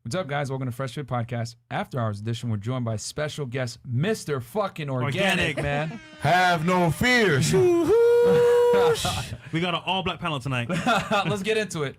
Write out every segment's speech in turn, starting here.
What's up, guys? Welcome to Fresh Fit Podcast. After Hours Edition, we're joined by special guest, Mr. fucking Organik, man. Have no fears. We got an all-black panel tonight. Let's get into it.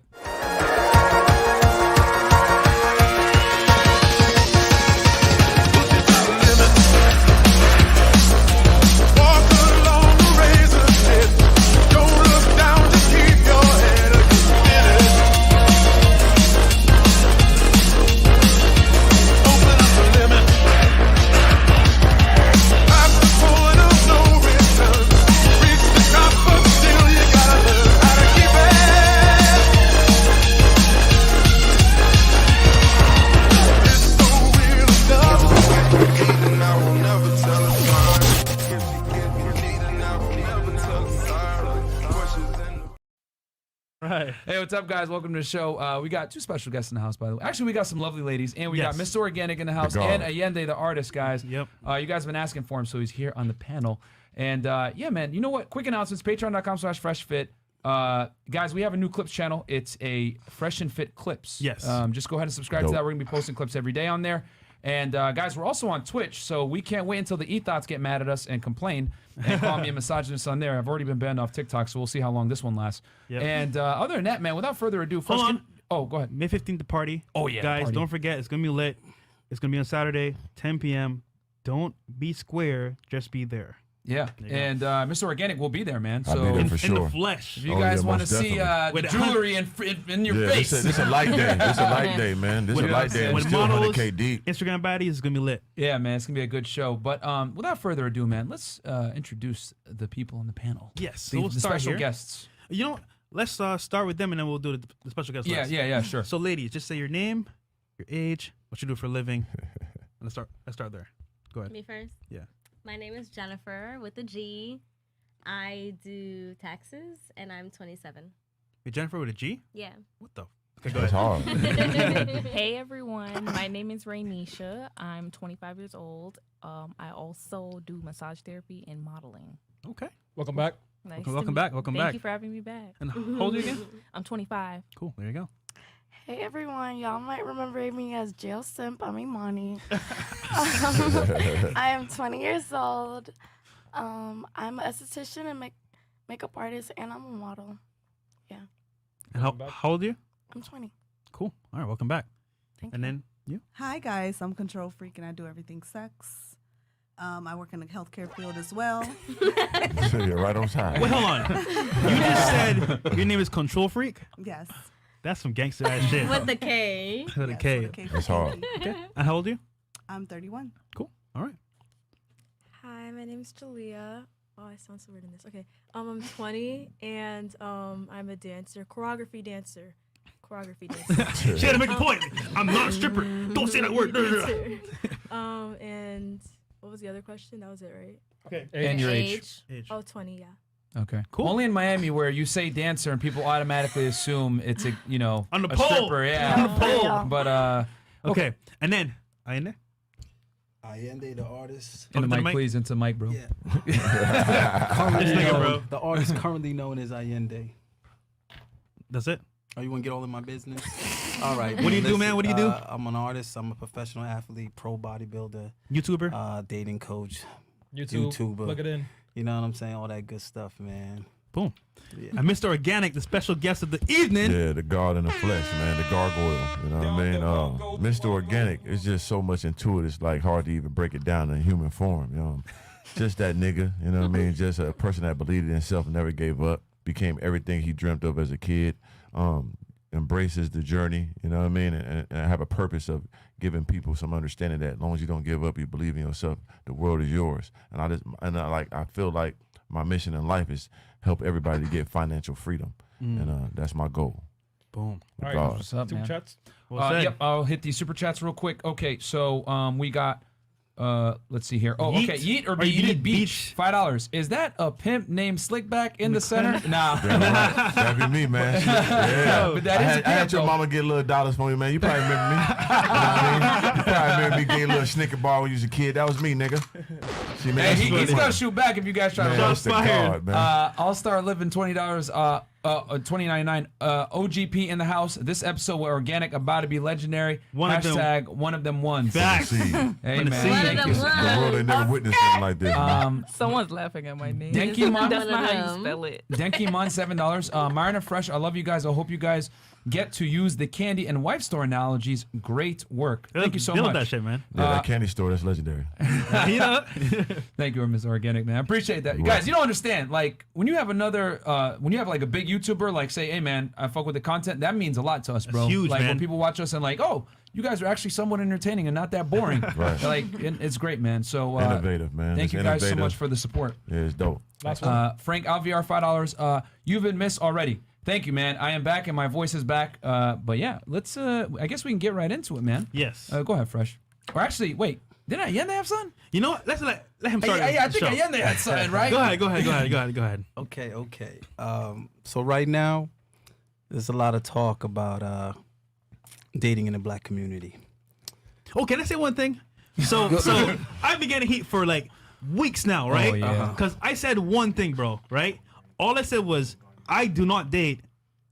Right. Hey, what's up, guys? Welcome to the show. We got two special guests in the house, by the way. Actually, we got some lovely ladies, and we got Mr. Organik in the house, and Ayinde, the artist, guys. Yep. You guys have been asking for him, so he's here on the panel. And yeah, man, you know what? Quick announcements, patreon.com/freshfit. Guys, we have a new clips channel. It's a Fresh and Fit Clips. Yes. Just go ahead and subscribe to that. We're going to be posting clips every day on there. And guys, we're also on Twitch, so we can't wait until the Ethots get mad at us and complain and call me a misogynist on there. I've already been banned off TikTok, so we'll see how long this one lasts. Yep. And other than that, man, without further ado, first, go ahead. May 15th, the party. Oh, yeah. Guys, party. don't forget, it's going to be lit. It's going to be on Saturday, 10 p.m. Don't be square, just be there. Yeah, and Mr. Organik will be there, man. So I'll be there for sure. In the flesh. if you guys want to see the jewelry in your face. This is a light day. This is a light day, man. This is a light day. And With still models, 100K deep. Instagram baddies, it's going to be lit. Yeah, man, it's going to be a good show. But without further ado, man, let's introduce the people on the panel. Yes, so the, we'll the start special here. guests. You know what? Let's start with them, and then we'll do the special guest last. Yeah, sure. So, ladies, just say your name, your age, what you do for a living. Let's start there. Go ahead. Me first? Yeah. My name is Jennifer with a G. I do taxes, and I'm 27. You're Jennifer with a G? Yeah. What the? Okay, go That's ahead. hard. Hey everyone, my name is Rainisha. I'm 25 years old. I also do massage therapy and modeling. Okay. Welcome back. Nice Welcome back. Thank you for having me back. And how old are you again? I'm 25. Cool. There you go. Hey everyone, y'all might remember me as Jail Simp. I'm Imani. I am 20 years old. I'm an esthetician and makeup artist, and I'm a model. Yeah. And how old are you? I'm 20. Cool. All right. Welcome back. Thank And you. then you? Hi guys, I'm Control Freak and I do everything sex. I work in the healthcare field as well. So you're right on time. Wait, hold on. You just said your name is Control Freak? Yes. That's some gangster ass shit. With the K. With a Yes, K. with a K for That's hard. Katie. Okay. And how old are you? I'm 31. Cool. All right. Hi, my name is Jalea. Oh, I sound so weird in this. Okay. I'm 20 and I'm a dancer, choreography dancer. She had to make a point. I'm not a stripper. Don't say that word. And what was the other question? That was it, right? Okay. And your age. Oh, 20, yeah. Okay. Cool. Only in Miami where you say dancer and people automatically assume it's a On the a pole. stripper. Yeah. On the pole. But Okay. And then, Ayinde? Ayinde, the artist. into to the mic, mic. please. Into mic, bro. Yeah. Currently This nigga, known- bro. The artist currently known as Ayinde. That's it? Oh, you want to get all in my business? All right. What do you do, man? What do you do? I'm an artist. I'm a professional athlete, pro bodybuilder, YouTuber? dating coach, YouTube. YouTuber. Plug it in. You know what I'm saying? All that good stuff, man. Boom. Yeah. And Mr. Organik, the special guest of the evening. Yeah, the God in the flesh, man, the gargoyle. You know what I mean? Mr. Organik, it's just so much into it. It's like hard to even break it down in human form. You know, just that nigga. You know what I mean? Just a person that believed in himself and never gave up. Became everything he dreamt of as a kid. Embraces the journey. You know what I mean? And I have a purpose of giving people some understanding that as long as you don't give up, you believe in yourself, the world is yours. And I feel like my mission in life is help everybody to get financial freedom, and that's my goal. Boom. With All God. right, What's up, Super man? chats. Well said. Yep, I'll hit these super chats real quick. Okay, so we got let's see here. Oh, Yeet. okay, Yeet or Or you Yeet need Beach. $5. Is that a pimp named Slickback in the center? Nah. That'd be me, man. Yeah. But that is a I pimp, had your though. mama get little dollars for me, man. You probably remember me. You know what I mean? You probably remember me getting a little Snicker bar when you was a kid. That was me, nigga. See, man, Hey, that's he's funny. gonna shoot back if you guys try Man, to. that's the God, man. I'll start living $20. $20.99. OGP in the house. This episode with Organic about to be legendary. One of them- Hashtag one of them ones. Facts. See, the Hey, Wanna man. see. Thank you. world ain't never witnessed something like this, man. Someone's laughing at my name. Denki Mon. That's not how you them. spell it. Denki Mon, $7. Myron and Fresh, I love you guys. I hope you guys get to use the candy and wife store analogies. Great work. Thank you so Deal much. with that shit, man. Yeah, that candy store, that's legendary. You know? Thank you, MrOrganik, man. I appreciate that. Guys, you don't understand. Like, when you have when you have like a big YouTuber, like say, hey man, I fuck with the content, that means a lot to us, bro. That's huge, like man. when people watch us and like, oh, you guys are actually somewhat entertaining and not that boring. Right. Like, it's great, man. So Innovative, man. thank It's you guys so innovative. much for the support. Yeah, it's dope. Last one. Frank Alviar, $5. You've been missed already. Thank you, man. I am back and my voice is back. But yeah, let's. I guess we can get right into it, man. Yes. Go ahead, Fresh. Or actually, wait. Didn't Ayinde have son? You know what? Let's let him start. I the think show. Ayinde had son, right? Go ahead. Okay. So right now, there's a lot of talk about dating in the black community. Oh, can I say one thing? So I've been getting heat for like weeks now, right? Oh, yeah. Because I said one thing, bro, right? All I said was, I do not date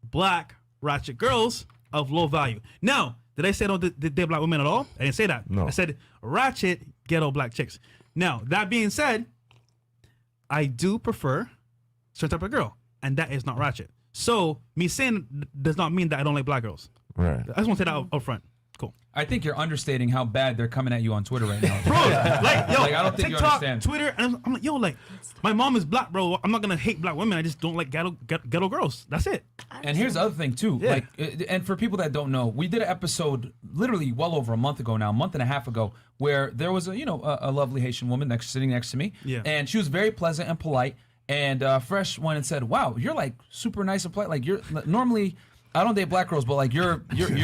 black ratchet girls of low value. Now, did I say I don't date black women at all? I didn't say that. No. I said ratchet ghetto black chicks. Now, that being said, I do prefer certain type of girl, and that is not ratchet. So, me saying does not mean that I don't like black girls. Right. I just want to say that up front. Cool. I think you're understating how bad they're coming at you on Twitter right now. Bro, like, yo, Like, I don't think you TikTok, understand. Twitter, and I'm like, yo, like, my mom is black, bro. I'm not gonna hate black women. I just don't like ghetto girls. That's it. And here's the other thing too, Yeah. like, and for people that don't know, we did an episode literally well over a month ago now, a month and a half ago, where there was a lovely Haitian woman sitting next to me, Yeah. and she was very pleasant and polite. And Fresh went and said, "Wow, you're like super nice and polite. Like you're normally." I don't date black girls, but like you're different. You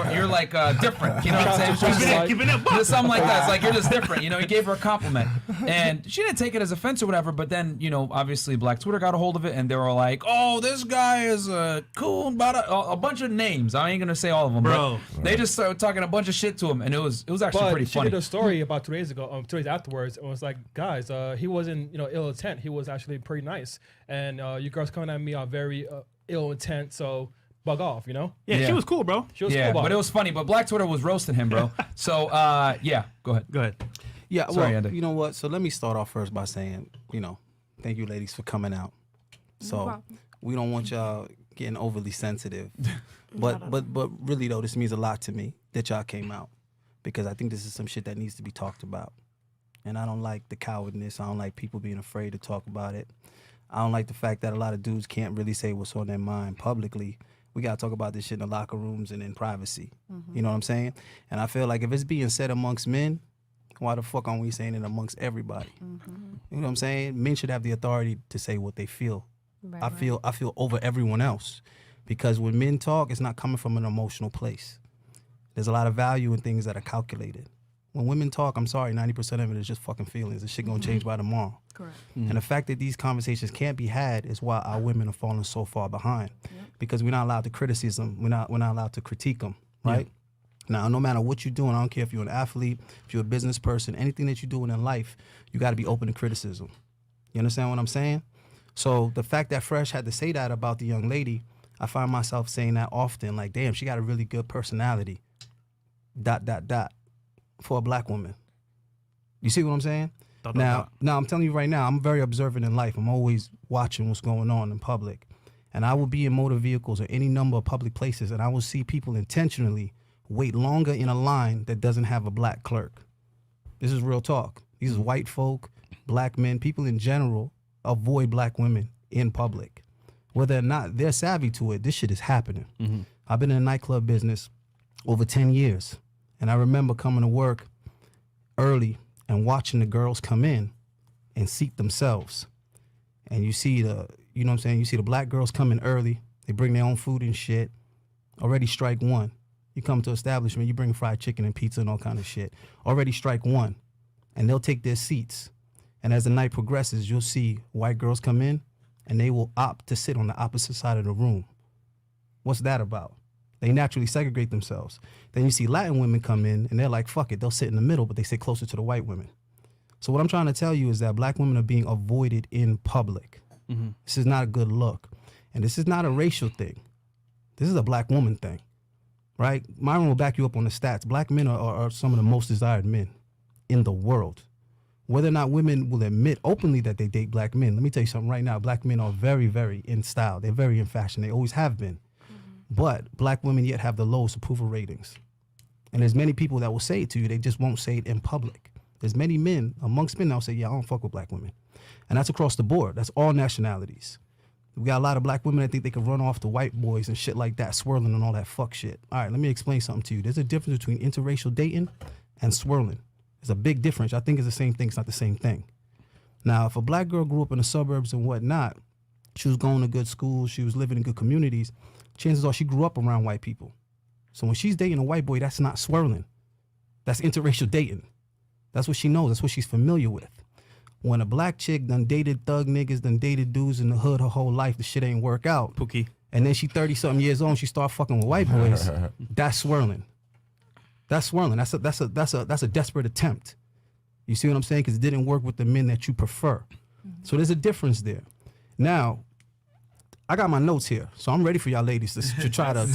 know what I'm saying? Keeping it buck. Something like that. It's like you're just different. You know, he gave her a compliment, and she didn't take it as offense or whatever. But then, obviously, Black Twitter got a hold of it, and they were like, "Oh, this guy is cool." About a bunch of names. I ain't gonna say all of them, Bro. but they just started talking a bunch of shit to him, and it was actually pretty she funny. did a story about 2 days ago. 2 days afterwards, it was like, guys, he wasn't ill intent. He was actually pretty nice, and you girls coming at me are very ill intent. So. Bug off, Yeah, Yeah. she was cool, bro. She was Yeah, cool about but it was funny. But Black Twitter was roasting him, bro. So yeah, go ahead. Go ahead. Yeah, Sorry, well, Andy. you know what? So let me start off first by saying, thank you ladies for coming out. So problem. we don't want y'all getting overly sensitive. but really though, this means a lot to me that y'all came out, because I think this is some shit that needs to be talked about. And I don't like the cowardness. I don't like people being afraid to talk about it. I don't like the fact that a lot of dudes can't really say what's on their mind publicly. We got to talk about this shit in the locker rooms and in privacy. You know what I'm saying? And I feel like if it's being said amongst men, why the fuck aren't we saying it amongst everybody? You know what I'm saying? Men should have the authority to say what they feel. I feel over everyone else, because when men talk, it's not coming from an emotional place. There's a lot of value in things that are calculated. When women talk, I'm sorry, 90% of it is just fucking feelings. This shit gonna change by tomorrow. Correct. And the fact that these conversations can't be had is why our women are falling so far behind. Because we're not allowed to criticism. We're not allowed to critique them, right? Now, no matter what you're doing, I don't care if you're an athlete, if you're a business person, anything that you're doing in life, you got to be open to criticism. You understand what I'm saying? So the fact that Fresh had to say that about the young lady, I find myself saying that often. Like, damn, she got a really good personality. ... For a black woman. You see what I'm saying? Now, I'm telling you right now, I'm very observant in life. I'm always watching what's going on in public. And I will be in motor vehicles or any number of public places, and I will see people intentionally wait longer in a line that doesn't have a black clerk. This is real talk. These are white folk, black men, people in general avoid black women in public. Whether or not they're savvy to it, this shit is happening. I've been in the nightclub business over 10 years. And I remember coming to work early and watching the girls come in and seat themselves. And you see you see the black girls come in early. They bring their own food and shit. Already strike one. You come to establishment, you bring fried chicken and pizza and all kind of shit. Already strike one. And they'll take their seats. And as the night progresses, you'll see white girls come in and they will opt to sit on the opposite side of the room. What's that about? They naturally segregate themselves. Then you see Latin women come in and they're like, fuck it, they'll sit in the middle, but they sit closer to the white women. So what I'm trying to tell you is that black women are being avoided in public. This is not a good look. And this is not a racial thing. This is a black woman thing, right? Myron will back you up on the stats. Black men are some of the most desired men in the world. Whether or not women will admit openly that they date black men, let me tell you something right now. Black men are very, very in style. They're very in fashion. They always have been. But black women yet have the lowest approval ratings. And there's many people that will say it to you. They just won't say it in public. There's many men, amongst men, that will say, yeah, I don't fuck with black women. And that's across the board. That's all nationalities. We got a lot of black women that think they can run off the white boys and shit like that, swirling and all that fuck shit. All right, let me explain something to you. There's a difference between interracial dating and swirling. There's a big difference. I think it's the same thing. It's not the same thing. Now, if a black girl grew up in the suburbs and whatnot, she was going to good schools, she was living in good communities, chances are she grew up around white people. So when she's dating a white boy, that's not swirling. That's interracial dating. That's what she knows. That's what she's familiar with. When a black chick done dated thug niggas, done dated dudes in the hood her whole life, the shit ain't work out. Pookie. And then she 30-something years old and she start fucking with white boys. That's swirling. That's swirling. That's a desperate attempt. You see what I'm saying? Because it didn't work with the men that you prefer. So there's a difference there. Now, I got my notes here, so I'm ready for y'all ladies to try to. I'm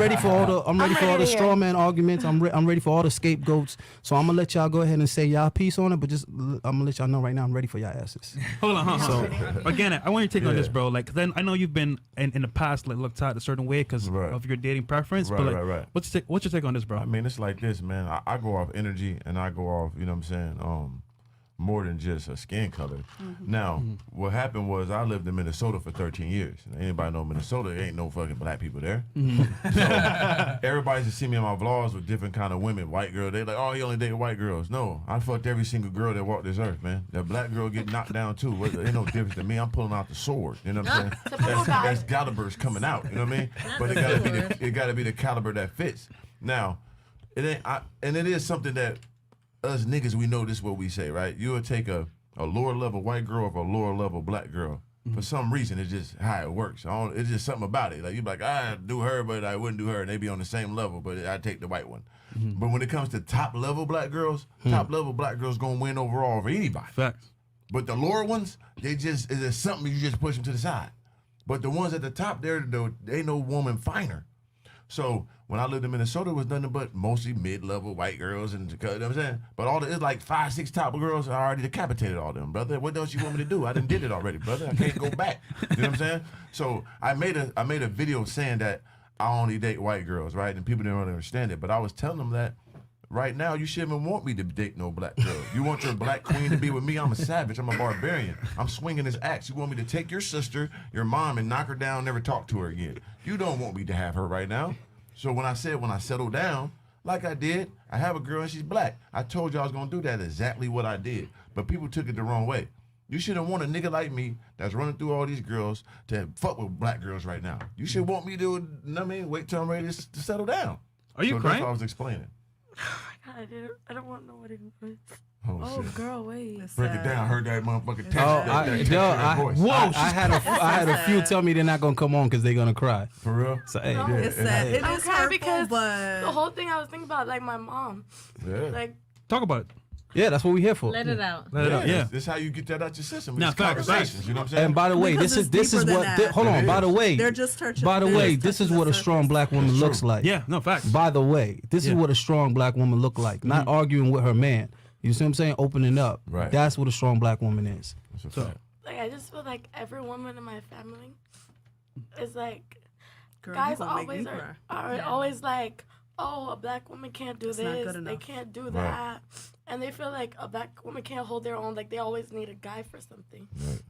ready for all the straw man arguments. I'm ready for all the scapegoats. So I'm gonna let y'all go ahead and say y'all piece on it, but just I'm gonna let y'all know right now I'm ready for y'all asses. Hold on. So again, I want you to take on this, bro. Like, then I know you've been in the past like looked at a certain way because of your dating preference. But like, what's your take on this, bro? I mean, it's like this, man. I go off energy and I go off, you know what I'm saying, more than just a skin color. Now, what happened was I lived in Minnesota for 13 years. Anybody know Minnesota? There ain't no fucking black people there. So everybody used to see me in my vlogs with different kind of women. White girl, they like, oh, he only dated white girls. No, I fucked every single girl that walked this earth, man. That black girl get knocked down too. Ain't no difference to me. I'm pulling out the sword. You know what I'm saying? That's calibers coming out. You know what I mean? But it gotta be the caliber that fits. Now, it ain't. And it is something that us niggas, we know this is what we say, right? You would take a lower level white girl or a lower level black girl. For some reason, it's just how it works. It's just something about it. Like, you be like, I'd do her, but I wouldn't do her. And they be on the same level, but I'd take the white one. But when it comes to top level black girls gonna win overall over anybody. Facts. But the lower ones, it's just something you just push them to the side. But the ones at the top, they ain't no woman finer. So when I lived in Minnesota, it was nothing but mostly mid-level white girls, and you know what I'm saying? But it's like 5, 6 top girls. I already decapitated all them, brother. What else you want me to do? I done did it already, brother. I can't go back. You know what I'm saying? So I made a video saying that I only date white girls, right? And people didn't really understand it. But I was telling them that right now you shouldn't even want me to date no black girl. You want your black queen to be with me? I'm a savage. I'm a barbarian. I'm swinging this axe. You want me to take your sister, your mom, and knock her down, never talk to her again. You don't want me to have her right now. So when I settle down, like I did, I have a girl and she's black. I told you I was gonna do that, exactly what I did. But people took it the wrong way. You shouldn't want a nigga like me that's running through all these girls to fuck with black girls right now. You should want me to, you know what I mean, wait till I'm ready to settle down. Are you crying? That's what I was explaining. Oh my God, I don't want nobody to. Oh, shit. Girl, wait. Break it down. I heard that motherfucking text. I had a few tell me they're not gonna come on because they're gonna cry. For real? So hey, It's sad. It is hurtful, because but the whole thing I was thinking about, like my mom. Yeah. Like, talk about it. Yeah, that's what we're here for. Let it out. Let it out. Yeah. This is how you get that out your system. No, It's conversations. You know what I'm saying? And by the way, Because this is it's deeper what. than that. Hold on. By the way, they're just touching. By the they're way, just this is touching what the a strong surface. black woman looks like. Yeah. No facts. By the way, this is what a strong black woman look like. Not arguing with her man. You see what I'm saying? Opening up. Right. That's what a strong black woman is. So, like I just feel like every woman in my family is like, Girl, guys you gonna make always me are always like, oh, a black woman can't do It's not this, good they enough. can't do that, and they feel like a black woman can't hold their own. Like they always need a guy for something. right.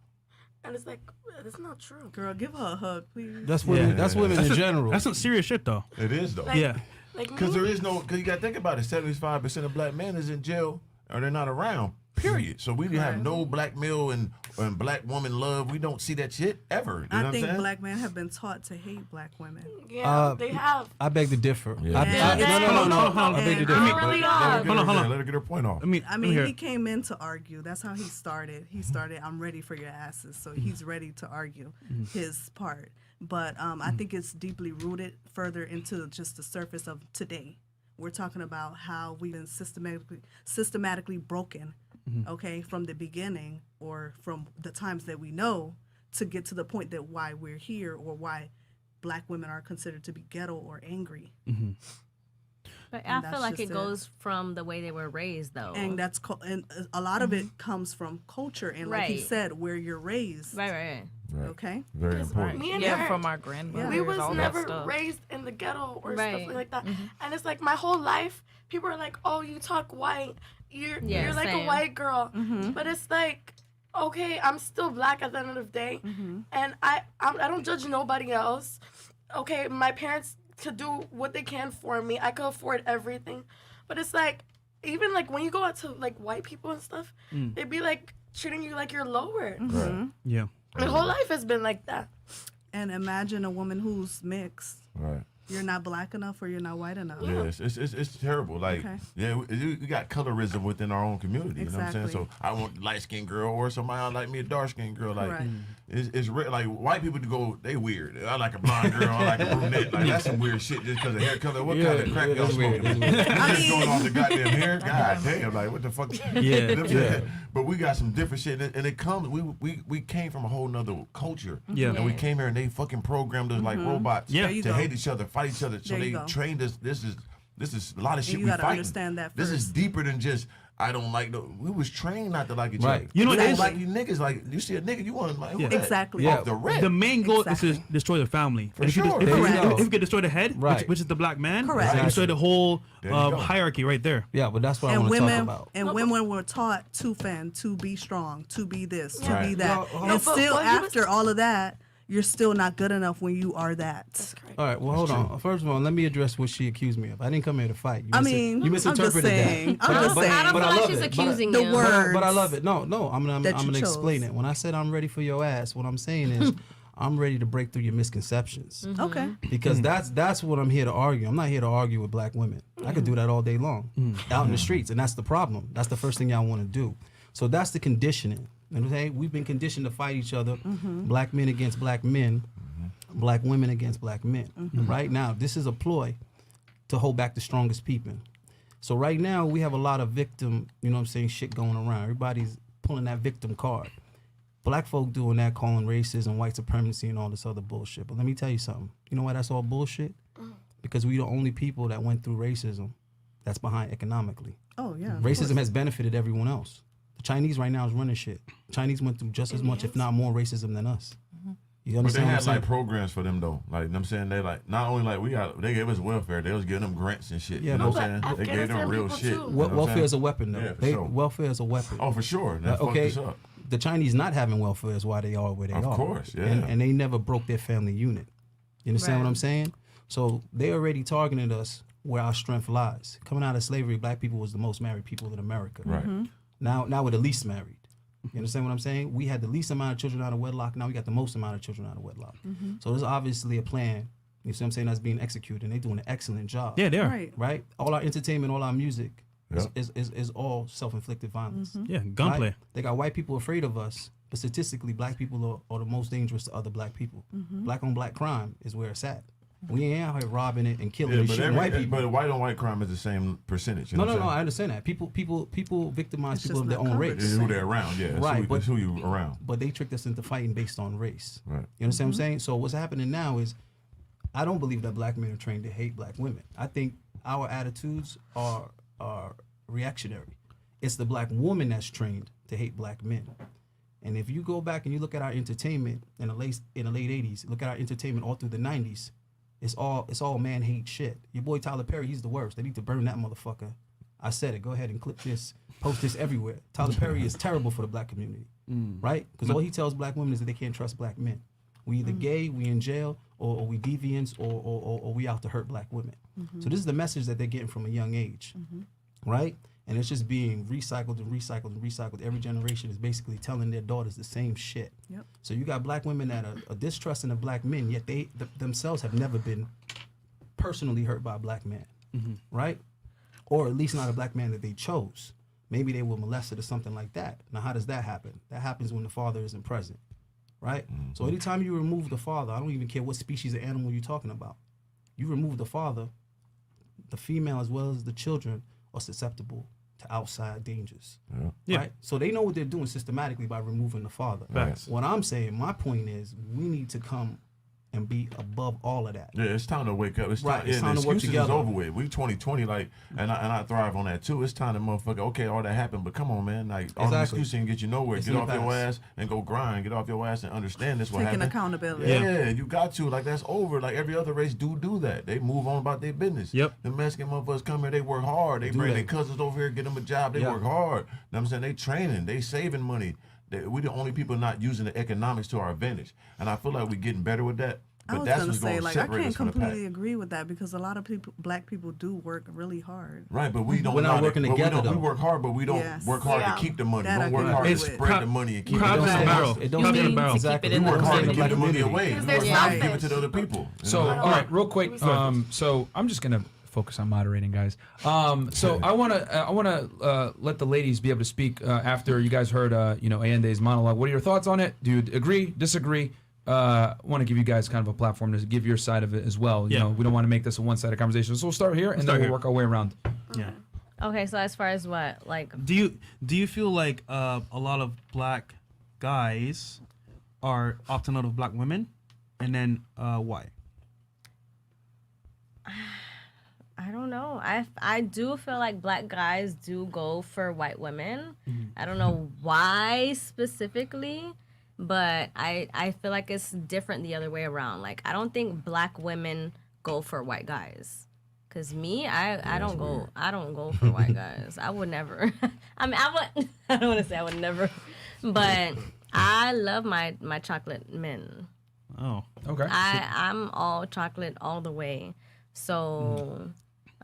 And it's like, that's not true. Girl, give her a hug, please. That's women. That's women in general. That's some serious shit though. It is, though. Like, Yeah. Like Because me, there is no, because you got to think about it, 75% of black men is in jail or they're not around, period. So we have no black male and black woman love. We don't see that shit ever. You know I what think I'm saying? black men have been taught to hate black women. yeah, they have. I beg to differ. Yeah. I beg to differ. They really are. Hold on. Let her get her point off. I mean, He came in to argue. That's how he started. He started, I'm ready for your asses. So he's ready to argue his part. But I think it's deeply rooted further into just the surface of today. We're talking about how we've been systematically broken okay, from the beginning or from the times that we know to get to the point that why we're here or why Black women are considered to be ghetto or angry. But And I feel that's like just it goes from the way they were raised, though. And that's and a lot of it comes from culture and like he Right. said, where you're raised. Right. Right. Okay. Very important. Me and Yeah, her, from our grandmothers, we was all that never stuff. raised in the ghetto or Right. stuff like that. And it's like my whole life, people are like, "Oh, you talk white. You're like a same. white girl." But it's like, okay, I'm still Black at the end of the day, and I don't judge nobody else. Okay, my parents could do what they can for me. I could afford everything, but it's like, even like when you go out to like white people and stuff, they be like treating you like you're lower. Right. Yeah. My whole life has been like that. And imagine a woman who's mixed. Right. You're not Black enough or you're not white enough. Yeah, it's terrible. Like, Okay. yeah, we got colorism within our own community. You know what I'm saying? Exactly. So I want a light-skinned girl or somebody like me, a dark-skinned girl. Like, Right. it's like white people to go, they weird. I like a blonde girl, I like a brunette. Like, that's some weird shit just because of hair color. What kind of crack y'all smoking? Just going off the goddamn hair? God damn, like, what the fuck? Yeah. But we got some different shit, and it comes, we came from a whole nother culture. Yeah. And we came here and they fucking programmed us like robots Yeah. There you to go. hate each other, fight each other. So There they you go. trained us. This is a lot of shit you we gotta fighting. understand that This is first. deeper than just I don't like the. We was trained not to like each Right. other. You know what we it don't is? like you niggas. Like you see a nigga, you want to like who Yeah. that? Exactly. Yeah. Off the rip. The main goal Exactly. is to destroy the family. For And if you sure. if, There you if, go. if you can destroy the head, Right. which is the Black man, Correct. you destroy the whole There you go. hierarchy right there. Yeah, but that's what I And want to talk women about. women were taught to fend, to be strong, to be this, to Right. be that. Well, and but still what he was- after all of that, you're still not good enough when you are that. That's correct. All right, well, hold on. First of all, let me address what she accused me of. I didn't come here to fight. You I mean, you I'm just misinterpreted saying. that. I'm just saying. I don't but feel I like love she's it. accusing The you. word. But I love it. No, I'm that you gonna chose. explain it. When I said I'm ready for your ass, what I'm saying is I'm ready to break through your misconceptions. Okay. Because that's what I'm here to argue. I'm not here to argue with Black women. I could do that all day long out in the streets, and that's the problem. That's the first thing y'all want to do. So that's the conditioning. Okay, we've been conditioned to fight each other, Black men against Black men, Black women against Black men. Right now, this is a ploy to hold back the strongest people. So right now, we have a lot of victim, you know what I'm saying, shit going around. Everybody's pulling that victim card. Black folk doing that, calling racism, white supremacy, and all this other bullshit. But let me tell you something. You know why that's all bullshit? Because we the only people that went through racism that's behind economically. Oh yeah. of Racism course. has benefited everyone else. The Chinese right now is running shit. Chinese went through just as much, if not more, racism than us. You But they understand what I'm had saying? like programs for them though. Like you know what I'm saying, they like not only like they gave us welfare, they was giving them grants and shit. Yeah, you know but what I'm saying? They gave them Afghanistan real people shit. too. You know what I'm Welfare saying? is a weapon, though. Yeah, for sure. Welfare is a weapon. Oh, for sure. That fucked okay, us up. the Chinese not having welfare is why they are where they Of are. course, yeah. And they never broke their family unit. You understand Right. what I'm saying? So they already targeted us where our strength lies. Coming out of slavery, Black people was the most married people in America. Right. Now we're the least married. You understand what I'm saying? We had the least amount of children out of wedlock. Now we got the most amount of children out of wedlock. So there's obviously a plan. You see what I'm saying? That's being executed, and they're doing an excellent job. Yeah, they are. Right. Right. All our entertainment, all our music, Yeah. is all self-inflicted violence. Yeah, gunplay. Right? They got white people afraid of us, but statistically, Black people are the most dangerous to other Black people. Black on Black crime is where it's at. We ain't out here robbing it and killing Yeah, and but shooting white people. but white on white crime is the same percentage. You No, know what I'm I understand that. People victimize It's people just of their not own covered. race. It's who they're around, yeah. Right, It's who you around. But they tricked us into fighting based on race. Right. You understand what I'm saying? So what's happening now is, I don't believe that Black men are trained to hate Black women. I think our attitudes are reactionary. It's the Black woman that's trained to hate Black men. And if you go back and you look at our entertainment in the late 80s, look at our entertainment all through the 90s, it's all man hate shit. Your boy Tyler Perry, he's the worst. They need to burn that motherfucker. I said it. Go ahead and clip this, post this everywhere. Tyler Perry is terrible for the Black community, right? Because all he tells Black women is that they can't trust Black men. We either gay, we in jail, or we deviants, or we out to hurt Black women. So this is the message that they're getting from a young age, right? And it's just being recycled and recycled and recycled. Every generation is basically telling their daughters the same shit. Yep. So you got Black women that are distrusting of Black men, yet they themselves have never been personally hurt by a Black man, right? Or at least not a Black man that they chose. Maybe they were molested or something like that. Now, how does that happen? That happens when the father isn't present, right? So anytime you remove the father, I don't even care what species of animal you're talking about. You remove the father, the female as well as the children are susceptible to outside dangers. Yeah. Right? So they know what they're doing systematically by removing the father. Facts. What I'm saying, my point is, we need to come and be above all of that. Yeah, it's time to wake up. It's time, It's time the to work excuses is together. over with. We 2020, like, and I thrive on that too. It's time to motherfucker. Okay, all that happened, but come on, man. Like, all the Exactly. excuses ain't get you nowhere. It's Get in the off your past. ass and go grind. Get off your ass and understand this what Taking happened. accountability. Yeah, you got to. Like, that's over. Like, every other race do that. They move on about their business. Yep. The Mexican motherfuckers come here, they work hard. They bring their cousins over here, get them a job. They Yeah. work hard. You know what I'm saying? They training. They saving money. We the only people not using the economics to our advantage. And I feel like we're getting better with that. I But was that's gonna what's say, going to like, I separate can't us from the pack. completely agree with that because a lot of people, black people, do work really hard. Right, but we don't. We're not know working that, but together, we though. work hard, but we don't Yes. work hard Yeah. to keep the money. That I Don't work can hard to agree with. spread the money and keep it. Crabs in a barrel. It don't Crabs in a mean barrel. to keep Exactly. it in We the work hard to family. give the money community. away. Because We there's work hard to give it selfish. to the other people. So, all right, real quick. So I'm just gonna focus on moderating, guys. So I wanna let the ladies be able to speak after you guys heard Ayende's monologue. What are your thoughts on it? Do you agree? Disagree? Want to give you guys kind of a platform to give your side of it as well. You know, we don't want to make this a one-sided conversation. So we'll start here and then we'll work our way around. Yeah. Okay, so as far as what, like, Do you feel like a lot of black guys are opting out of black women, and then why? I don't know. I do feel like black guys do go for white women. I don't know why specifically, but I feel like it's different the other way around. Like, I don't think black women go for white guys. Cause me, I don't go for white guys. I would never. I mean, I don't want to say I would never, but I love my chocolate men. Oh, Okay. I'm all chocolate all the way. So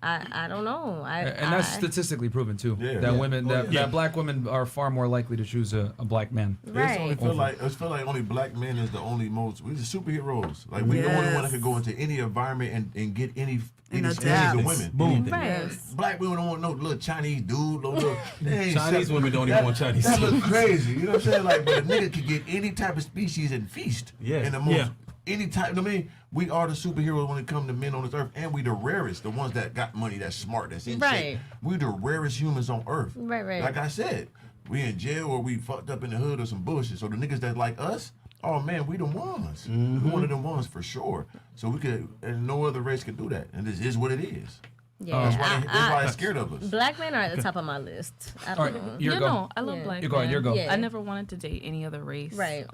I don't know. And that's statistically proven too. Yeah. That Yeah. women, that black women are far more likely to choose a black man. It's only right. feel like only black men is the only most. We're the superheroes. Like we the only one that could go into any environment and get any species adapt. of women. boom. Right. Black women don't want no little Chinese dude. No little, Chinese women don't even want Chinese. That looks crazy. You know what I'm saying? Like, but a nigga could get any type of species and feast. Yeah. In the most, Yeah. any type. I mean, we are the superheroes when it comes to men on this earth, and we the rarest, the ones that got money, that's smart, that's in shape. Right. We the rarest humans on earth. Right. Like I said, we in jail or we fucked up in the hood or some bullshit. So the niggas that like us, oh man, we the ones. We one of them ones for sure. So we could, and no other race could do that. And this is what it is. Yeah. That's why they're scary of us. Black men are at the top of my list. I All don't right, know. your You go. know, I love Yeah. black You're going, men. your go. Yeah. I never wanted to date any other race. Right.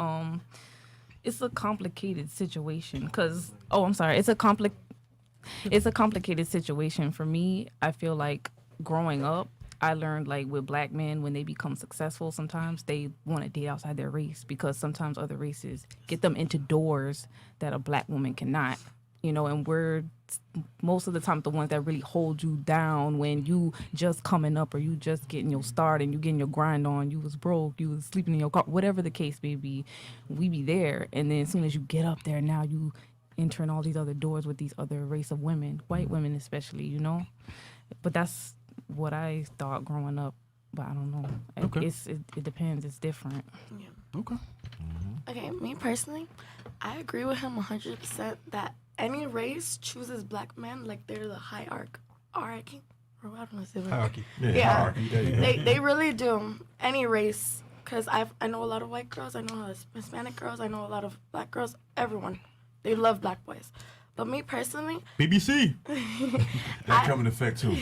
It's a complicated situation because it's a complicated situation for me. I feel like growing up, I learned like with black men, when they become successful, sometimes they want to date outside their race because sometimes other races get them into doors that a black woman cannot. You know, and we're most of the time the ones that really hold you down when you just coming up or you just getting your start and you getting your grind on. You was broke, you was sleeping in your car, whatever the case may be, we be there. And then as soon as you get up there, now you entering all these other doors with these other race of women, white women especially, you know. But that's what I thought growing up. But I don't know. Okay. It depends. It's different. Okay. Okay, me personally, I agree with him 100% that any race chooses black men like they're the hierarchy. Or I don't know say that. Hierarchy. Yeah, hierarchy, there you go. they really do. Any race, because I know a lot of white girls, I know a lot of Hispanic girls, I know a lot of black girls. Everyone, they love black boys. But me personally, BBC. That come in effect too.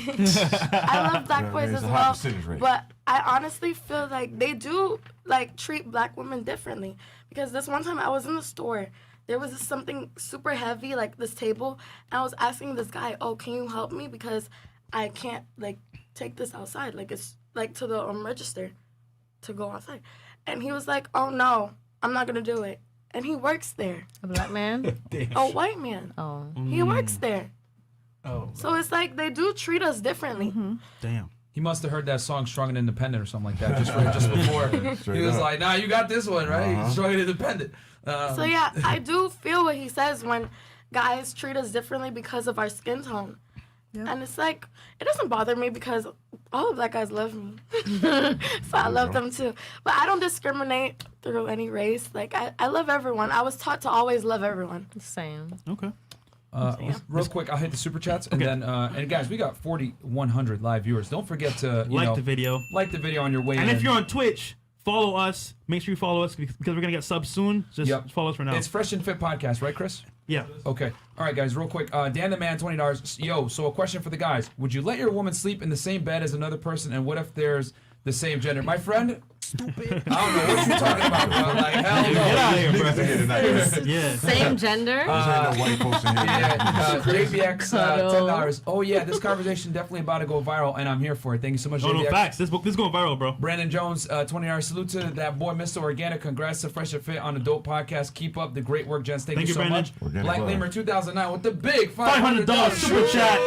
I love black boys it's as a high well. percentage rate. But I honestly feel like they do like treat black women differently. Because this one time I was in the store, there was something super heavy, like this table, and I was asking this guy, "Oh, can you help me? Because I can't like take this outside, like it's like to the register to go outside." And he was like, "Oh no, I'm not gonna do it." And he works there. A black man? A white man. Oh. He works there. Oh. So it's like they do treat us differently. Damn. He must have heard that song "Strong and Independent" or something like that just before. Straight He was up. like, "Nah, you got this one, right? Strong and Independent." So yeah, I do feel what he says when guys treat us differently because of our skin tone. Yeah. And it's like, it doesn't bother me because all the black guys love me. So I love them too. But I don't discriminate through any race. Like, I love everyone. I was taught to always love everyone. Same. Okay. Real quick, I'll hit the super chats, and then and guys, we got 4,100 live viewers. Don't forget to Like the video. like the video on your way in. And if you're on Twitch, follow us. Make sure you follow us because we're gonna get subs soon. Just follow us for now. It's Fresh and Fit Podcast, right, Chris? Yeah. Okay. All right, guys, real quick. Dan the Man, $20. Yo, so a question for the guys. Would you let your woman sleep in the same bed as another person, and what if there's the same gender? My friend, stupid. I don't know what you're talking about, bro. Like, hell no. Get out of here, bro. Niggas in here tonight. Yeah. Same gender. There's ain't no white folks in here. Yeah, JBX, Cuddle. $10. Oh, yeah, this conversation definitely about to go viral, and I'm here for it. Thank you so much, No, JBX. no, facts. This is going viral, bro. Brandon Jones, $20. Salute to that boy, Mr. Organik. Congrats to Fresh and Fit on the dope podcast. Keep up the great work, gents. Thank you so Brandon. much. Organic Black love. Lemur 2009 with the big $500 super chat.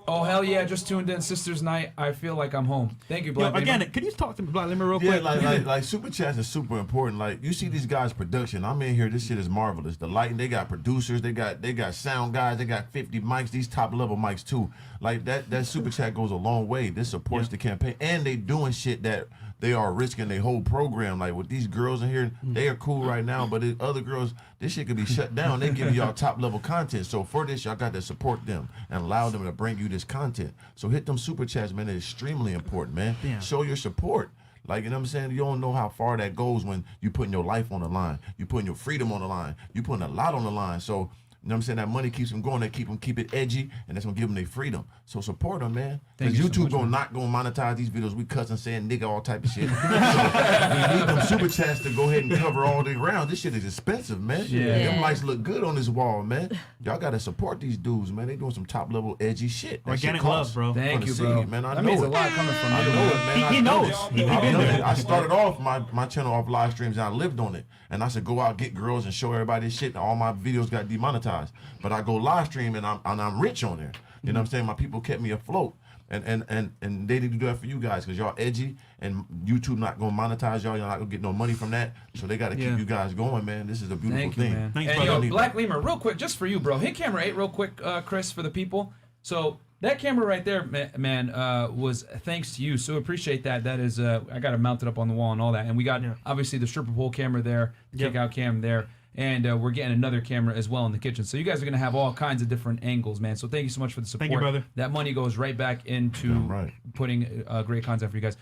Oh, hell yeah. Just tuned in. Sisters Night. I feel like I'm home. Thank you, Yo, Black Lemur. again, can you talk to Black Lemur real Yeah, quick? like super chats is super important. Like you see these guys' production. I'm in here. This shit is marvelous. The lighting. They got producers. They got sound guys. They got 50 mics. These top level mics too. Like that super chat goes a long way. This supports the campaign, and they doing shit that they are risking their whole program. Like with these girls in here, they are cool right now, but the other girls, this shit could be shut down. They give y'all top level content. So for this, y'all got to support them and allow them to bring you this content. So hit them super chats, man. It's extremely important, man. Yeah. Show your support. Like, you know what I'm saying? You don't know how far that goes when you putting your life on the line. You putting your freedom on the line. You putting a lot on the line. So, you know what I'm saying? That money keeps them going. They keep it edgy, and that's gonna give them their freedom. So support them, man. Thank Because you so YouTube much, gonna monetize these videos. We cussing, saying nigga, all type of shit. So we need them super chats to go ahead and cover all the ground. This shit is expensive, man. Yeah. Them lights look good on this wall, man. Y'all gotta support these dudes, man. They doing some top level edgy shit. That shit Organic costs love, bro. Thank for you, the bro. seed, man. I That know means a it. lot coming from I you. know it, man. He I know knows. it. He I've been done there. it. I started off my channel off live streams and I lived on it. And I said go out, get girls and show everybody this shit. And all my videos got demonetized. But I go live stream and I'm rich on there. You know what I'm saying? My people kept me afloat. And they need to do that for you guys because y'all edgy and YouTube not gonna monetize y'all. Y'all not gonna get no money from that. So they gotta keep you guys going, man. This is a beautiful Thank you, thing. man. Thanks, and brother. yo, Black Lemur, real quick, just for you, bro. Hit camera 8 real quick, Chris, for the people. So that camera right there, man, was thanks to you. So appreciate that. That is, I got it mounted up on the wall and all that. And we got obviously the stripper pole camera there, the kick out cam there. And we're getting another camera as well in the kitchen. So you guys are going to have all kinds of different angles, man. So thank you so much for the support. Thank you, brother. That money goes right back into putting great content for you guys.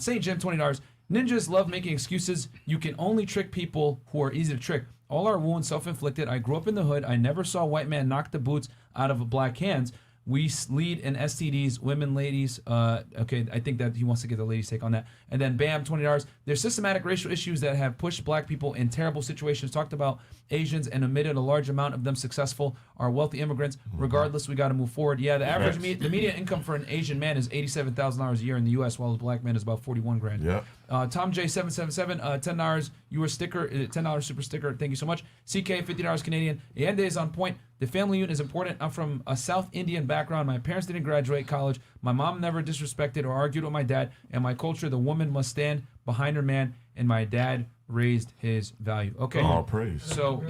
St. Jim, $20. Ninjas love making excuses. You can only trick people who are easy to trick. All our wounds self-inflicted. I grew up in the hood. I never saw a white man knock the boots out of black hands. We lead in STDs, women, ladies. Okay, I think that he wants to get the ladies' take on that. And then bam, $20. There's systematic racial issues that have pushed black people in terrible situations. Talked about Asians and omitted a large amount of them successful are wealthy immigrants. Regardless, we got to move forward. Yeah, the average, the median income for an Asian man is $87,000 a year in the U.S., while the black man is about 41 grand. Yeah. Tom J777, $10. You were sticker, $10 super sticker. Thank you so much. CK, $50 Canadian. Ayinde is on point. The family unit is important. I'm from a South Indian background. My parents didn't graduate college. My mom never disrespected or argued with my dad. And my culture, the woman must stand behind her man. And my dad raised his value. Okay. All praise. So,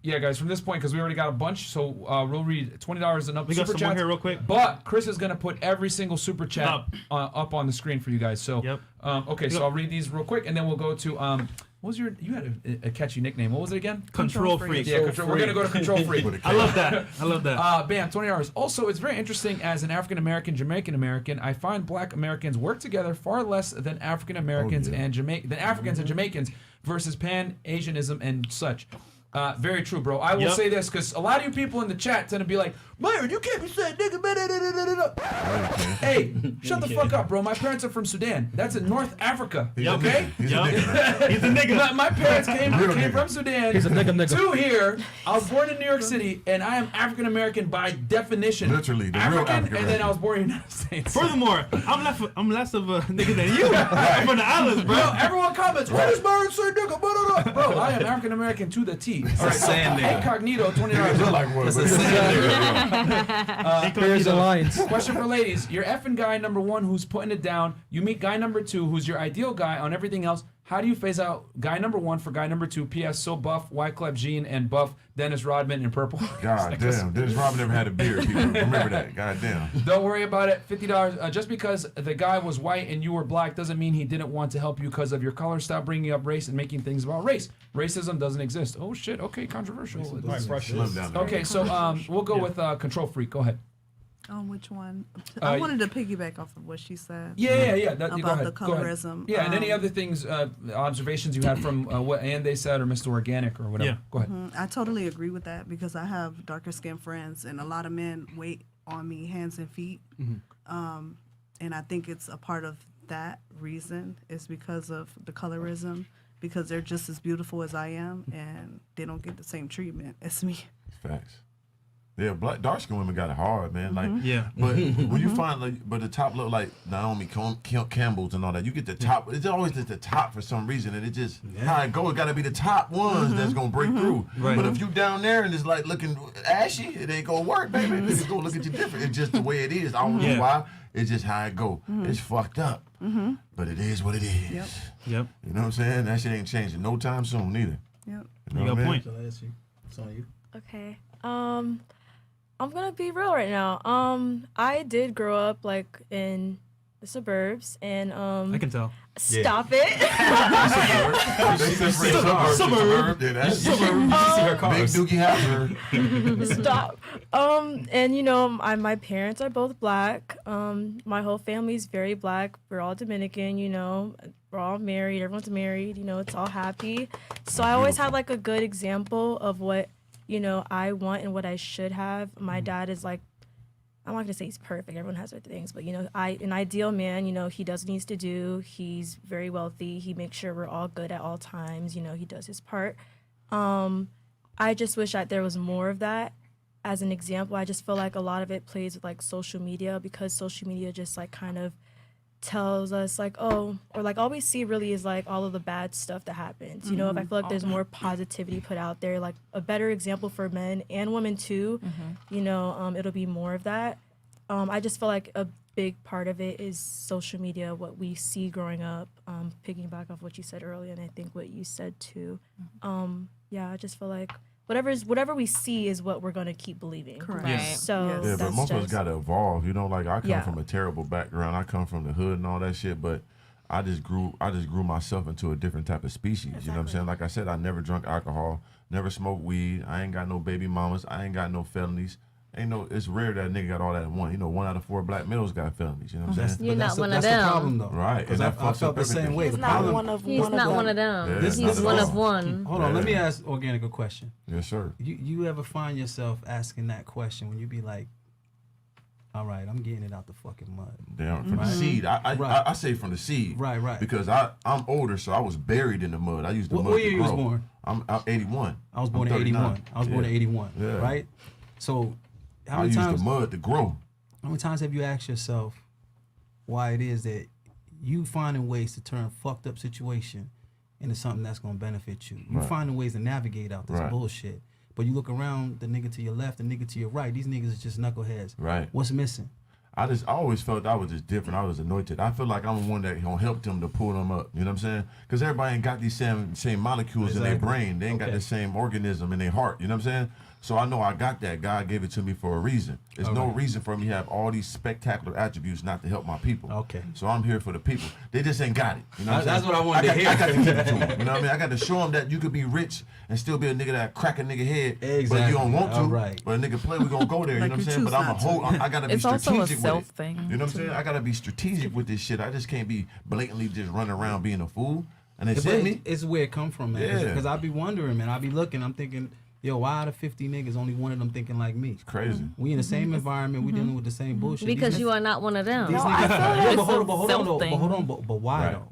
yeah, guys, from this point, because we already got a bunch, so we'll read $20 and up We got super some more chats. here real quick. But Chris is going to put every single super chat up on the screen for you guys. So, okay, so I'll read these real quick, and then we'll go to what was you had a catchy nickname. What was it again? Control freak. Yeah, control. We're going to go to Control Freak. I love that. I love that. Bam, $20. Also, it's very interesting as an African American, Jamaican American, I find Black Americans work together far less than African Americans and Africans and Jamaicans versus Pan Asianism and such. Very true, bro. I will say this because a lot of you people in the chat tend to be like, Myron, you can't be saying nigga, Hey, shut the fuck up, bro. My parents are from Sudan. That's in North Africa. Okay? He's a nigga. He's a nigga. My parents came from Sudan He's a nigga. to here. I was born in New York City, and I am African American by definition. Literally, the real African, African and then American. I was born in the United States. Furthermore, I'm less of a nigga than you. I'm from the islands, bro. Bro, everyone comments, what is Myron saying, nigga? Bro, I am African American to the T. All right, sand nigga. Incognito, $20. Like what? That's a sand Bears Alliance. Question for ladies. You're effing guy number 1 who's putting it down. You meet guy number 2 who's your ideal guy on everything else. How do you phase out guy number 1 for guy number 2? P.S. So buff, Wyclef Jean, and buff Dennis Rodman in purple. God damn. Dennis Rodman never had a beard, people. Remember that. God damn. Don't worry about it. $50. Just because the guy was white and you were black doesn't mean he didn't want to help you because of your color. Stop bringing up race and making things about race. Racism doesn't exist. Oh, shit. Okay, controversial. Okay, so we'll go with Control Freak. Go ahead. Which one? I wanted to piggyback off of what she said. Yeah. About the colorism. Yeah, and any other things, observations you had from what Ayinde said or Mr. Organic or whatever. Yeah. Go ahead. I totally agree with that because I have darker skinned friends and a lot of men wait on me hands and feet. And I think it's a part of that reason is because of the colorism, because they're just as beautiful as I am and they don't get the same treatment as me. Facts. Yeah, dark skinned women got it hard, man. Like, Yeah. But when you find but the top look like Naomi Campbell's and all that, you get the top. It's always at the top for some reason, and it just how it go. It got to be the top ones that's gonna break through. Right. But if you down there and it's like looking ashy, it ain't gonna work, baby. It's gonna look at you different. It's just the way it is. I don't know why. It's just how it go. It's fucked up, but it is what it is. Yep. You know what I'm saying? That shit ain't changing no time soon either. Yep. You know You got what a I point. mean? It's on you. Okay. I'm gonna be real right now. I did grow up like in the suburbs, and I can tell. stop it. Suburb. Yeah, that's Big Dookie Howser. Stop. And you know, my parents are both black. My whole family's very black. We're all Dominican. You know, we're all married. Everyone's married. You know, it's all happy. So I always had like a good example of what, you know, I want and what I should have. My dad is like, I'm not gonna say he's perfect. Everyone has their things, but you know, an ideal man. You know, he does what he needs to do. He's very wealthy. He makes sure we're all good at all times. You know, he does his part. I just wish that there was more of that as an example. I just feel like a lot of it plays with like social media, because social media just like kind of tells us like, oh, or like all we see really is like all of the bad stuff that happens. You know, if I feel like there's more positivity put out there, like a better example for men and women too, you know, it'll be more of that. I just feel like a big part of it is social media, what we see growing up, piggyback off what you said earlier, and I think what you said too. Yeah, I just feel like whatever we see is what we're gonna keep believing. Correct. Right. Yes. Yeah, but that's most of us just- got to evolve. You know, like I come Yeah. from a terrible background. I come from the hood and all that shit, but I just grew myself into a different type of species. You know what I'm saying? Like I said, I never drunk alcohol, never smoked weed. I ain't got no baby mamas. I ain't got no felonies. It's rare that a nigga got all that in one. You know, 1 out of 4 black males got felonies. You know what I'm saying? You're not one of That's them. the problem, though. Right, Because and I that fucks felt up the same everything. way. He's The not problem, one of He's one not of one them. of them. Yeah, He's not at one all. of one. Hold on, let me Yeah. ask Organic a question. Yes, sir. You ever find yourself asking that question when you be like, all right, I'm getting it out the fucking mud. Down from the Right. seed. Right. I say from the seed. Right. Because I'm older, so I was buried in the mud. I used the What mud year to you was grow. born? I'm 81. I was born I'm in 81. 39. I was born in 81, Yeah. right? So how I many used times the mud to grow. how many times have you asked yourself why it is that you finding ways to turn a fucked up situation into something that's going to benefit you? You Right. finding ways to navigate out this Right. bullshit. But you look around, the nigga to your left, the nigga to your right, these niggas is just knuckleheads. Right. What's missing? I always felt I was just different. I was anointed. I feel like I'm the one that gonna help them to pull them up. You know what I'm saying? Because everybody ain't got these same molecules in their Exactly. brain. They ain't got Okay. the same organism in their heart. You know what I'm saying? So I know I got that. God gave it to me for a reason. There's no reason for me to have all these spectacular attributes not to help my people. Okay. So I'm here for the people. They just ain't got it. You know what I'm That's saying? what I wanted to hear. I got to give it to them. You know what I mean? I got to show them that you could be rich and still be a nigga that crack a nigga head, but Exactly. you don't want to. All right. But a nigga play, we gonna go there. You Like know what I'm you saying? But choose I'm a not whole. to. I gotta be It's also a strategic with self it. thing. You know what I'm saying? I gotta be strategic with this shit. I just can't be blatantly just running around being a fool. And they send me. It's where it come from, man. Yeah. Because I be wondering, man. I be looking, I'm thinking, yo, why out of 50 niggas, only one of them thinking like me? Crazy. We in the same environment, we dealing with the same bullshit. Because These you are not one of them. These No, I niggas, feel yeah, him. but hold on, Self-thing. but why Right. though?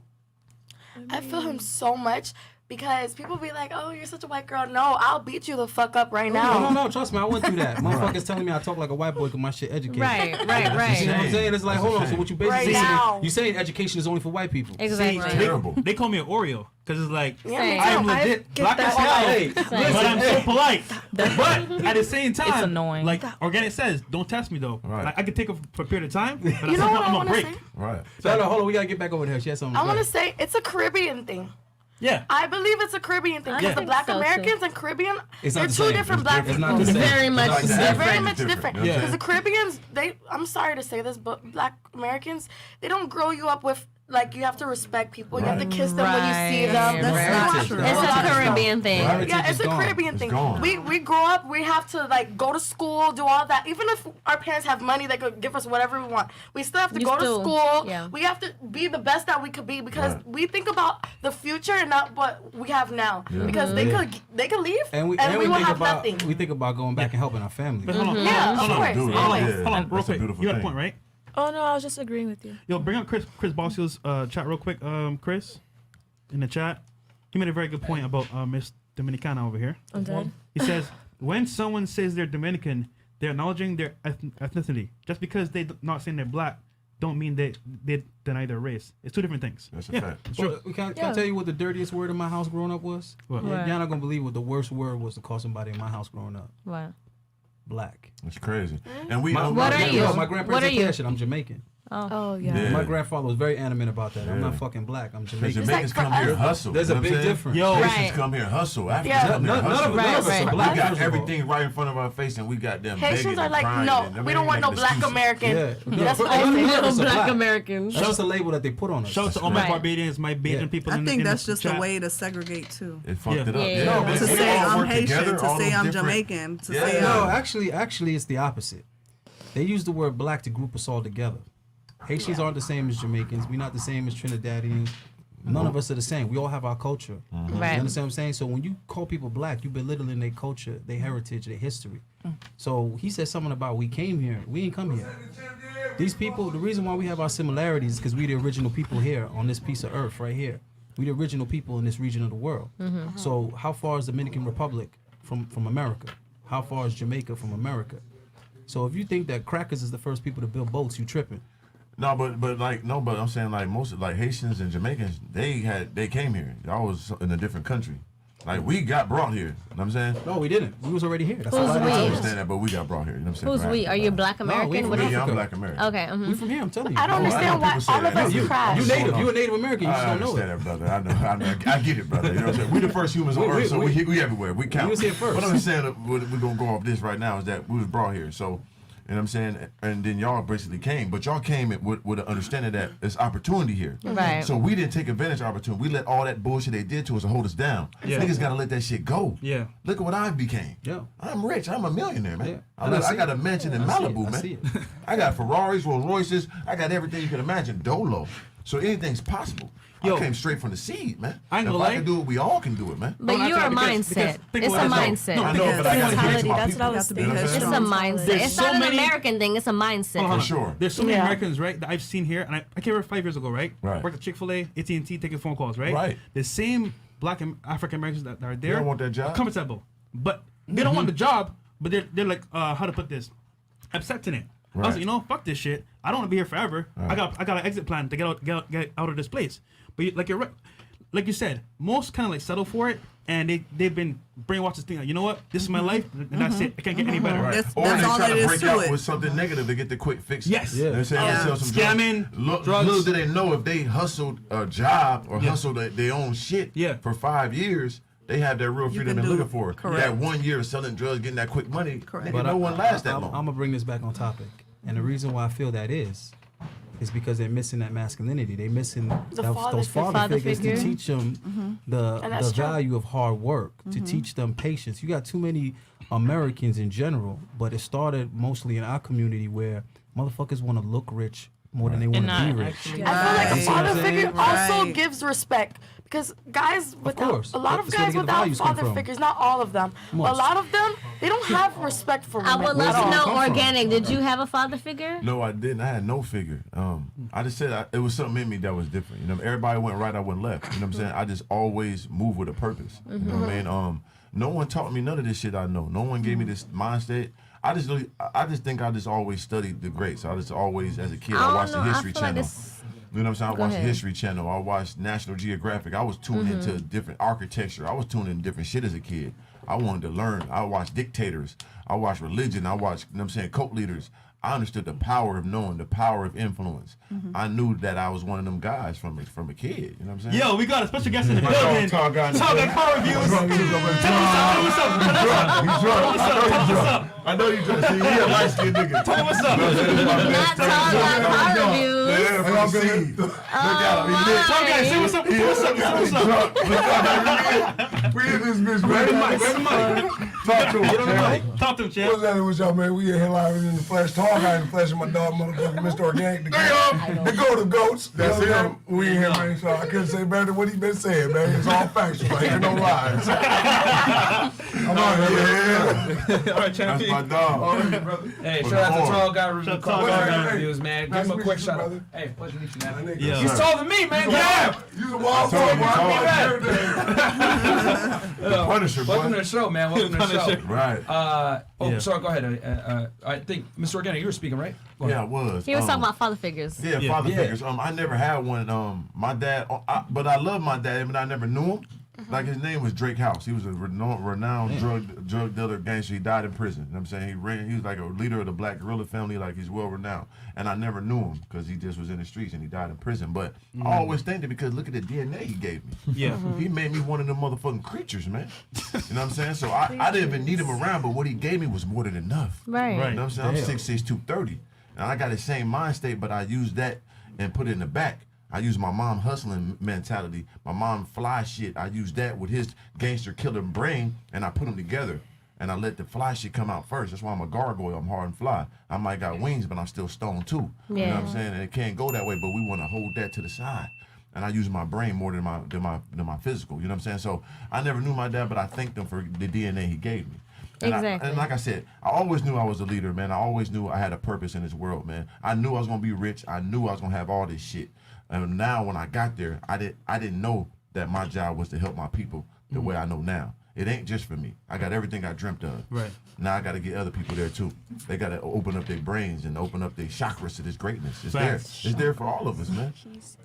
I feel him so much because people be like, "Oh, you're such a white girl." No, I'll beat you the fuck up right now. No, trust me, I went through that. Motherfuckers telling me I talk like a white boy because my shit educated. Right. You know what I'm Shame. saying? It's like, That's a hold on, so shame. what you basically Right saying? now. You saying education is only for white people? Exactly. Terrible. They call me an Oreo because it's like Yeah, me Same. I am too. legit get black that as hell, all Hey, but I'm so polite. But at the same time, It's annoying. Like Organic says, don't test me though. Right. Like I could take it for a period of time, but You know what I I'm want gonna to break. say? Right. So hold on, we gotta get back over here. She has something. I to want to say. say it's a Caribbean thing. Yeah. I believe it's a Caribbean thing. I Because the think Black so, too. Americans and Caribbean, It's they're not the two same. different black It's people. not the same. Very much Like They're that. very It's much different. you know what I'm Because the saying? Caribbeans, I'm sorry to say this, but Black Americans, they don't grow you up with, like, you have to respect people. You have to kiss them when you see them. Right. That's not You true. have to It's do a lot of stuff. Caribbean thing. Heritage Yeah, it's is a gone. Caribbean It's thing. gone. We grow up, we have to like go to school, do all that. Even if our parents have money, they could give us whatever we want. We still have to You go still- to school. yeah. We have to be the best that we could be because Right. we think about the future and not what we have now. Yeah. Because they could leave And we will think have about nothing. we think about going back and helping our family. But hold on. Yeah, hold of on. course. Dude, always. yeah, Hold on, real that's a quick. beautiful You got a thing. point, right? Oh no, I was just agreeing with you. Yo, bring up Chris Bossio's chat real quick. Chris, in the chat, he made a very good point about Miss Dominicana over here. I'm dead. He says when someone says they're Dominican, they're acknowledging their ethnicity. Just because they're not saying they're black, don't mean they deny their race. It's two different things. That's a yeah, fact. it's true. Well, can I tell you what the dirtiest word in my house growing up was? What? What? Y'all not gonna believe what the worst word was to call somebody in my house growing up. What? Black. It's crazy. And we. What are you? My grandparents What are didn't you? care shit. I'm Jamaican. Oh yeah. Yeah. My grandfather was very animate about that. I'm Yeah. not fucking black. I'm Because Jamaican. Jamaicans like come for here and us- hustle. There's you a know what big I'm saying? difference. Yo, Haitians Right. come here and hustle. Africans Yeah. come here and None of hustle. us Right, are right. black. We got first of all. everything right in front of our face, and we got them Haitians begging are and like, crying, no, and we don't want no making Black excuses. American. Yeah. That's what None they of say. us are Black black. Americans. That's just a label that they put on us. Shout out to all my Right. Barbadians, my Bajan Yeah. people. I in think the, that's in the just a chat. way to segregate too. It fucked it up. Yeah. Yeah, No, man. To We say all I'm work Haitian, together, to all say those I'm different- Jamaican, to Yeah. say No, I'm actually, it's the opposite. They use the word black to group us all together. Haitians aren't the same as Jamaicans. We're not the same as Trinidadians. None of us are the same. We all have our culture. Right. You understand what I'm saying? So when you call people black, you belittling their culture, their heritage, their history. So he said something about we came here. We ain't come here. These people, the reason why we have our similarities is because we the original people here on this piece of earth right here. We the original people in this region of the world. So how far is Dominican Republic from America? How far is Jamaica from America? So if you think that crackers is the first people to build boats, you tripping. No, but I'm saying like most of like Haitians and Jamaicans, they came here. Y'all was in a different country. Like we got brought here. You know what I'm saying? No, we didn't. We was already here. That's Who's all I I we? did. understand that, but we got brought here. You know what I'm saying? Who's Right. we? Are you Black American? we What from is Me, it? I'm Black American. Okay. We from here. I'm telling you. I don't Oh, I know understand why people say all that. of us You- crash. You So native. no. You a Native American. You just I don't know understand it. that, brother. I get it, brother. You know what I'm saying? We the first humans on We- Earth, so we- we everywhere. We count. was here first. What I'm saying, we're gonna go off this right now is that we was brought here. So, you know what I'm saying? And then y'all basically came, but y'all came with an understanding that there's opportunity here. Right. So we didn't take advantage of opportunity. We let all that bullshit they did to us to hold us down. Yeah. Niggas gotta let that shit go. Yeah. Look at what I became. Yeah. I'm rich. I'm a millionaire, man. Yeah. I, And I I see got it. a mansion in I see it. Malibu, I man. see it. I got Ferraris, Rolls Royces. I got everything you can imagine. Dolo. So anything's possible. Yo. I came straight from the seed, man. I ain't if gonna I lie. can do it, we all can do it, man. But No, you're that's a right, mindset. because think It's a about it. mindset. No, I know, but I got to give it to Mentality, my that's people. what I was You know what I'm thinking. It's saying? a mindset. There's It's so not an many- American thing. It's a mindset. Hold on. For sure. There's so many Yeah. Americans, right, that I've seen here, and I came here 5 years ago, right? Right. Worked at Chick-fil-A, AT&T, taking phone calls, right? Right. The same Black and African Americans that are there. don't want that job? are comfortable, but they don't want the job. But they're like, how to put this, accepting it. I was Right. like, you know, fuck this shit. I don't want to be here forever. I got an exit plan to get out of this place. But you're right. Like you said, most kind of like settle for it, and they've been brainwashed this thing. Like, you know what? This is my life, and that's it. It can't get any better. Right. That's- Or that's they all try it to is break to out it. with something negative to get the quick fix. Yes. You know what I'm saying? Yeah. They sell some Scamming, drugs. Little do they know if they hustled a job or hustled their own shit for 5 years, they have that real freedom can they're do looking it. for. Correct. That 1 year of selling drugs, getting that quick money, Correct. nigga, no one lasts that I'm long. gonna bring this back on topic, and the reason why I feel that is because they're missing that masculinity. They're missing those father figures figure. to teach them the And that's true. value of hard work, to teach them patience. You got too many Americans in general, but it started mostly in our community where motherfuckers want to look rich more than they want And to not be rich. actually. I feel like a You see what I'm father saying? figure also Right. gives respect because guys without course. a lot of That's where guys the without values come father from. figures, not all of them, but a Most. lot of them, they don't have respect for I women. would love Where's to it know, all come from? Organic, did you have a father figure? No, I didn't. I had no figure. I just said it was something in me that was different. You know, everybody went right, I went left. You know what I'm saying? I just always moved with a purpose. You know what I mean? No one taught me none of this shit I know. No one gave me this mindset. I just think I just always studied the greats. I just always, as a kid, I watched the History Channel. You know what I'm saying? I watched the History Channel. I watched National Geographic. I was tuned into different architecture. I was tuned in different shit as a kid. I wanted to learn. I watched dictators. I watched religion. I watched, you know what I'm saying, cult leaders. I understood the power of knowing, the power of influence. I knew that I was one of them guys from a kid. You know what I'm saying? Yo, we got a special guest in the building. TallGuy car reviews. Tell me what's up. I know you drunk. See, he a light-skinned nigga. Tell me what's up. Not TallGuy car reviews. Yeah, look at him. TallGuy, say what's up. We in this bitch, Where's the man. mic? Where's the mic? Talk to him, Get on the champ. mic. Talk to him, champ. What's that with y'all, man? We in here live in the flesh. TallGuy in the flesh of my dog, motherfucker, MrOrganik. The go to goats. That's him. We in here, man. So I couldn't say better than what he been saying, man. It's all factual. Ain't no lies. I'm out here. All right, champ. That's my dog. Hey, shout out to TallGuy TallGuy reviews, man. Give him a quick shout out. Hey, pleasure to meet you, man. Yeah. He's taller than me, man. Yeah. You the wild boy, The Punisher, Welcome to boy. the show, man. Welcome to the show. Right. Sorry, go ahead. I think, MrOrganik, you were speaking, right? Go ahead. Yeah, I was. He was talking about father figures. Yeah, father figures. I never had one. My dad, but I love my dad, but I never knew him. Like his name was Drake House. He was a renowned drug dealer, gangster. He died in prison. You know what I'm saying? He was like a leader of the Black Guerrilla family. Like he's well renowned. And I never knew him because he just was in the streets and he died in prison. But I always think that because look at the DNA he gave me. Yeah. He made me one of them motherfucking creatures, man. You know what I'm saying? So I didn't even need him around, but what he gave me was more than enough. Right. You know what I'm saying? I'm 6'6", 230. And I got the same mind state, but I used that and put it in the back. I use my mom hustling mentality, my mom fly shit. I use that with his gangster killer brain, and I put them together. And I let the fly shit come out first. That's why I'm a gargoyle. I'm hard and fly. I might got wings, but I'm still stone too. You know what I'm saying? And it can't go that way, but we want to hold that to the side. And I use my brain more than my physical. You know what I'm saying? So I never knew my dad, but I thanked him for the DNA he gave me. And Exactly. and like I said, I always knew I was a leader, man. I always knew I had a purpose in this world, man. I knew I was gonna be rich. I knew I was gonna have all this shit. And now when I got there, I didn't know that my job was to help my people the way I know now. It ain't just for me. I got everything I dreamt of. Right. Now I got to get other people there too. They got to open up their brains and open up their chakras to this greatness. It's Facts. there. It's there for all of us, man.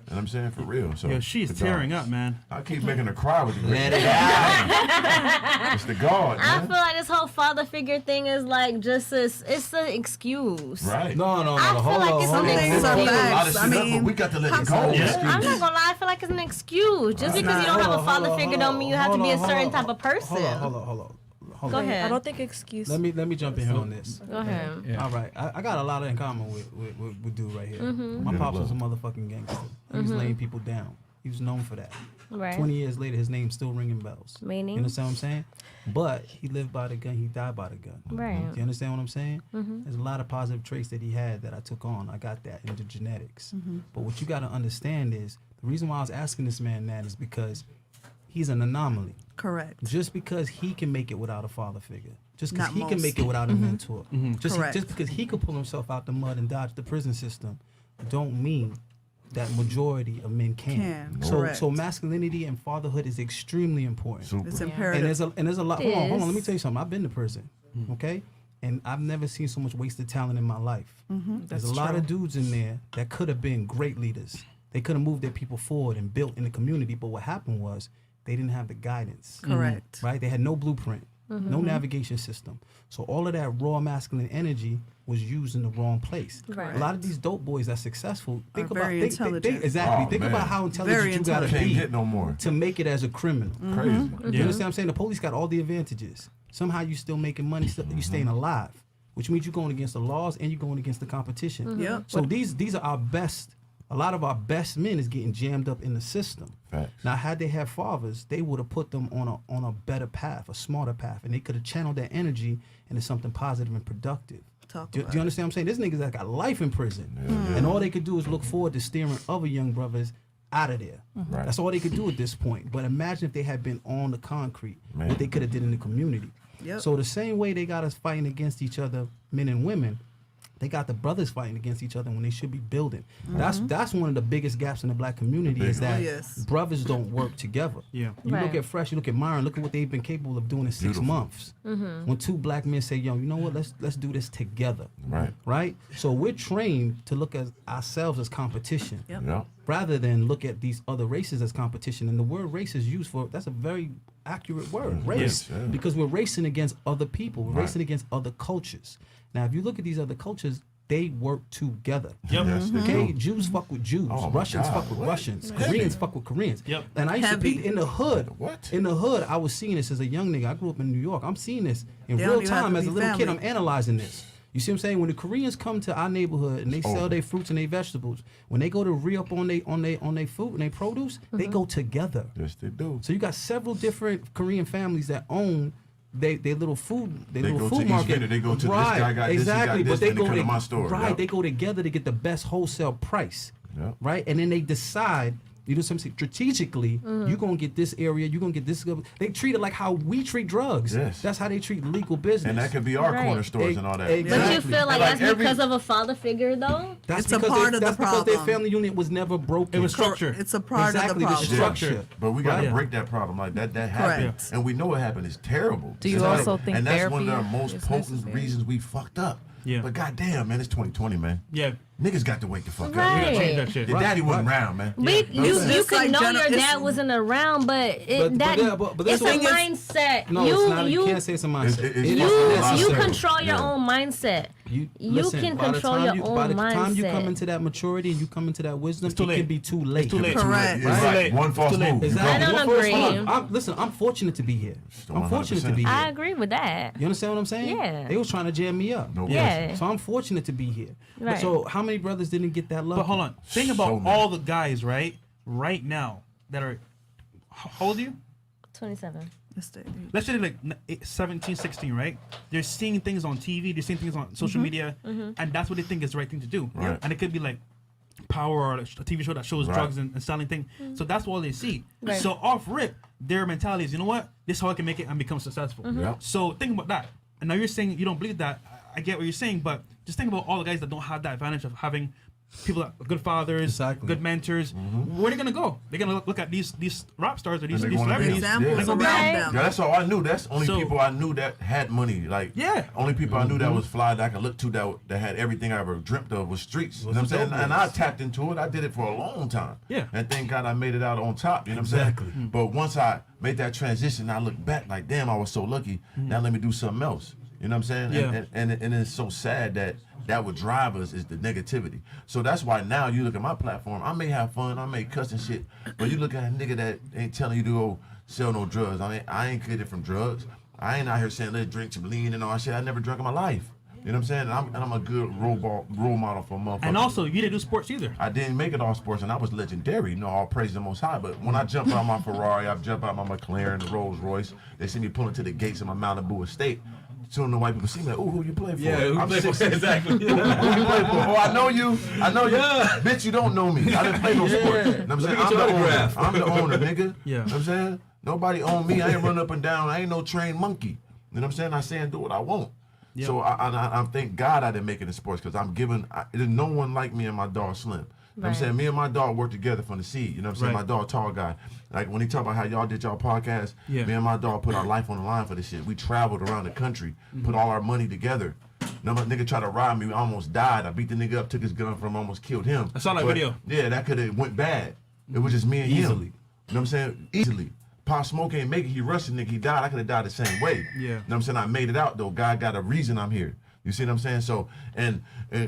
And I'm saying for real. So Yo, she's the tearing God. up, man. I keep making her cry with the Let greatness. it out. It's the God, I man. feel like this whole father figure thing is like just it's an excuse. Right. No. I feel like it's an Things are excuse. A lot of facts. shit I up, but mean, we got to let it how go. so? I'm not gonna lie, I feel like it's an excuse. Just because you don't have a father figure don't mean you have to be a certain type of person. Hold on. Go ahead. I don't think excuse. Let me jump in here on this. Go ahead. Yeah. All right, I got a lot in common with dude right here. My Yeah, pops was a love. motherfucking gangster. He was laying people down. He was known for that. Right. 20 years later, his name's still ringing bells. Meaning? You understand what I'm saying? But he lived by the gun. He died by the gun. Right. Do you understand what I'm saying? There's a lot of positive traits that he had that I took on. I got that in the genetics. But what you got to understand is the reason why I was asking this man that is because he's an anomaly. Correct. Just because he can make it without a father figure, just because Not he can most. make it without a mentor, Correct. just because he could pull himself out the mud and dodge the prison system, don't mean that majority of men can. Correct. So masculinity and fatherhood is extremely important. Super. It's Yeah. imperative. And there's a lot. It Hold on. Let me is. tell you something. I've been to prison, okay, and I've never seen so much wasted talent in my life. There's a lot of dudes in there that could have been great leaders. They could have moved their people forward and built in the community. But what happened was they didn't have the guidance. Correct. Right? They had no blueprint, no navigation system. So all of that raw masculine energy was used in the wrong place. Right. A lot of these dope boys that's successful, think about very think intelligent. exactly. Oh, think man. about how intelligent Very you gotta Can't be get no more. to make it as a criminal. Crazy. You understand what I'm saying? The police got all the advantages. Somehow you still making money, still, you staying alive, which means you're going against the laws and you're going against the competition. Yep. So these are our best. A lot of our best men is getting jammed up in the system. Facts. Now, had they had fathers, they would have put them on a better path, a smarter path, and they could have channeled that energy into something positive and productive. Talk Do about you understand what I'm saying? There's niggas that got life in prison, and all they could do is look forward to steering other young brothers out of there. Right. That's all they could do at this point. But imagine if they had been on the concrete, Man. what they could have did in the community. Yep. So the same way they got us fighting against each other, men and women, they got the brothers fighting against each other when they should be building. That's one of the biggest gaps in the black community is that Oh, yes. brothers don't work together. Yeah. You look Right. at Fresh, you look at Myron, look at what they've been capable of doing in 6 Beautiful. months. When two black men say, yo, you know what, let's do this together. Right. Right? So we're trained to look at ourselves as competition. Yep. Yeah. rather than look at these other races as competition. And the word race is used for, that's a very accurate word, race, because we're racing against other people. We're racing against other cultures. Now, if you look at these other cultures, they work together. Okay, Jews fuck with Jews, Russians fuck with Russians, Koreans fuck with Koreans. And I used to be in the hood. In the hood, I was seeing this as a young nigga. I grew up in New York. I'm seeing this in real time as a little kid. I'm analyzing this. You see what I'm saying? When the Koreans come to our neighborhood and they sell their fruits and their vegetables, when they go to re-up on their food and their produce, they go together. Yes, they do. So you got several different Korean families that own their little food, food market. They go to this guy got this, he got this, but they go to my store. Right, they go together to get the best wholesale price. Right, and then they decide. You know what I'm saying? Strategically, you're going to get this area, you're going to get this. They treat it like how we treat drugs. Yes. That's how they treat legal business. And that could be our corner stores and all that. But you feel like that's because of a father figure, though? That's a part of the problem. Because their family unit was never broken. It was structure. It's a part of the problem. The structure. But we got to break that problem. Like that happened. Correct. And we know what happened is terrible. Do you also think and that's therapy one of the most is potent necessary? reasons we fucked up. Yeah. But goddamn, man, it's 2020, man. Yeah. Niggas got to wake the fuck Right. We gotta change up. that shit. Your daddy wasn't around, man. You could know your dad wasn't around, but it's a mindset. No, it's not. You can't say it's a mindset. You control your own mindset. You can control your own mindset. By the time you come into that maturity and you come into that wisdom, it can be too late. It's too late. Correct. It's like one false move. Exactly. I don't agree. Listen, I'm fortunate to be here. I'm fortunate to be here. I agree with that. You understand what I'm saying? Yeah. They was trying to jam me up. No Yeah. So I'm fortunate to be here. Right. So how many brothers didn't get that love? But hold on. Think about all the guys, right now that are, how old are you? 27. Let's say like 17, 16, right? They're seeing things on TV, they're seeing things on social media, and that's what they think is the right thing to do. Right. And it could be like Power or a TV show that shows drugs and selling things. So that's all they see. Right. So off rip, their mentality is, you know what? This is how I can make it and become successful. So think about that. And now you're saying you don't believe that. I get what you're saying, but just think about all the guys that don't have that advantage of having people that good fathers, good mentors. Where are they gonna go? They're gonna look at these rap stars or these celebrities. Examples around them. Yeah, that's all I knew. That's only people I knew that had money. Like, only people I knew that was fly that I could look to that had everything I ever dreamt of was streets. You know what I'm saying? And I tapped into it. I did it for a long time. Yeah. And thank God I made it out on top. You know what I'm saying? But once I made that transition, I look back like, damn, I was so lucky. Now let me do something else. You know what I'm saying? Yeah. And it's so sad that would drive us is the negativity. So that's why now you look at my platform, I may have fun, I may cuss and shit, but you look at a nigga that ain't telling you to go sell no drugs. I mean, I ain't getting from drugs. I ain't out here saying let's drink some lean and all that shit. I never drunk in my life. You know what I'm saying? And I'm a good role model for motherfuckers. And also, you didn't do sports either. I didn't make it all sports, and I was legendary. You know, all praise the Most High. But when I jump out my Ferrari, I jump out my McLaren, the Rolls Royce. They see me pulling to the gates of my Malibu estate. Soon the white people see me like, ooh, who you play for? Yeah, who you play for? Exactly. Who you play for? Oh, I know you. Bitch, you don't know me. I didn't play no sport. You know what I'm saying? I'm the owner, nigga. Yeah. You know what I'm saying? Nobody own me. I ain't run up and down. I ain't no trained monkey. You know what I'm saying? I say and do what I want. Yep. So I thank God I didn't make it in sports because there's no one like me and my dog Slim. You know what I'm saying? Me and my dog worked together from the seed. You know what I'm saying? My dog, TallGuy. Like when he talk about how y'all did y'all podcast, me and my dog put our life on the line for this shit. We traveled around the country, put all our money together. No nigga tried to rob me, I almost died. I beat the nigga up, took his gun from him, almost killed him. I saw that video. Yeah, that could have went bad. It was just me and him. You know what I'm saying? Easily. Pop Smoke ain't make it. He rushed the nigga. He died. I could have died the same way. Yeah. You know what I'm saying? I made it out though. God got a reason I'm here. You see what I'm saying? So and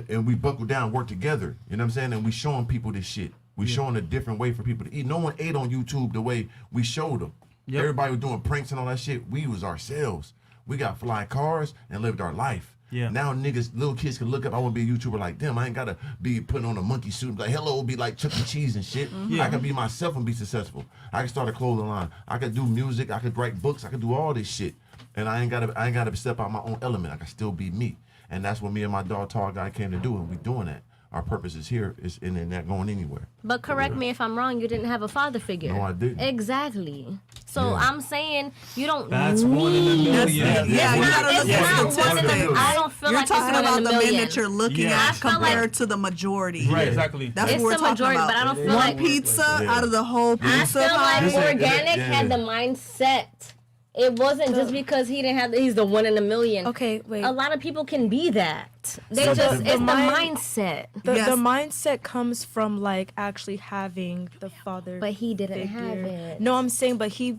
we buckled down, worked together. You know what I'm saying? And we showing people this shit. We showing a different way for people to eat. No one ate on YouTube the way we showed them. Yep. Everybody was doing pranks and all that shit. We was ourselves. We got fly cars and lived our life. Yeah. Now niggas, little kids can look up. I want to be a YouTuber like them. I ain't gotta be putting on a monkey suit and be like, hello, be like Chuck E. Cheese and shit. I can be myself and be successful. I can start a clothing line. I could do music. I could write books. I could do all this shit. And I ain't gotta step out my own element. I can still be me. And that's what me and my dog TallGuy came to do, and we doing that. Our purpose is here, is in not going anywhere. But correct me if I'm wrong, you didn't have a father figure. No, I didn't. Exactly. So I'm saying you don't That's need. one in a million. You gotta look It's at not the one in a, statistics. I don't feel You're like talking it's one about in the a men million. that you're looking I at feel like- compared to the majority. Right, exactly. That's It's what we're the talking majority, about. but I don't feel One like pizza out of the whole I pizza feel like pie. Organic had the mindset It wasn't just because he didn't have. He's the one in a million. Okay, wait. A lot of people can be that. They So just the it's the mind- mindset. The Yes. mindset comes from like actually having the father. But he didn't figure. have it. No, I'm saying, but he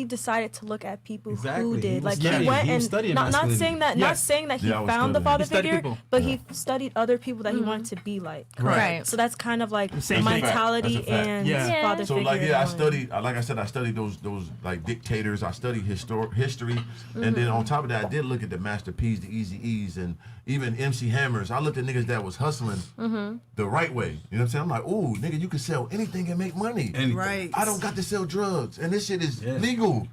decided to look at people Exactly. who He did. was Like studying. he went He was and studying not masculinity. saying that Yeah. not saying that he Yeah, I was found the studying. father He studied figure, people. but he studied other people that he wanted to be like. Right. So that's kind of like same thing. mentality That's a fact. and Yeah. father So figure. like I and- studied, like I said, I studied those like dictators. I studied history, and then on top of that, I did look at the Master P's, the Easy E's, and even MC Hammers. I looked at niggas that was hustling the right way. You know what I'm saying? I'm like, ooh, nigga, you can sell anything and make money. Right. I don't got to sell drugs, and this shit is legal.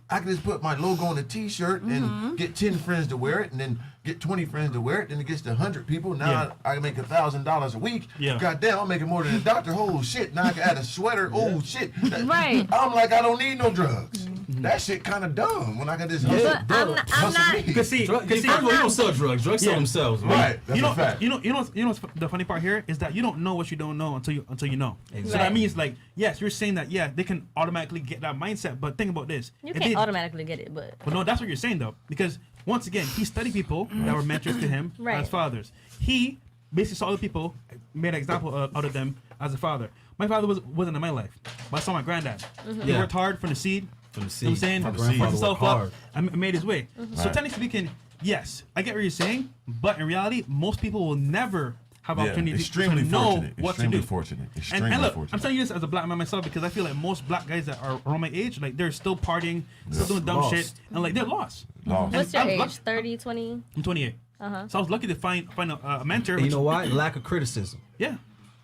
I can just put my logo on a T-shirt and get 10 friends to wear it, and then get 20 friends to wear it. Then it gets to 100 people. Now Yeah. I can make $1,000 a week. Yeah. Goddamn, I'm making more than a doctor. Oh shit! Now I can add a sweater. Oh shit! Right. I'm like, I don't need no drugs. That shit kind of dumb when I got this hustle. But I'm not. Cause see, First of all, you don't sell drugs. Drugs sell themselves. Man. Right. That's you know, a fact. you know what's the funny part here is that you don't know what you don't know until you know. Exactly. So that means like, yes, you're saying that they can automatically get that mindset, but think about this. You If can't they- automatically get it, but Well, no, that's what you're saying though, because once again, he studied people that were mentors to him Right. as fathers. He basically saw other people, made an example out of them as a father. My father wasn't in my life, but I saw my granddad. He Yeah. worked hard from the seed. From the You know what I'm seed. saying? My Put grandfather himself worked up hard. and made his way. So Right. technically speaking, yes, I get what you're saying, but in reality, most people will never have Yeah, opportunity extremely to know fortunate. what Extremely to do. fortunate. And, Extremely and look, fortunate. I'm telling you this as a black man myself because I feel like most black guys that are around my age, like they're still partying, still doing dumb Lost. shit, and like they're lost. Lost. what's your I'm age? luck- 30, 20? I'm 28. So I was lucky to find a mentor. And you which- know why? Lack of criticism.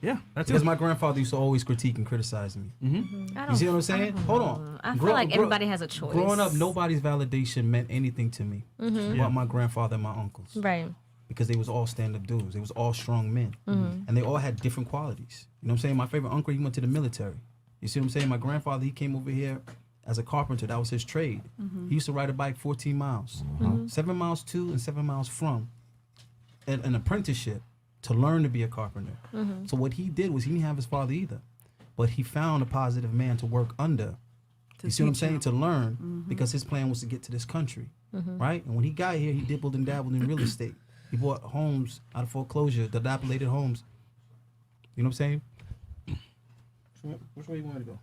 Yeah, that's Because it. my grandfather used to always critique and criticize me. I You see don't, what I'm saying? Hold on. I feel like everybody has a choice. Growing up, nobody's validation meant anything to me but my grandfather and my uncles. Right. Because they was all stand-up dudes. They was all strong men. And they all had different qualities. You know what I'm saying? My favorite uncle, he went to the military. You see what I'm saying? My grandfather, he came over here as a carpenter. That was his trade. He used to ride a bike 14 miles. 7 miles to and 7 miles from an apprenticeship to learn to be a carpenter. So what he did was he didn't have his father either. But he found a positive man to work under. You see what I'm saying? To learn, because his plan was to get to this country, right? And when he got here, he dibbled and dabbled in real estate. He bought homes out of foreclosure, dilapidated homes. You know what I'm saying? Which way you want to go?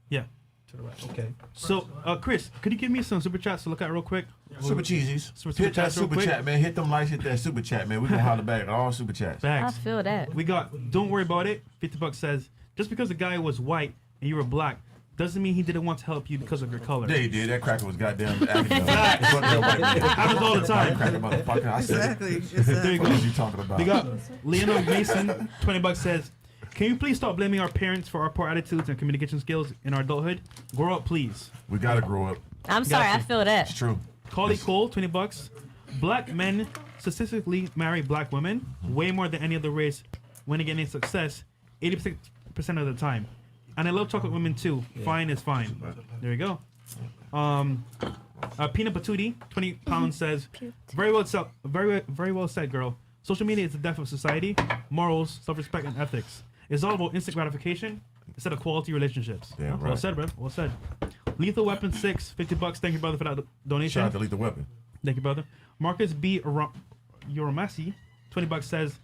Yeah. To the right. Okay. So, Chris, could you give me some super chats to look at real quick? Super cheesies. Super Hit that chats real super quick. chat, man. Hit them likes, hit that super chat, man. We're gonna holler back at all super chats. I Facts. feel that. We got, don't worry about it. $50 says, just because the guy was white and you were black doesn't mean he didn't want to help you because of your color. Yeah, he did. That cracker was goddamn acting dumb. Fuck that white man. Happens all the time. Cracker motherfucker. I said it. Exactly. There you What go. are you talking about? We got Leonard Mason, $20 says, can you please stop blaming our parents for our poor attitudes and communication skills in our adulthood? Grow up, please. We gotta grow up. I'm sorry, I you. feel that. It's true. Carly Cole, $20. Black men statistically marry black women way more than any other race when they get any success, 86% of the time. And I love chocolate women too. Fine is fine. There you go. Peanut Patootie, 20 pounds says, very well said, girl. Social media is the death of society, morals, self-respect, and ethics. It's all about instant gratification instead of quality relationships. Damn Well right. said, bro. Well said. Lethal Weapon 6, $50. Thank you, brother, for that donation. Shout out to Lethal Weapon. Thank you, brother. Marcus B. Yoromasi, $20 says,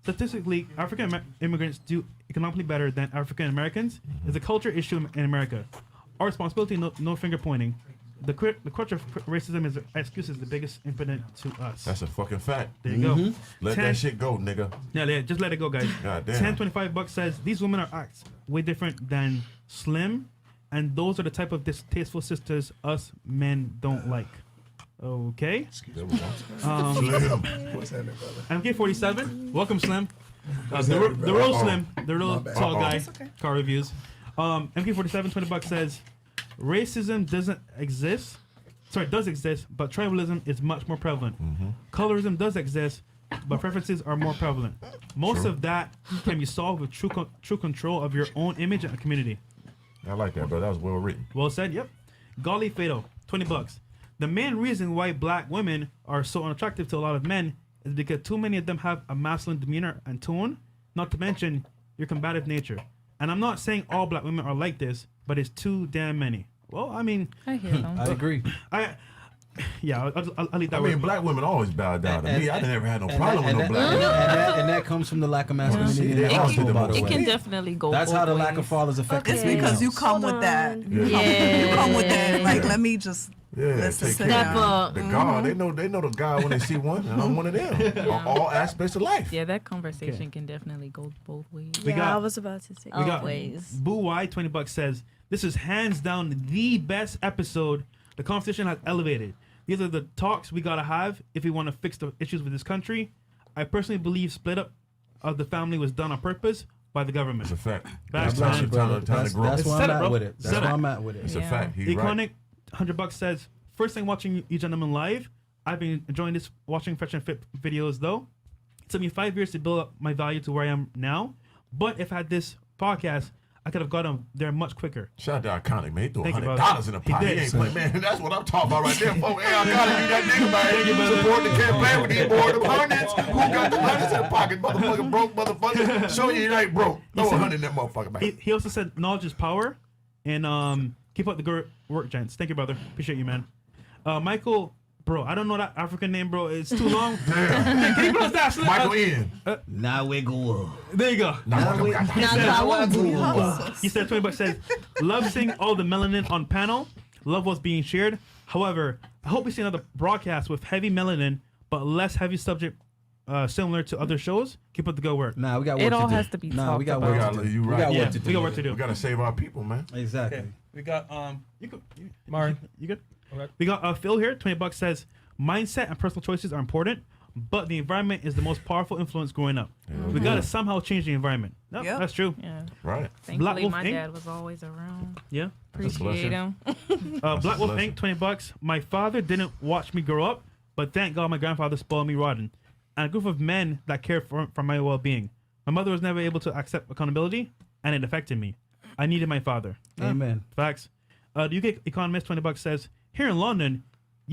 statistically, African immigrants do economically better than African Americans. It's a culture issue in America. Our responsibility, no finger pointing. The culture of racism is excuses the biggest impediment to us. That's a fucking fact. There you go. Let 10 that shit go, nigga. Yeah, just let it go, guys. God damn. $10.25 says these women are acts way different than Slim, and those are the type of distasteful sisters us men don't like. Okay. There we go. What's happening, brother? MK47, welcome Slim. The happening, brother? real Slim, the real My bad. tall guy. It's okay. Car reviews. MK47, $20 says racism does exist, but tribalism is much more prevalent. Colorism does exist, but preferences are more prevalent. Most of that can be solved with true control of your own image and community. I like that, bro. That was well written. Well said, yep. Golly Fatal, $20. The main reason why black women are so unattractive to a lot of men is because too many of them have a masculine demeanor and tone, not to mention your combative nature. And I'm not saying all black women are like this, but it's too damn many. Well, I mean, I hear them. I agree. I'll leave that. I mean, black women always bow down to me. I never had no problem with no black women. And that comes from the lack of masculinity in the household, by the It way. can definitely go. That's both how the ways. lack of fathers affect It's the because you females. come with that. Yeah. You come with that. Like, let me just listen take to care Step of up. the God. They know the God when they see one, and I'm one of them. On all aspects of life. Yeah, that conversation can definitely go both ways. I was about to say. We got Always. Boo Y $20 says this is hands down the best episode. The conversation has elevated. These are the talks we gotta have if we want to fix the issues with this country. I personally believe split up of the family was done on purpose by the government. It's a fact. Facts, It's time man. to grow. That's where Set I'm it, bro. at with it. That's Set where it. I'm at with it. It's a Yeah. fact. He's right. Econic $100 says first time watching you gentlemen live. I've been enjoying this watching Fetch and Fit videos though. It took me 5 years to build up my value to where I am now. But if I had this podcast, I could have gotten there much quicker. Shout out to Iconic, man. He threw Thank you, $100 brother. in the He pot. He did. ain't playing, man. That's what I'm talking about right there, folks. Hey, Iconic, you that nigga, man. Support the campaign with these boy, the hundreds. Who got the hundreds in the pocket? Motherfucker broke, motherfucker. Show you ain't broke. Throw 100 in that motherfucker, man. He also said knowledge is power, and keep up the good work, gents. Thank you, brother. Appreciate you, man. Michael, bro, I don't know that African name, bro. It's too long. Damn. Can you pronounce that? Michael Ian. Now we go. There you go. He said $20 says, love seeing all the melanin on panel. Love what's being shared. However, I hope we see another broadcast with heavy melanin, but less heavy subject, similar to other shows. Keep up the good work. Nah, we got work It to all do. has to be Nah, we got talked work about. to do. You We right. got Yeah, work to do. we got work to do. We gotta save our people, man. Exactly. We got you Myron. You good? Okay. We got Phil here. $20 says mindset and personal choices are important, but the environment is the most powerful influence growing up. We gotta somehow change the environment. No, Yep. that's true. Yeah. Right. Thankfully, Wolf my Inc. dad was always around. Yeah. Appreciate him. Black Wolf blessing. Inc. $20. My father didn't watch me grow up, but thank God my grandfather spoiled me rotten. And a group of men that cared for my well-being. My mother was never able to accept accountability, and it affected me. I needed my father. Amen. Facts. The UK Economist $20 says here in London,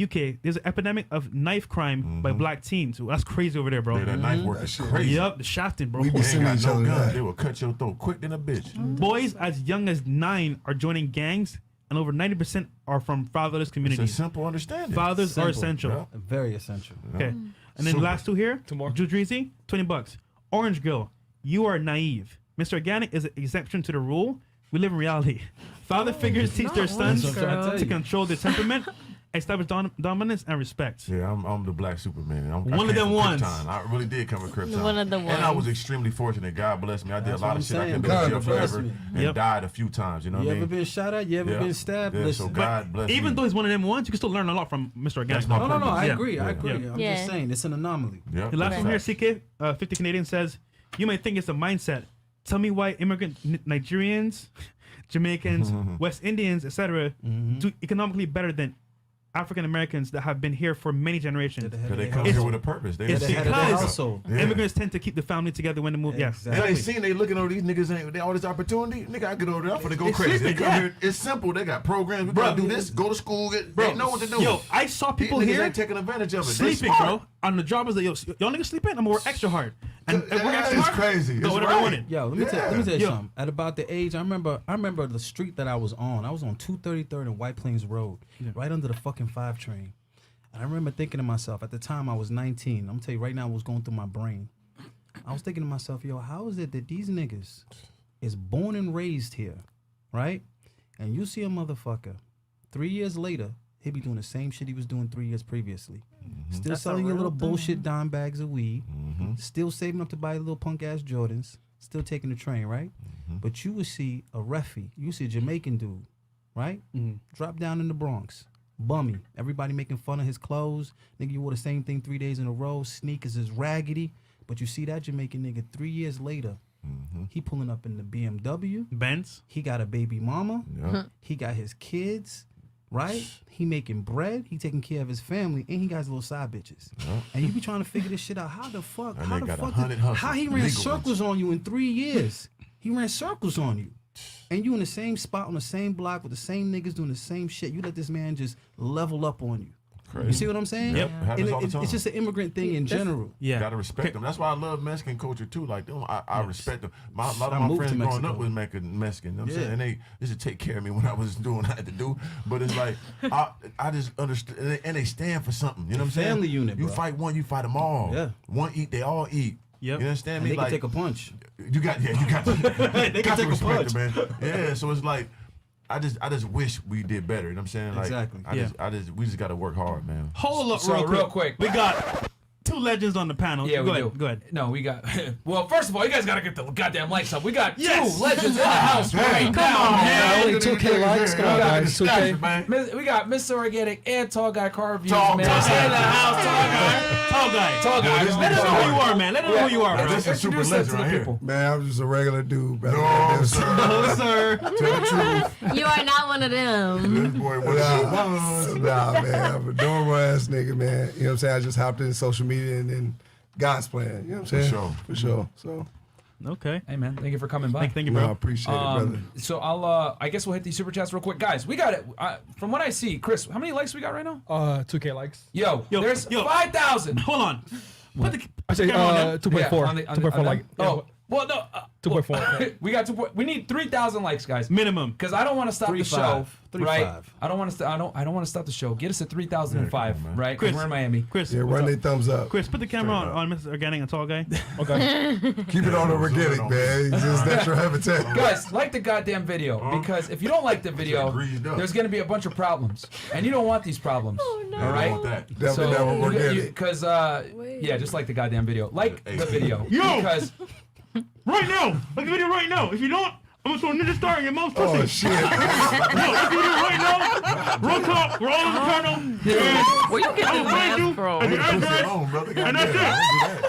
UK, there's an epidemic of knife crime by black teens. That's crazy over there, bro. Yeah, that knife work is crazy. Yep, the shafting, bro. We be They seeing ain't each got no other guns. that. They will cut your throat quick than a bitch. Boys as young as 9 are joining gangs, and over 90% are from fatherless It's a communities. simple understanding. Fathers are Simple. essential. Yeah. Very essential. Okay. And then Super. last two here. Two more. Judreezy, $20. Orange Girl, you are naive. Mr. Organic is an exception to the rule. We live in reality. Father figures teach their sons That's what I'm trying to tell to you. control their temperament, establish dominance and respect. Yeah, I'm the black Superman. I One of came them from ones. Krypton. I really did come from Krypton. One of the And I ones. was extremely fortunate. God bless me. I did That's a lot what of I'm shit. I saying. could be in God jail bless forever me. and Yep. died a few times. You know You what I ever mean? been shot at? You ever Yeah. been stabbed? Yeah, Listen. so God bless Even me. though he's one of them ones, you can still learn a lot from Mr. Organic. That's my No, I Yeah. agree. I Yeah. agree. Yeah. I'm Yeah. just saying, it's an anomaly. Yep, The last that's one here, facts. CK, 50 Canadian says, you may think it's a mindset. Tell me why immigrant Nigerians, Jamaicans, West Indians, etc., do economically better than African Americans that have been here for many generations. They're the head But of they their come It's- here with a purpose. They it's They're the head of their because- household. Yeah. Immigrants tend to keep the family together when they move. Yeah, Exactly. And they exactly. seen they looking over these niggas ain't they all this opportunity. Nigga, I get over there, I'm finna go They crazy. They sleeping, come yeah. here. It's simple. They got programs. We Bro, gotta do this. Go to school. They know what to do. Yo, I saw people these niggas here ain't taking advantage of it. They sleeping, smart. bro. On the job is that, yo, y'all niggas sleeping? I'm gonna work extra hard. And work Yeah, extra it's hard? crazy. Go It's whatever I right. wanted. Yo, let me tell you Yo. something. At about the age, I remember the street that I was on. I was on 233rd and White Plains Road, right under the fucking 5 train. And I remember thinking to myself, at the time I was 19. I'm gonna tell you right now what was going through my brain. I was thinking to myself, yo, how is it that these niggas is born and raised here, right? And you see a motherfucker 3 years later, he be doing the same shit he was doing 3 years previously. Still That's a selling your real little thing. bullshit dime bags of weed. Still saving up to buy little punk ass Jordans. Still taking the train, right? But you would see a Refi. You see a Jamaican dude, right? Drop down in the Bronx. Bummy. Everybody making fun of his clothes. Nigga, you wore the same thing 3 days in a row. Sneakers is raggedy. But you see that Jamaican nigga 3 years later, he pulling up in the BMW. Benz. He got a baby mama. Yeah. He got his kids, right? He making bread. He taking care of his family, and he got his little side bitches. Yeah. And you be trying to figure this shit out. How the fuck? And How they the got fuck? 100 hustles, How he ran legal circles on you in 3 years? He ran circles on you, and you in the same spot on the same block with the same niggas doing the same shit. You let this man just level up on you. Crazy. You see what I'm saying? Yep. It happens all the time. It's just an immigrant thing in general. Yeah. Gotta respect them. That's why I love Mexican culture too. Like them, I respect them. A lot I of my moved friends to growing up Mexico. was Mexican. You know what I'm Yeah. saying? And they used to take care of me when I was doing what I had to do. But it's like I just understand, and they stand for something. You know what I'm saying? Family unit, You bro. fight one, you fight them all. Yeah. One eat, they all eat. Yep. You understand And me? they Like can take a punch. you got to They can got to take a respect punch. it, man. Yeah. So it's like. I just wish we did better. You know what I'm saying? Like, Exactly. we just got to work hard, man. Hold up, So, real quick. We got 2 legends on the panel. Yeah, go we ahead, do. Go ahead. No, we got. Well, first of all, you guys gotta get the goddamn likes up. We got Yes. 2 legends in the house right now, man. Only 2K likes. Come on, guys. 2K. We got MrOrganik and TallGuy car reviews, Tall man. Guy. In the house, TallGuy. TallGuy. Let us know who you are, man. Let us know who you are, bro. This is super Introduce that legend to the right here. people. Man, I'm just a regular dude. Better No, than sir. No, sir. Tell the truth. You are not one of them. This boy, what is it? Nah, man. I'm a normal ass nigga, man. You know what I'm saying? I just hopped in social media and then God's plan. You know what I'm saying? sure. For sure. So, Okay. Hey, man, thank you for coming by. Thank you, no, I bro. appreciate it, brother. So I guess we'll hit these super chats real quick, guys. We got it. From what I see, Chris, how many likes we got right now? 2K likes. Yo, there's 5,000. Hold on. Put the I say camera on there. 2.4. on the- 2.4 like. Oh, well, no. 2.4. We got 2. We need 3,000 likes, guys. Minimum. Because I don't want to stop the show, 3.5. right? I don't want to. I don't want to stop the show. Get us to 3,005, right? Because Chris. we're in Miami. Chris, Yeah, run their thumbs up. Chris, put the camera on MrOrganik and TallGuy. Okay. Keep it on organic, man. It's just natural habitat. Guys, like the goddamn video because if you don't like the video, greased up. there's gonna be a bunch of problems, and you don't want these problems. Oh, no. All right. Definitely never organic. Because yeah, just like the goddamn video. Like the video. Yo! Because Right now. Like the video right now. If you don't, I'm gonna throw Ninja Star in your mom's pussy. Oh, shit. Yo, like the video right now. Real talk. We're all on the panel. Where you get I'm this gonna find you mask from? at your Pussy address. on, brother. And that's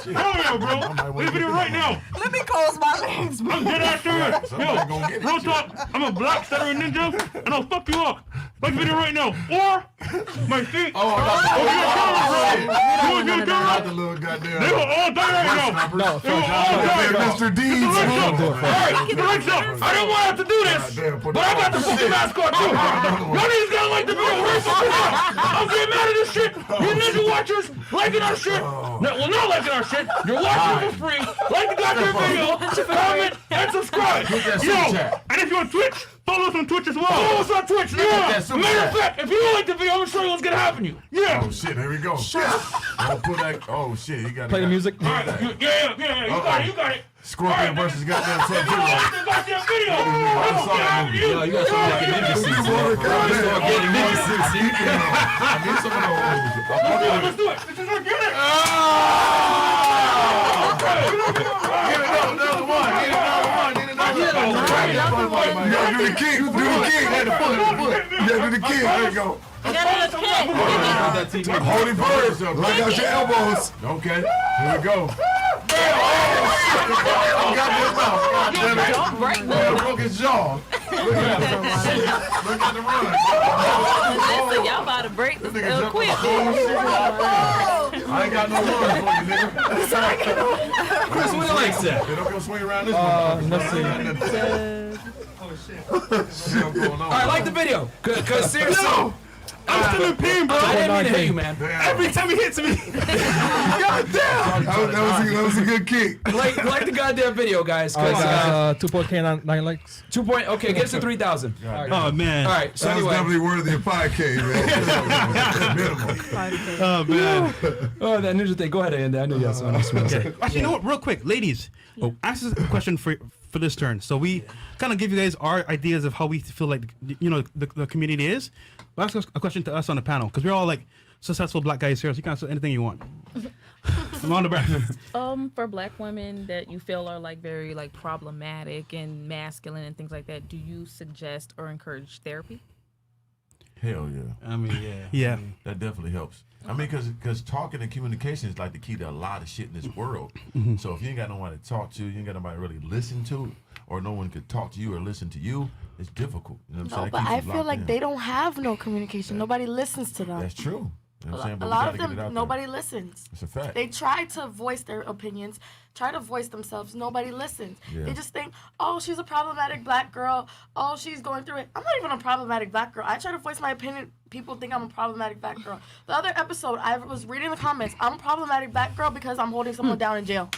it. Hell yeah, bro. This video right now. Let me close my legs, bro. I'm dead ass serious. Somebody gonna get Yo, it. real talk. I'm a black stuttering ninja, and I'll fuck you up. Like the video right now. Or my feet. Oh, I You want to get a got the camera? little goddamn. They will all die right now. No, They will all die. Mr. Deeds. Alright, keep the lights up. I don't want to have to do this, but I got the fucking mask on too. Y'all niggas gotta like the video. Where's the shit? I'm getting mad at this shit. You ninja watchers liking our shit. No, well, not liking our shit. You're watching it for free. Like the goddamn video, comment, and subscribe. Yo, and if you're on Twitch, follow us on Twitch as well. Follow us on Twitch. Yeah. Matter of fact, if you don't like the video, I'm gonna show you what's gonna happen to you. Yeah. Oh shit, here we go. Oh, put that. Oh shit, you got Play the music. All right. Yeah. You got it. You got it. Scorpion versus goddamn If you don't like Sub-Zero. the goddamn video, I I'm saw that gonna movie. Yo, you got some like a ninja suit. I need some of those. Let's do it. This is organic. Another one. You gotta do the kick. Do the kick. You gotta do the kick. There you go. You gotta look kick. Hold it first. Lock out your elbows. Okay, here we go. Don't break them. Broke his jaw. Look at the run. Listen, y'all about to break this real quick. I ain't got no run for you, nigga. Chris, what do you like, Seth? Hey, don't go swing around this Let's see. all right, like the video. Cause seriously, I'm still in pain, bro. I didn't mean to hit you, man. Every time he hits me. That was a good kick. Like the goddamn video, guys. All right, Cause guys. 2.9 likes. 2 point. Okay, get us to 3,000. Oh man. All right. So That was anyway. definitely worthy of 5K, man. Oh man. Oh, that ninja thing. Go ahead, Ayinde. I knew you had something else to say. Actually, you know what? Real quick, ladies. Ask us a question for this turn. So we kind of give you guys our ideas of how we feel like the community is. But ask a question to us on the panel because we're all like successful black guys here. So you can answer anything you want. I'm on the back. For black women that you feel are like very like problematic and masculine and things like that, do you suggest or encourage therapy? Hell yeah. I mean, Yeah. That definitely helps. I mean, because talking and communication is like the key to a lot of shit in this world. So if you ain't got nobody to talk to, you ain't got nobody to really listen to, or no one could talk to you or listen to you, it's difficult. You know what I'm No, saying? but I feel like they don't have no communication. Nobody listens to them. That's true. You know what I'm saying? But A we lot gotta of get it them, out nobody there. listens. It's a fact. They try to voice their opinions, try to voice themselves. Nobody listens. Yeah. They just think, oh, she's a problematic black girl. Oh, she's going through it. I'm not even a problematic black girl. I try to voice my opinion. People think I'm a problematic black girl. The other episode, I was reading the comments. I'm a problematic black girl because I'm holding someone down in jail.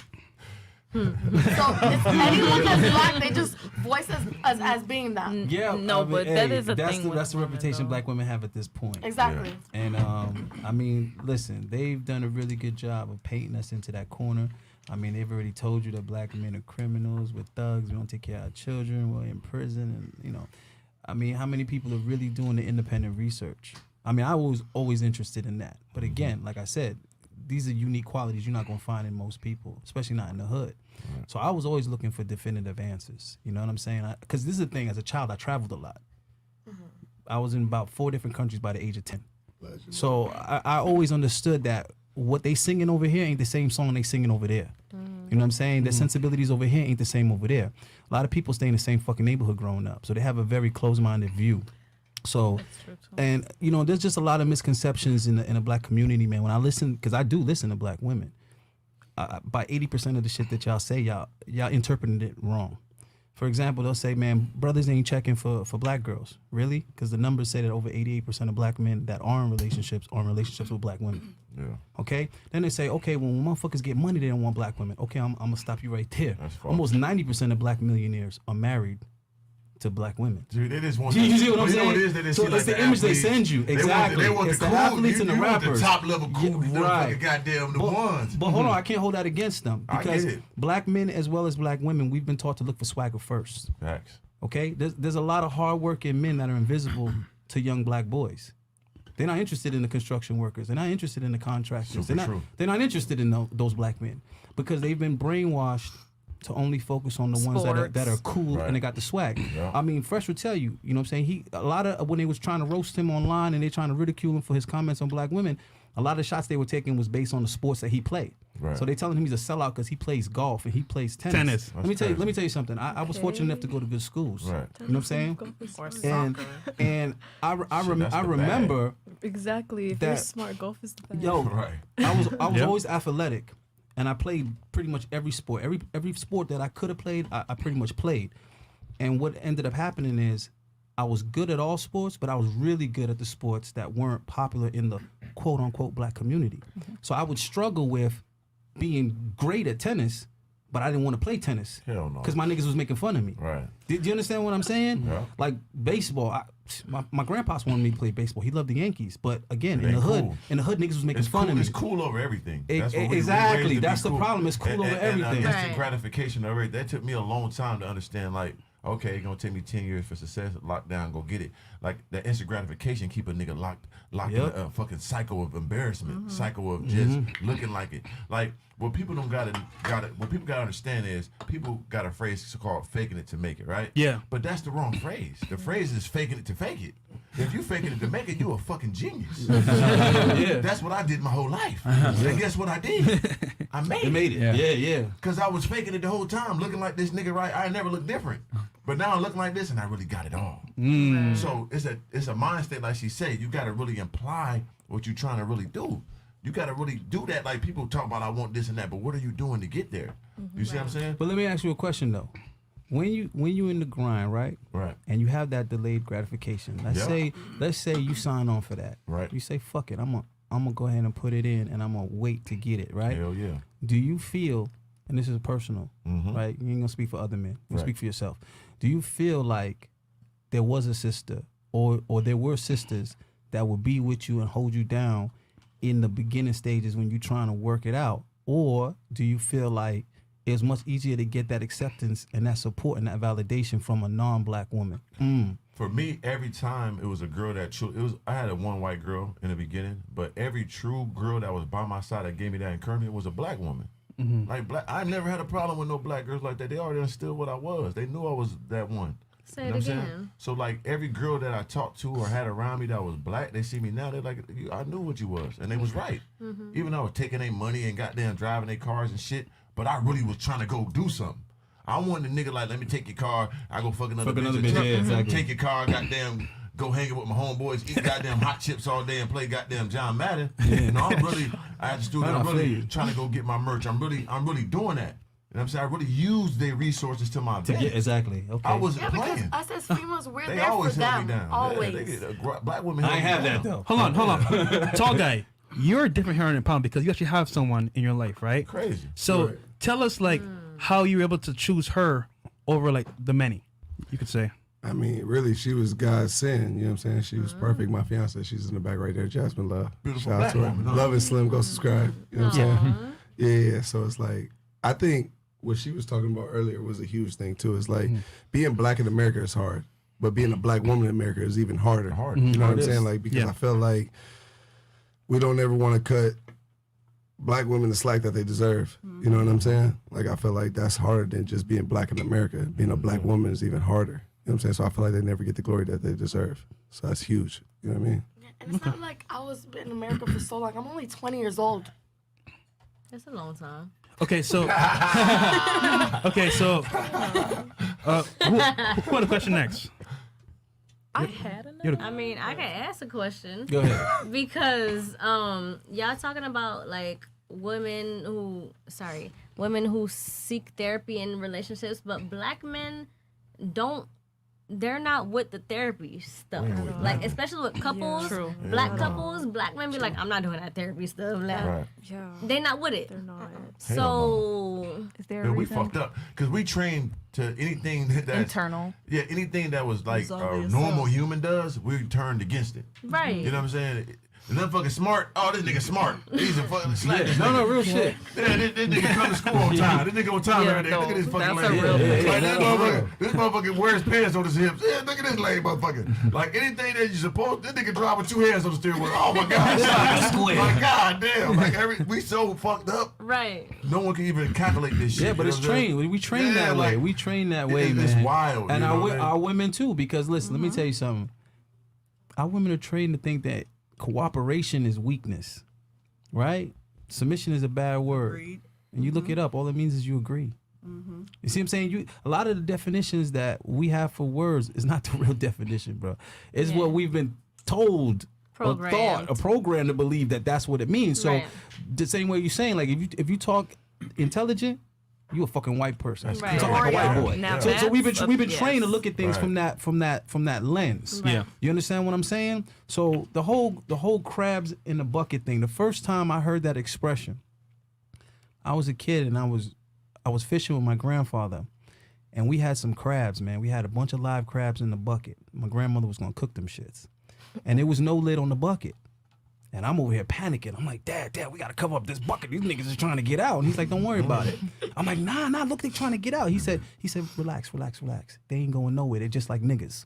So if anyone that's black, they just voice us as being that. Yeah, No, but that is a thing with That's the women, reputation though. black women have at this point. Exactly. And I mean, listen, they've done a really good job of painting us into that corner. I mean, they've already told you that black men are criminals, we're thugs, we don't take care of our children, we're in prison, and I mean, how many people are really doing the independent research? I mean, I was always interested in that. But again, like I said, these are unique qualities you're not gonna find in most people, especially not in the hood. So I was always looking for definitive answers. You know what I'm saying? Because this is the thing. As a child, I traveled a lot. I was in about 4 different countries by the age of 10. So I always understood that what they singing over here ain't the same song they singing over there. You know what I'm saying? Their sensibilities over here ain't the same over there. A lot of people stay in the same fucking neighborhood growing up, so they have a very closed-minded view. So, and there's just a lot of misconceptions in the black community, man. When I listen, because I do listen to black women, by 80% of the shit that y'all say, y'all interpreting it wrong. For example, they'll say, man, brothers ain't checking for black girls. Really? Because the numbers say that over 88% of black men that are in relationships with black women. Yeah. Okay? Then they say, okay, when motherfuckers get money, they don't want black women. Okay, I'm going to stop you right there. That's false. Almost 90% of black millionaires are married to black women. Dude, they just want You see what I'm you know saying? what it is? They just So see, like, it's the the image they athletes. send you. Exactly. They want It's the the cool. athletes and the you want rappers. the top level cool. Yeah, Right. right. Goddamn the But- ones. But hold on, I can't hold that against them I because get it. black men as well as black women, we've been taught to look for swagger first. Facts. Okay, there's a lot of hardworking men that are invisible to young black boys. They're not interested in the construction workers. They're not interested in the contractors. Super They're true. not interested in those black men because they've been brainwashed to only focus on the ones that are cool Right. and they got the swag. Yeah. I mean, Fresh would tell you, you know what I'm saying? A lot of when they was trying to roast him online and they trying to ridicule him for his comments on black women, a lot of shots they were taking was based on the sports that he played. Right. So they telling him he's a sellout because he plays golf and he plays tennis. Let me tell you something. I was fortunate enough to go to good schools. Right. You know what I'm saying? Or And soccer. and I that's the remember Exactly. If you're That- smart, golf is the best. yo Right. I was Yep. always athletic, and I played pretty much every sport. Every sport that I could have played, I pretty much played. And what ended up happening is I was good at all sports, but I was really good at the sports that weren't popular in the quote unquote black community. So I would struggle with being great at tennis, but I didn't want to play tennis Hell no. because my niggas was making fun of me. Right. Do you understand what I'm saying? Yeah. Like baseball, my grandpa's wanted me to play baseball. He loved the Yankees, but again, It in the ain't hood, cool. niggas was making It's fun cool. of me. It's cool over everything. E- That's what we exactly. raised to be That's the problem. It's cool over everything. instant Right. gratification over it. That took me a long time to understand. Like, okay, it's gonna take me 10 years for success. Lock down, go get it. Like that instant gratification keep a nigga locked Yep. in a fucking cycle of embarrassment, cycle of just looking like it. Like what people don't what people gotta understand is people got a phrase called faking it to make it, right? Yeah. But that's the wrong phrase. The phrase is faking it to fake it. If you faking it to make it, you a fucking genius. Yeah. That's what I did my whole life. And guess what I did? I made They it. made it. Yeah. Because I was faking it the whole time, looking like this nigga, right? I never looked different. But now I'm looking like this and I really got it all. So it's a mind state, like she said. You got to really imply what you're trying to really do. You got to really do that. Like people talk about, I want this and that, but what are you doing to get there? You see what I'm saying? But let me ask you a question though. When you in the grind, right? Right. And you have that delayed gratification. Let's say you sign on for that. Right. You say, fuck it, I'm gonna go ahead and put it in and I'm gonna wait to get it, right? Hell yeah. Do you feel, and this is personal, Mhm. right? You ain't gonna speak for other men. You Right. speak for yourself. Do you feel like there was a sister or there were sisters that would be with you and hold you down in the beginning stages when you're trying to work it out? Or do you feel like it's much easier to get that acceptance and that support and that validation from a non-black woman? For me, every time it was a girl that I had a one white girl in the beginning, but every true girl that was by my side that gave me that encouragement was a black woman. Like I never had a problem with no black girls like that. They already understood what I was. They knew I was that one. Say You it know what I'm again. saying? So like every girl that I talked to or had around me that was black, they see me now, they're like, I knew what you was. And they was right. Even though I was taking their money and goddamn driving their cars and shit, but I really was trying to go do something. I wanted a nigga like, let me take your car, I go fuck another bitch. yeah, exactly. Take your car, goddamn, go hanging with my homeboys, eat goddamn hot chips all day and play goddamn John Madden. You know, I had to student, I'm really trying to go get my merch. I'm really doing that. You know what I'm saying? I really use their resources to my advantage. Exactly. Okay. I wasn't because playing. us as females, we're They there always for held me them. down. Always. Black women. I have that though. Hold on. Tall guy, you're different here in Pound because you actually have someone in your life, right? Crazy. So tell us like how you were able to choose her over like the many, you could say. I mean, really, she was God's sin. You know what I'm saying? She was perfect. My fiance, she's in the back right there. Jasmine Love. Beautiful Shout out to her. black woman, huh? Love and Slim, go subscribe. You know what I'm saying? Yeah. So it's like, I think what she was talking about earlier was a huge thing too. It's like being black in America is hard, but being a black woman in America is even harder. You know what I'm saying? Like, because I feel like we don't ever want to cut black women the slack that they deserve. You know what I'm saying? Like, I feel like that's harder than just being black in America. Being a black woman is even harder. You know what I'm saying? So I feel like they never get the glory that they deserve. So that's huge. You know what I mean? And it's not like I was in America for so long. I'm only 20 years old. That's a long time. Okay, so who had a question next? I had another. I mean, I can ask a question. Go ahead. Because y'all talking about like women who seek therapy in relationships, but black men they're not with the therapy stuff. Like, especially with couples, black couples, black men be like, I'm not doing that therapy stuff. Like, they not with it. They're not. So, Is there a Man, we reason? fucked up because we trained to anything that's Internal. Yeah, anything that was like Resolve a yourself. normal human does, we turned against it. right. You know what I'm saying? And that fucking smart. Oh, this nigga smart. He's a fucking slap. this No, nigga. real shit. Yeah, this nigga come to school on time. This nigga on time Yeah, every day. Look at this no, fucking that's a lame. real thing. Like, Yeah, this motherfucker wears pants on his hips. Yeah, look at this lame motherfucker. Like anything that you supposed, this nigga drive with 2 hands on the steering wheel. Oh my god. Like god damn. Like we so fucked up. Right. No one can even calculate this shit. Yeah, but you it's know what I'm saying? trained. We train that way. like, We train that way, it's man. wild. And you know what I mean? our women too, because listen, let me tell you something. Our women are trained to think that cooperation is weakness, right? Submission is a bad word. Agreed. And you look it up, all it means is you agree. You see what I'm saying? A lot of the definitions that we have for words is not the real definition, bro. It's what we've been told or thought or programmed to believe that that's what it means. So the same way you're saying, like if you talk intelligent, you a fucking white person. Right. You talk like a white boy. Now So we've been yes. trained to look at things Right. from that lens. Yeah. You understand what I'm saying? So the whole crabs in the bucket thing. The first time I heard that expression, I was a kid and I was fishing with my grandfather, and we had some crabs, man. We had a bunch of live crabs in the bucket. My grandmother was gonna cook them shits, and there was no lid on the bucket. And I'm over here panicking. I'm like, Dad, we gotta cover up this bucket. These niggas is trying to get out. And he's like, don't worry about it. I'm like, nah, look, they trying to get out. He said, relax. They ain't going nowhere. They're just like niggas.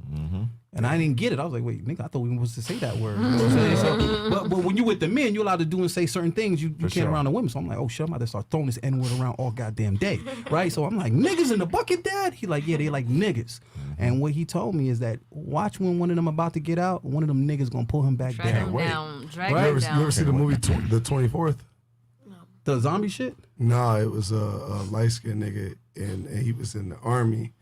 And I didn't get it. I was like, wait, nigga, I thought we were supposed to say that word. You know what I'm saying? So, but when you with the men, you're allowed to do and say certain things you can't sure. around the women. So I'm like, oh shit, I'm about to start throwing this N-word around all goddamn day. Right? So I'm like, niggas in the bucket, Dad? He like, yeah, they like niggas. And what he told me is that watch when one of them about to get out, one of them niggas gonna pull him back Drag down. him down. Drag You him ever, down. you ever see the movie The 24th? The zombie shit? Nah, it was a light skinned nigga, and he was in the army.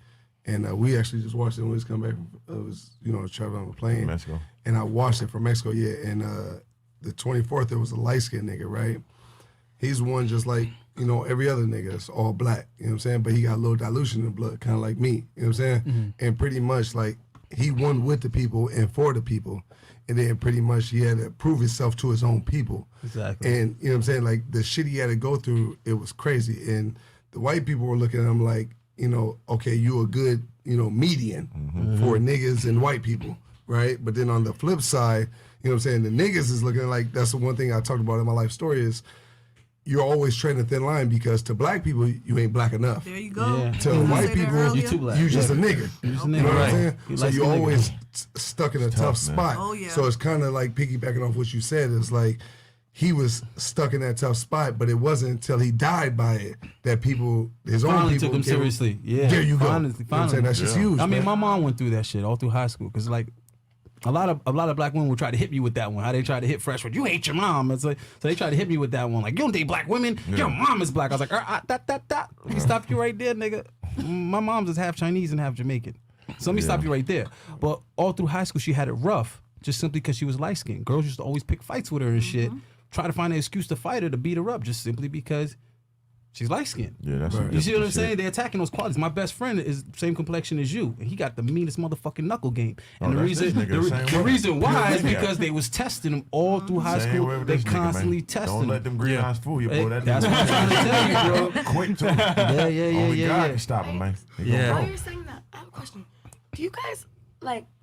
And we actually just watched it when we was coming back. It was, traveling on a plane. Mexico. And I watched it from Mexico, yeah. And the 24th, it was a light skinned nigga, right? He's one just like, every other nigga that's all black, you know what I'm saying? But he got a little dilution in the blood, kind of like me, you know what I'm saying? And pretty much like he won with the people and for the people. And then pretty much he had to prove himself to his own people. Exactly. And you know what I'm saying? Like the shit he had to go through, it was crazy. And the white people were looking at him like, okay, you a good, median for niggas and white people, right? But then on the flip side, you know what I'm saying? The niggas is looking like, that's the one thing I talked about in my life story is you're always treading a thin line because to black people, you ain't black enough. There you go. Yeah. To You white said that people, earlier. You too black. you just a nigga. You just a You nigga, know what right. I'm saying? You So light you skinned nigga. always stuck in a tough man. spot. Oh, yeah. So it's kind of like piggybacking off what you said. It's like he was stuck in that tough spot, but it wasn't until he died by it that his own Finally people took him gave seriously. Yeah. There you go. Finally. You know what I'm saying? That's just huge. I mean, man. my mom went through that shit all through high school because like a lot of black women would try to hit me with that one. How they try to hit fresh with you hate your mom. It's like so they try to hit me with that one. Like you don't date black women. Your mom is black. I was like, that. Let me stop you right there, nigga. My mom's is half Chinese and half Jamaican. So let me stop you right there. But all through high school, she had it rough, just simply because she was light skinned. Girls used to always pick fights with her and shit, try to find an excuse to fight her, to beat her up, just simply because she's light skinned. Yeah, that's You see what I'm shit. saying? They're attacking those qualities. My best friend is same complexion as you, and he got the meanest motherfucking knuckle game. And that's this nigga the same way. reason why is Yeah. because they was testing him all through high Same school. way with They this nigga, constantly man. testing Don't him. let them green eyes fool you, boy. That That's what I'm trying to tell you, bro. quick too. Yeah. God can stop him, man. He gonna Yeah. While go. you're saying that, I have a question. Do you guys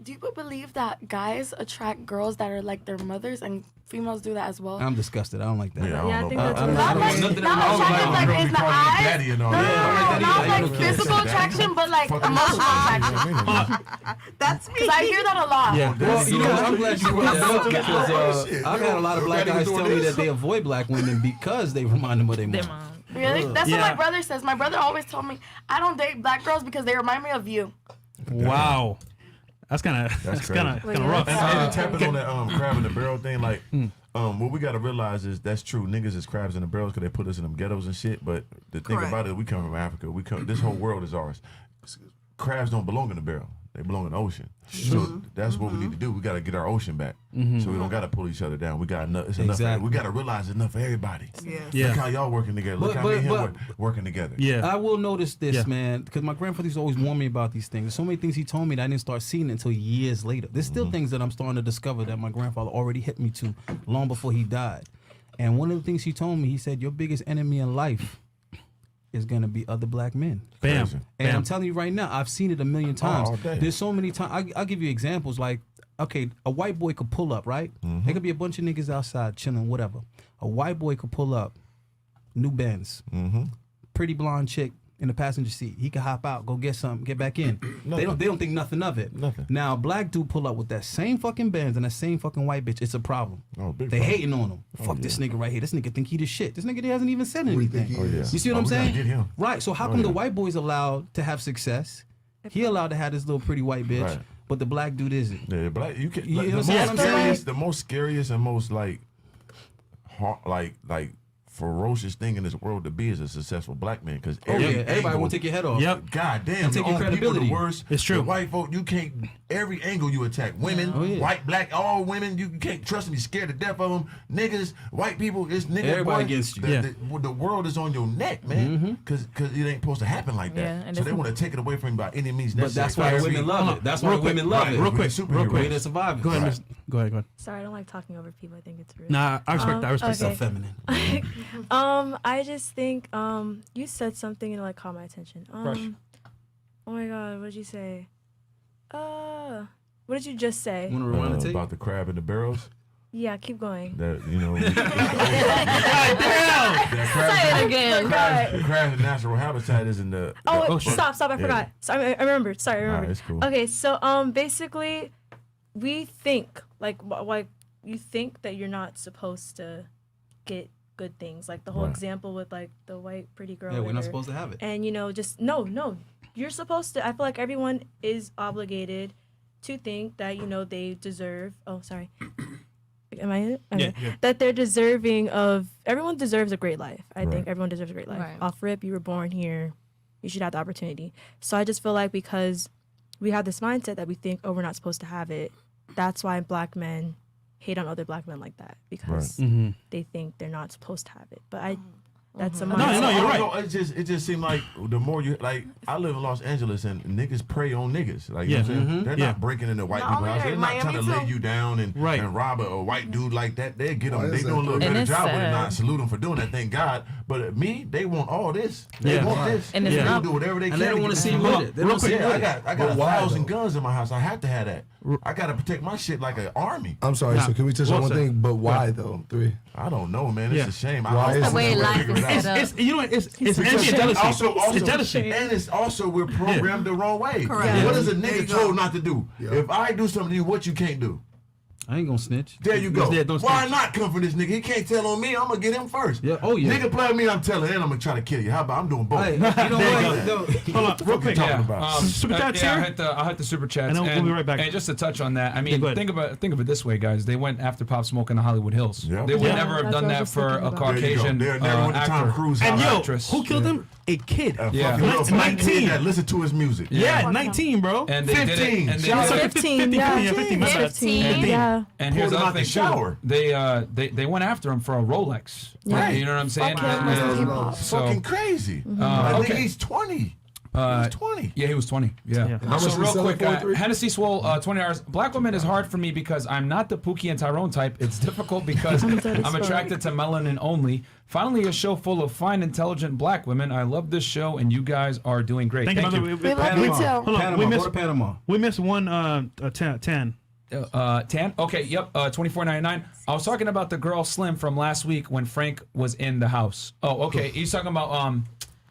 do you believe that guys attract girls that are like their mothers and females do that as well? I'm disgusted. I don't like that. Yeah, Yeah, I I think don't that's know. what Not I like, don't want nothing not to do with attraction like in the eyes. Daddy and all No, that. not I like don't care. physical attraction, but like Fucking emotional attraction. That's me. Because I hear that a lot. Yeah. Well, you know, I'm glad you brought that up Yeah. because Shit, I've had a lot of black Organik guys doing tell me this. that they avoid black women because they remind them of their Their mom. mom. Really? That's what Yeah. my brother says. My brother always told me, I don't date black girls because they remind me of you. Wow. That's kind of crazy. kind of Well, rough. And tapping on that crab in the barrel thing, like, what we gotta realize is that's true. Niggas is crabs in the barrels because they put us in them ghettos and shit. But the thing Correct. about it, we come from Africa. This whole world is ours. Crabs don't belong in the barrel. They belong in the ocean. So that's what we need to do. We gotta get our ocean back. So we don't gotta pull each other down. We got enough. It's enough. Exactly. We gotta realize it's enough for everybody. Yes. Yeah. Look how y'all working together. Look But- how me and him but- working together. Yeah. I will notice this, Yeah. man, because my grandfather used to always warn me about these things. There's so many things he told me that I didn't start seeing until years later. There's still things that I'm starting to discover that my grandfather already hit me to long before he died. And one of the things he told me, he said, your biggest enemy in life is going to be other black men. Bam. Crazy. And I'm Bam. telling you right now, I've seen it a million times. all day. There's so many times. I'll give you examples. Like, okay, a white boy could pull up, right? There could be a bunch of niggas outside chilling, whatever. A white boy could pull up, new Benz, pretty blonde chick in the passenger seat. He could hop out, go get something, get back in. They don't think nothing of it. Nothing. Now, a black dude pull up with that same fucking Benz and that same fucking white bitch. It's a problem. Oh, big They problem. hating on him. Fuck this nigga right here. This nigga think he the shit. This nigga hasn't even said anything. think he is. You see what Oh, I'm we gotta saying? get him. Right. So how Oh, come the yeah. white boy's allowed to have success? He allowed to have this little pretty white bitch, Right. but the black dude isn't. Yeah, black. You can. You Like, know the, what I'm most saying? scariest, the most scariest and most like ferocious thing in this world to be is a successful black man. Because Everybody will take your head off. Yep. God damn, And take your the only people credibility. the worst. It's true. The white folk, you can't. Every angle you attack, women, Oh, yeah. white, black, all women, you can't trust them. You're scared to death of them. Niggas, white people, it's niggas. Everybody boy, against you. The world is on your neck, man. Because it ain't supposed to happen like that. Yeah, and so if- they want to take it away from you by any means But necessary. that's why Every- women love it. That's why Real quick, women love right, it. real quick, superheroes. real quick. Way to survive. Go ahead, Right. miss. Go ahead. Sorry, I don't like talking over people. I think it's rude. Nah, I respect that. I respect okay. that. So feminine. I just think you said something and it like caught my attention. Fresh. Oh my god, what did you say? What did you just say? Want to rewind the tape? about the crab in the barrels. Yeah, keep going. That you know. Say it again. The crab's natural habitat is in the. Oh, stop! I forgot. Sorry, I remembered. Sorry, I remembered. Nah, it's cool. Okay, so basically, we think like you think that you're not supposed to get good things, like the whole Right. example with like the white pretty girl. Yeah, we're not whatever. supposed to have it. And just no, you're supposed to. I feel like everyone is obligated to think that they deserve. Oh, sorry. Am I it? Okay. Yeah. That they're deserving of. Everyone deserves a great life. I Right. think everyone deserves a great life. Right. Off rip, you were born here. You should have the opportunity. So I just feel like because we have this mindset that we think, oh, we're not supposed to have it. That's why black men hate on other black men like that, because Mm-hmm. they think they're not supposed to have it. But that's a No, mindset. no, you're right. No, it just seemed like the more you like. I live in Los Angeles and niggas prey on niggas. Like you know what I'm saying, they're Yeah. not breaking into white Not people's only house. that, They're not trying to Miami lay too. you down and Right. rob a white dude like that. They get Why them. They is doing a that? little And better it's job with it. sad. Not salute them for doing that. Thank God. But me, they want all this. They Yeah. want this. And it's They not- do whatever they And can. they don't want to see you get- with it. They don't see you Yeah, with I it. got But why, 1,000 though? guns in my house. I have to have that. I got to protect my shit like an army. I'm sorry. Nah. So can we touch Well on one said. thing? But why though? 3. I don't know, man. It's Yeah. a shame. Why is The way it- life is set up. It's envy and shame. jealousy. Also, It's jealousy. and it's also we're programmed the wrong way. Correct. What is a There nigga you go. told not to do? Yeah. If I do something to you, what you can't do? I ain't gonna snitch. There you go. Just there, don't Why snitch. not come for this nigga? He can't tell on me. I'm gonna get him first. Yeah. Oh yeah. Nigga play with me, I'm telling, and I'm gonna try to kill you. How about I'm doing both? Hey, you know what? No. Hold on, real quick. talking about? Super chats yeah, here? I'll hit the super chats. And then we'll be right back. And just to touch on that, I mean, go ahead. think of it this way, guys. They went after Pop Smoke in the Hollywood Hills. Yeah. They would Yeah, never have that's done what I that was for thinking a about. Caucasian There you go. They went to Tom actor. Cruise And house. yo, actress. who killed him? A kid. Yeah. Fucking little black 19. kid that listen to his music. Yeah, 19, bro. And they did it. 15. And they Shout did out it. 15, yeah. 15, my bad. 15. Yeah. And here's Pulled the him other out the thing shower. too. They went after him for a Rolex. Right. You know what I'm saying? Fuck yeah. So, Fucking crazy. I think okay. he's 20. He's 20. Yeah, he was 20. Yeah. How much So we real sell quick, it for, 3? Hennessy Swole, $20. Black women is hard for me because I'm not the Pookie and Tyrone type. It's difficult because I'm attracted to melanin only. Finally, a show full of fine, intelligent black women. I love this show, and you guys are doing great. Thank you, brother. We love you too. Hold on, Panama. Go to Panama. we missed one 10. Tan? Okay, yep, $24.99. I was talking about the girl Slim from last week when Frank was in the house. Oh, okay. He's talking about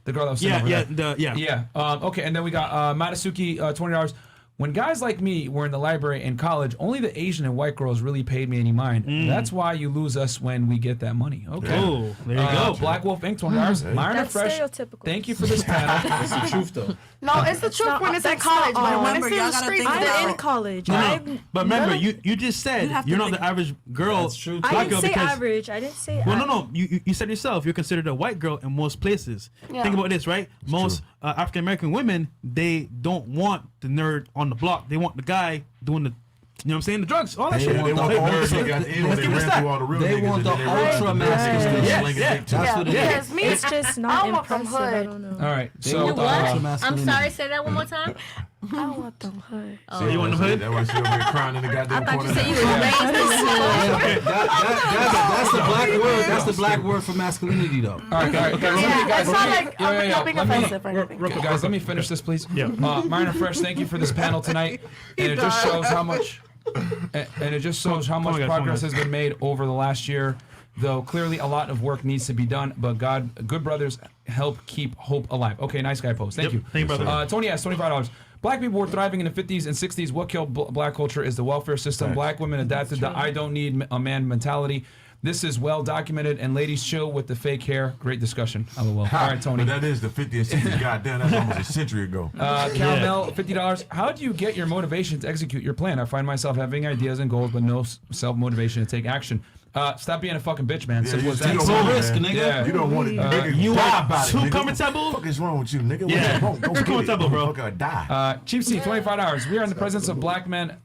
the girl that was sitting over there. Yeah. Okay, and then we got Matasuki, $20. When guys like me were in the library in college, only the Asian and white girls really paid me any mind. That's why you lose us when we get that money. Okay. Oh, there you go. Black Wolf Inc. $20. Myron That's Fresh. stereotypical. Thank you for this panel. It's the truth though. No, it's the truth when it's in college, but when it's in the streets, I'm in college. But remember, you just said you're not the average girl. That's true. I Black didn't girl say because average. I didn't say well, no. You said yourself you're considered a white girl in most places. Yeah. Think about this, right? Most African American women, they don't want the nerd on the block. They want the guy doing the, you know what I'm saying, the drugs, all that They shit. want the nerds that got in when they ran through all the real They niggas. want the and then they ultra ran masculine. through Yeah, slinging yeah. dick too. That's what it is. Because me, It's just not I want from impressive. I hood. don't know. All right. They So want the What? ultra I'm masculinity. sorry, say that one more time. I want them hood. You want the hood? That's why she over here crying in the I goddamn thought you corner. said you were raised this That's the black word. That's the black word for masculinity, though. All right, guys. Yeah, it's not like Yeah, I'm not being offensive or anything. Okay, guys, let me finish this, please. Yeah. Myron Fresh, thank you for this panel tonight, and it just shows how much, and it just shows how much guys, progress guys. has been made over the last year. Though clearly a lot of work needs to be done, but good brothers help keep hope alive. Okay, nice guy post. Thank you. Thank you, brother. Tony S, $25. Black people were thriving in the 50s and 60s. What killed black culture is the welfare system. Black women adapted the I don't need a man mentality. This is well documented, and ladies chill with the fake hair. Great discussion. LOL. All right, Tony. But that is the 50th century. Goddamn, that's almost a century ago. Cal $50. How do you get your motivation to execute your plan? I find myself having ideas and goals, but no self-motivation to take action. Stop being a fucking bitch, man. Simple as that. you don't want it, risk, man. nigga. Yeah. You don't want it. Nigga, You die are about it, too nigga. comfortable? What the fuck is wrong with you, nigga? Yeah. Go Too get it. comfortable, bro. Motherfucker, die. Chief C, $25. We are in the presence of Black Men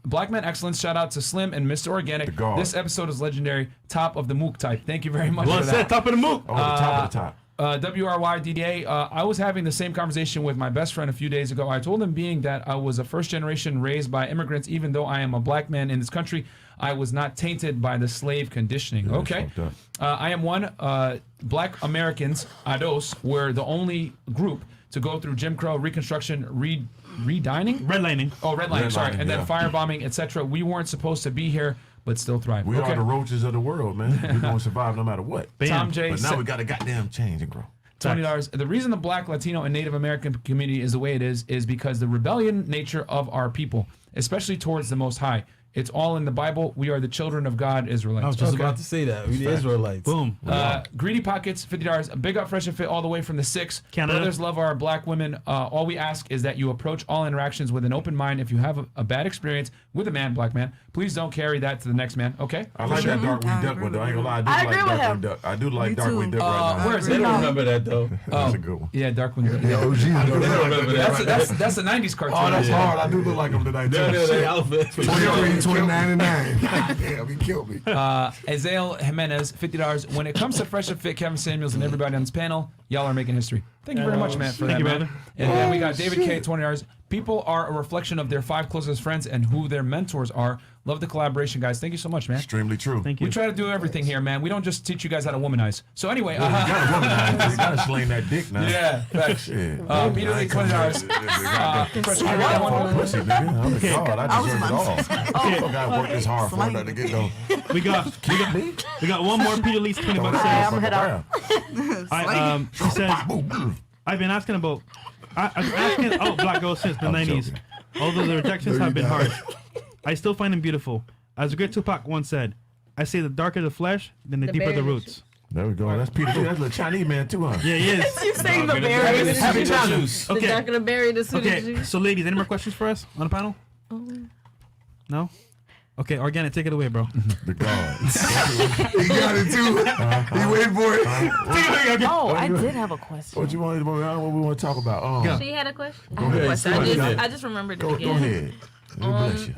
Excellence. Shout out to Slim and Mr. Organic. guard. This episode is legendary. Top of the MOOC type. Thank you very much Well for said, that. top of the MOOC. On the top of the top. WRYDDA, I was having the same conversation with my best friend a few days ago. I told him being that I was a first generation raised by immigrants, even though I am a black man in this country, I was not tainted by the slave conditioning. Yeah, Okay. fucked up. I am one. Black Americans, ADOS, were the only group to go through Jim Crow, Reconstruction, redining? Redlining. Oh, redlining, sorry. Redlining, And then yeah. firebombing, etc. We weren't supposed to be here, but still thrive. We Okay. are the roaches of the world, man. We're going to survive no matter what. Bam. Tom J. But now we got to goddamn change and grow. $20. The reason the Black, Latino, and Native American community is the way it is because the rebellion nature of our people, especially towards the Most High. It's all in the Bible. We are the children of God, Israelites. I was just Okay. about to say that. We the Israelites. Boom. Greedy Pockets, $50. A big up, fresh and fit all the way from the 6. Canada. Brothers love our black women. All we ask is that you approach all interactions with an open mind. If you have a bad experience with a man, black man, please don't carry that to the next man. Okay? I like that Darkwing Duck one, though. I ain't gonna lie. I I agree do with like him. Darkwing Duck. I do like Me too. Darkwing Duck right now. Where is They it? don't remember that though. That's a good one. Yeah, Darkwing. Yeah, OG. I know that. remember that. That's a 90s cartoon. Oh, that's hard. I do look like him tonight, too. They outfit. 29.99. Damn, he killed me. Azael Jimenez, $50. When it comes to Fresh and Fit, Kevin Samuels, and everybody on this panel, y'all are making history. Thank you very much, man, for that, you, man. brother. And then we got David K, $20. People are a reflection of their 5 closest friends and who their mentors are. Love the collaboration, guys. Thank you so much, man. Extremely true. Thank We you. try to do everything here, man. We don't just teach you guys how to womanize. So anyway, You gotta womanize. You gotta sling that dick now. yeah, facts. Shit. Peter Lee, $20. Fresh I got one pussy, nigga. I'm the God. I deserve it all. Okay. I gotta work this hard for that to get no. We got one more. Peter Lee's $20. I'm head out. He says, I've been asking about black girls since the 90s. Although the rejections have been hard, I still find them beautiful. As the great Tupac once said, I say the darker the flesh, then the deeper the berry roots. There we go. That's Peter. That's a little Chinese man too, huh? Yeah, he is. You saying the berry? Happy Chinese. The darker the berry, the sweeter the Okay, juice. so ladies, any more questions for us on the panel? No? Okay, Organic, take it away, bro. The gods. He got it too. He waited for it. Oh, I did have a question. What you want? What we want to talk about? Yeah. She had a question. I have a question. Go ahead. I just remembered it Go again. ahead. Bless you.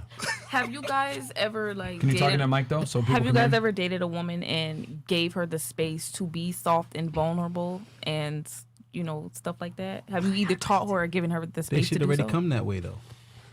Have you guys ever like Can you talk in dated, that mic though? So people have you can guys hear? ever dated a woman and gave her the space to be soft and vulnerable and stuff like that? Have you either taught her or given her the They space to should do already so? come that way though.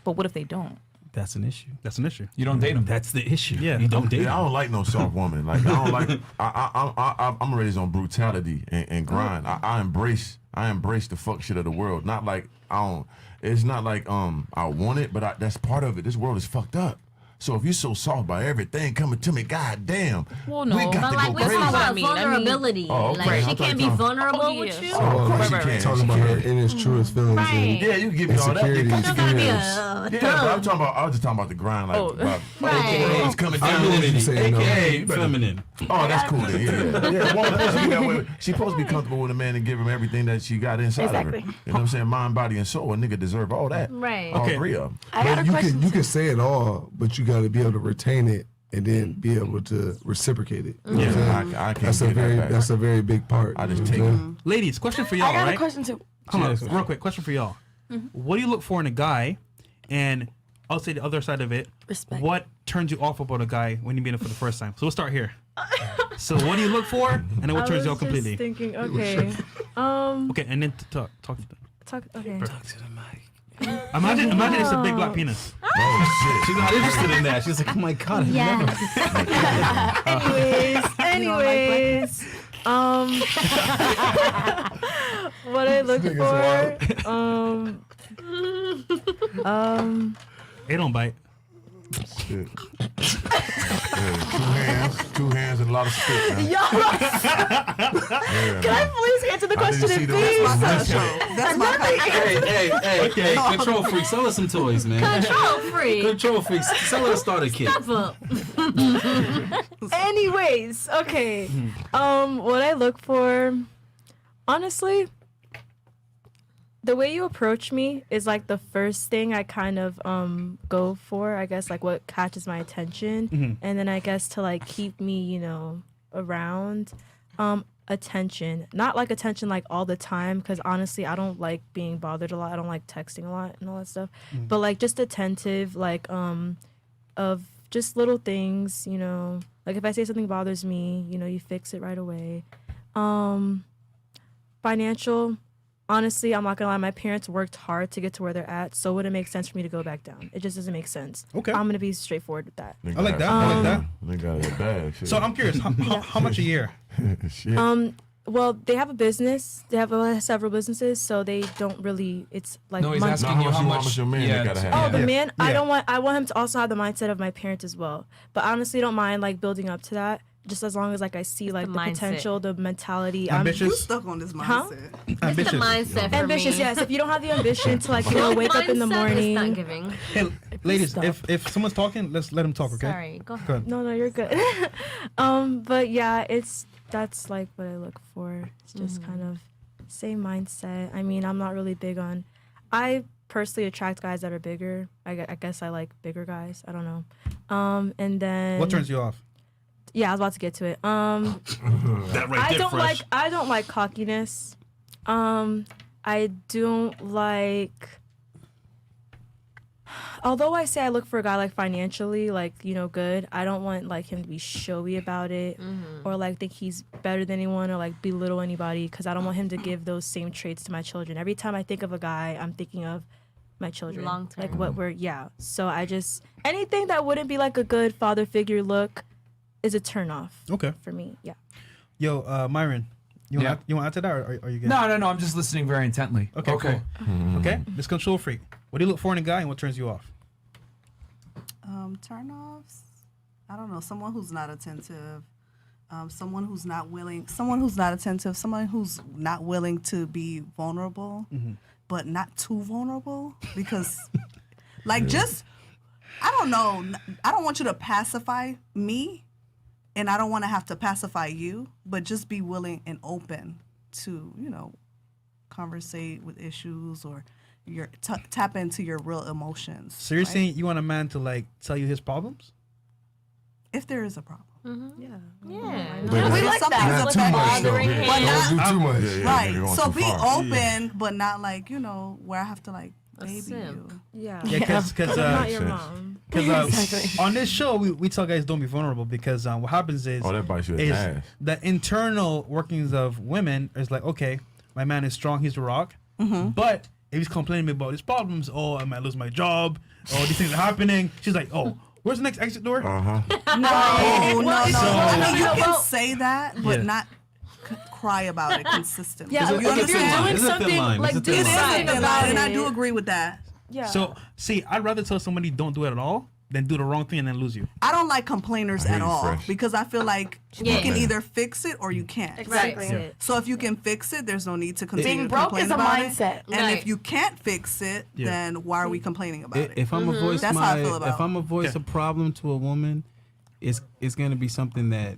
But what if they don't? That's an issue. That's an issue. You don't date them. That's the issue. Yeah. You don't date. Yeah, I don't like no soft woman. Like I don't like. I'm raised on brutality and grind. I embrace the fuck shit of the world. Not like I don't. It's not like I want it, but that's part of it. This world is fucked up. So if you're so soft by everything coming to me, goddamn, Well, no, we got But to like go we're crazy. talking what I about mean. I mean- vulnerability. Oh, okay. Like she I'm can't be talking- vulnerable Oh, with yeah. you. of course she Right, can. Talking about her in his truest feelings. Right. And Yeah, you can give me all that. insecurities. Because You you gotta be can. a Yeah, but I was just talking about the grind, like about Right. the world is coming down. I knew what you said, no. AKA, you better- Feminine. Oh, that's cool. Then. Yeah. One person that way, she's supposed to be comfortable with a man and give him everything that she got inside of her. Exactly. You know what I'm saying? Mind, body, and soul. A nigga deserve all that. Right. All Okay. three of them. I got a But question. you can say it all, but you got to be able to retain it and then be able to reciprocate it. You know what I'm saying? I can't That's a get very that back. that's a very big part. I just you take know what I'm it. saying? Ladies, question for y'all, I got right? a question too. Hold on, real quick. Question for y'all. What do you look for in a guy? And I'll say the other side of it. Respect. What turns you off about a guy when you meet him for the first time? So we'll start here. So what do you look for? And then what turns you off completely? Thinking, okay. Okay, and then talk to them. Okay. Imagine it's a big black penis. Oh, She's not interested in that. She's like, oh my god. Anyways, what I look for, It don't bite. shit. Yeah, two hands and a lot of spit, man. Can I please answer the question in peace? That's my type. Hey, control freak, sell us some toys, man. Control free. Control freaks, sell us a starter kit. Step up. Anyways, okay. What I look for, honestly, the way you approach me is like the first thing I kind of go for. I guess like what catches my attention, and then I guess to like keep me, around. Attention, not like attention like all the time, because honestly I don't like being bothered a lot. I don't like texting a lot and all that stuff. But like just attentive, like of just little things, like if I say something bothers me, you fix it right away. Financial, honestly, I'm not gonna lie, my parents worked hard to get to where they're at, so it wouldn't make sense for me to go back down. It just doesn't make sense. Okay. I'm gonna be straightforward with that. I like that. I like that. They got it bad. Shit. So I'm curious, how much a year? Shit. Well, they have a business. They have several businesses, so they don't really. It's like No, he's months. asking you how much much. your man Yeah, gotta have. Oh, the yeah. man. Yeah. I want him to also have the mindset of my parents as well. But honestly, don't mind like building up to that. Just as long as like I see like the the mindset. potential, the mentality. You Ambitious. stuck on this Huh? mindset. It's the Ambitious. mindset for Ambitious, me. yes. If you don't have the ambition to like wake up in the Mindset is not morning. giving. Hey, ladies, Stop. if someone's talking, let's let him talk, okay? Sorry, go ahead. Go ahead. No, you're good. But yeah, that's like what I look for. It's just kind of same mindset. I mean, I'm not really big on. I personally attract guys that are bigger. I guess I like bigger guys. I don't know. And then What turns you off? Yeah, I was about to get to it. That I don't like cockiness. I don't like. Although I say I look for a guy like financially, like good. I don't want like him to be showy about it, or like think he's better than anyone, or like belittle anybody. Because I don't want him to give those same traits to my children. Every time I think of a guy, I'm thinking of my children. Long term. Like what So I just anything that wouldn't be like a good father figure look is a turn off. Okay. For me, yeah. Yo, Myron, you want to add to that, or are you good? No. I'm just listening very intently. Okay. Cool. Okay. This control freak. What do you look for in a guy, and what turns you off? Turn offs. I don't know. Someone who's not attentive. Someone who's not willing. Someone who's not attentive. Someone who's not willing to be vulnerable, but not too vulnerable, because, like, just I don't know. I don't want you to pacify me, and I don't want to have to pacify you, but just be willing and open to, conversate with issues or tap into your real emotions. So you're right? saying you want a man to like tell you his problems? If there is a problem. Yeah. But we like that. Not too much, though. bothering him. But Don't do too much. Yeah, you're Right. going So too be far. open, but not like, where I have to like baby simp. you. Yeah. Yeah, because Not your sense. mom. on this show we tell guys don't be vulnerable because what happens is Oh, that bites you in the is ass. the internal workings of women is like, okay, my man is strong, he's the rock, but if he's complaining about his problems, oh, I might lose my job, oh, these things are happening, she's like, oh, where's the next exit door? No. I mean, you can Well- say that, but Yeah. not cry about it consistently. Yeah, You if you're understand? doing It's a thin something, line. like It's a do thin It is a something thin about line, and I it. do agree with that. Yeah. So see, I'd rather tell somebody don't do it at all than do the wrong thing and then lose you. I don't like complainers I hate at all fresh. because I feel like Yeah. you can either fix it or you can't. Exactly. Yeah. So if you can fix it, there's no need to continue Being to broke complain is a about mindset. it. And Right. if you can't fix it, Yeah. then why are we complaining about it? If I'm a voice That's how I feel about if I'm a voice Yeah. a problem to a woman, it's gonna be something that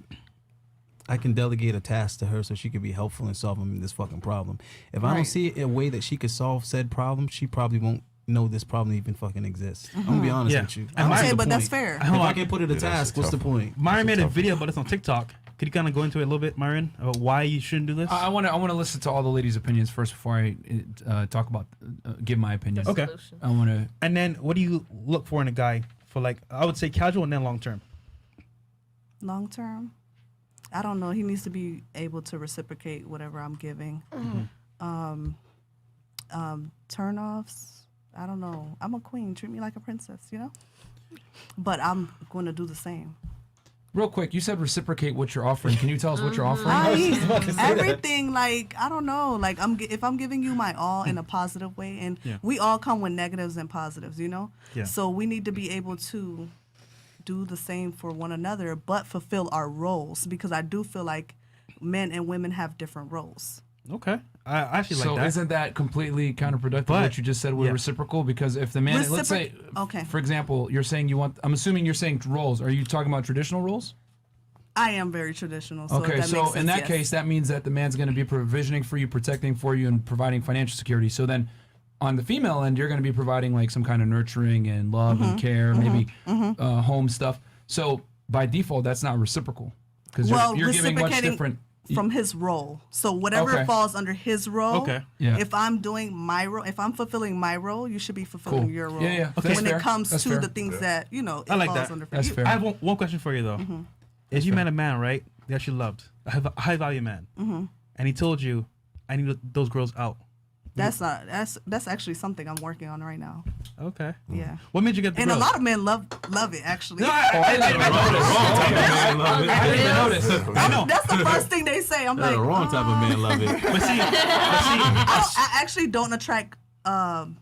I can delegate a task to her so she could be helpful in solving this fucking problem. If I don't Right. see a way that she could solve said problem, she probably won't know this problem even fucking exists. I'm gonna be honest Yeah. with you. And What's Okay, the but that's point? fair. If Hold I on. can put it a Yeah, that's task, a what's the tough one. point? Myron made a tough video about this on TikTok. Could you kind of go into it a little bit, Myron, about why you shouldn't do this? I want to listen to all the ladies' opinions first before I talk about give my opinion. Okay. I want to. And then what do you look for in a guy for, like, I would say casual and then long term? Long term, I don't know. He needs to be able to reciprocate whatever I'm giving. Turn-offs, I don't know. I'm a queen. Treat me like a princess, But I'm going to do the same. Real quick, you said reciprocate what you're offering. Can you tell us what you're offering? Everything, like, I don't know. Like, if I'm giving you my all in a positive way, and Yeah. we all come with negatives and positives, Yeah. So we need to be able to do the same for one another, but fulfill our roles, because I do feel like men and women have different roles. Okay. I actually So like that. isn't that completely counterproductive But- what you just said with yeah. reciprocal? Because if the man, let's say, Okay. for example, you're saying you want. I'm assuming you're saying roles. Are you talking about traditional roles? I am very traditional. So Okay, that so makes sense, in that yes. case, that means that the man's going to be provisioning for you, protecting for you, and providing financial security. So then, on the female end, you're going to be providing like some kind of nurturing and love and care, maybe home stuff. So by default, that's not reciprocal because you're giving much reciprocating different. from his role. So whatever Okay. falls under his role. Okay. Yeah. If I'm doing my role, if I'm fulfilling my role, you should be fulfilling Cool. your role. Yeah, yeah. Okay. That's When fair. it comes That's to fair. the things that it I like falls that. under. That's you. fair. I have one question for you, though. If you met a man, right, that you loved, a high value man, and he told you, I need those girls out. That's actually something I'm working on right now. Okay. Yeah. What made you get the And girls? a lot of men love it actually. No, I I didn't even notice. I know. That's the first thing they say. I'm like, The wrong type of man love it. But see, I actually don't attract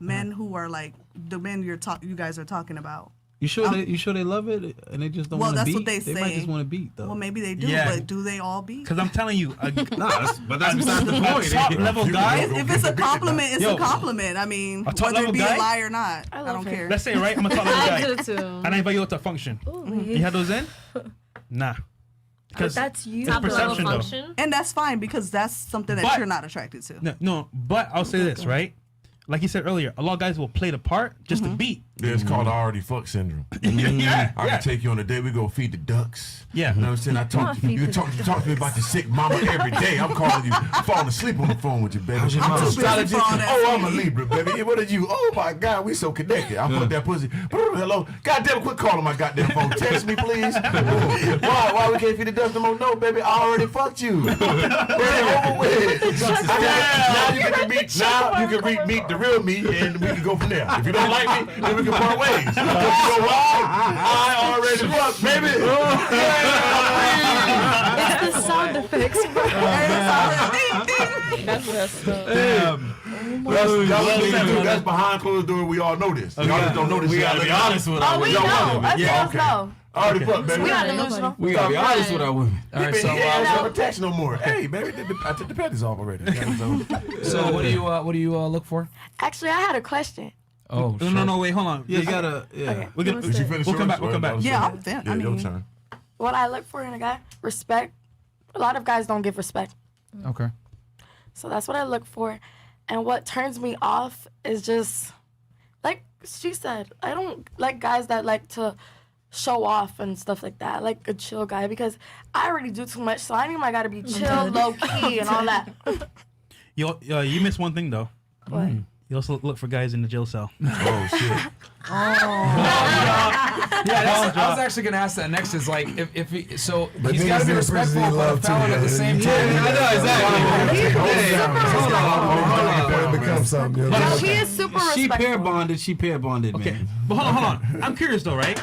men who are like the men you guys are talking about. You sure they love it and they just don't Well, want to that's beat? what they They might say. just want to beat though. Well, maybe they do, Yeah. but do they all be? because I'm telling you, but that's beside the point. top level guy. If it's a compliment, it's Yo. a compliment. I mean, A top whether level it be guy? a lie or not, I love don't him. care. Let's say, right, I'm a top level I guy, do too. and I invite you out to a function. You had those in? Nah. But Because that's you. It's Top level perception, though. function. And that's fine because that's something that But- you're not attracted to. no, but I'll say this, right? Like you said earlier, a lot of guys will play the part just to beat. Yeah, it's called I already fuck syndrome. Yeah, I can take you on a date. We go feed the ducks. Yeah. You know what I'm saying? I talk to you. You talk to me about your sick mama every day. I'm calling you, falling asleep on the phone with you, baby. How's your I'm mom? an Too busy astrologer. for all that. Oh, I'm a Libra, baby. Yeah, what are you? Oh my God, we so connected. I fuck that pussy. Hello, goddamn, quit calling my goddamn phone. Text me, please. Why we can't feed the ducks no more? No, baby, I already fucked you. It's over with. Now you can meet the real me, and we can go from there. If you don't like me, then we can part ways. If you don't like, I already fucked, baby. It's the sound effects. That's messed up. That's behind closed door. We all know this. Y'all just don't know this. We gotta be honest with our Oh, we women. know. Us Yeah, girls okay. know. I already fucked, baby. We not delusional. We gotta be honest with our women. All right, He so been here, no text no more. Hey, baby, I took the panties off already. so what do you look for? Actually, I had a question. Oh, no, wait, hold on. Yeah, you gotta. Yeah. Okay. We'll get. Did you finish We'll come yours? back. We'll come back. Yeah, I'm fin- I Yeah, your mean, turn. What I look for in a guy, respect. A lot of guys don't give respect. Okay. So that's what I look for. And what turns me off is just, like she said, I don't like guys that like to show off and stuff like that. I like a chill guy because I already do too much. So I need my guy to be chill, low key, and all that. You missed one thing though. What? You also look for guys in the jail cell. Oh shit. Yeah, I was actually gonna ask that next. Is like if he, so But he's got to niggas be in respectful prison but love a too, felon at the yeah. same Yeah, time. I know, exactly. Hold on. It becomes something. But she is super She respectful. pair bonded, Okay, man. but hold on. I'm curious though, right?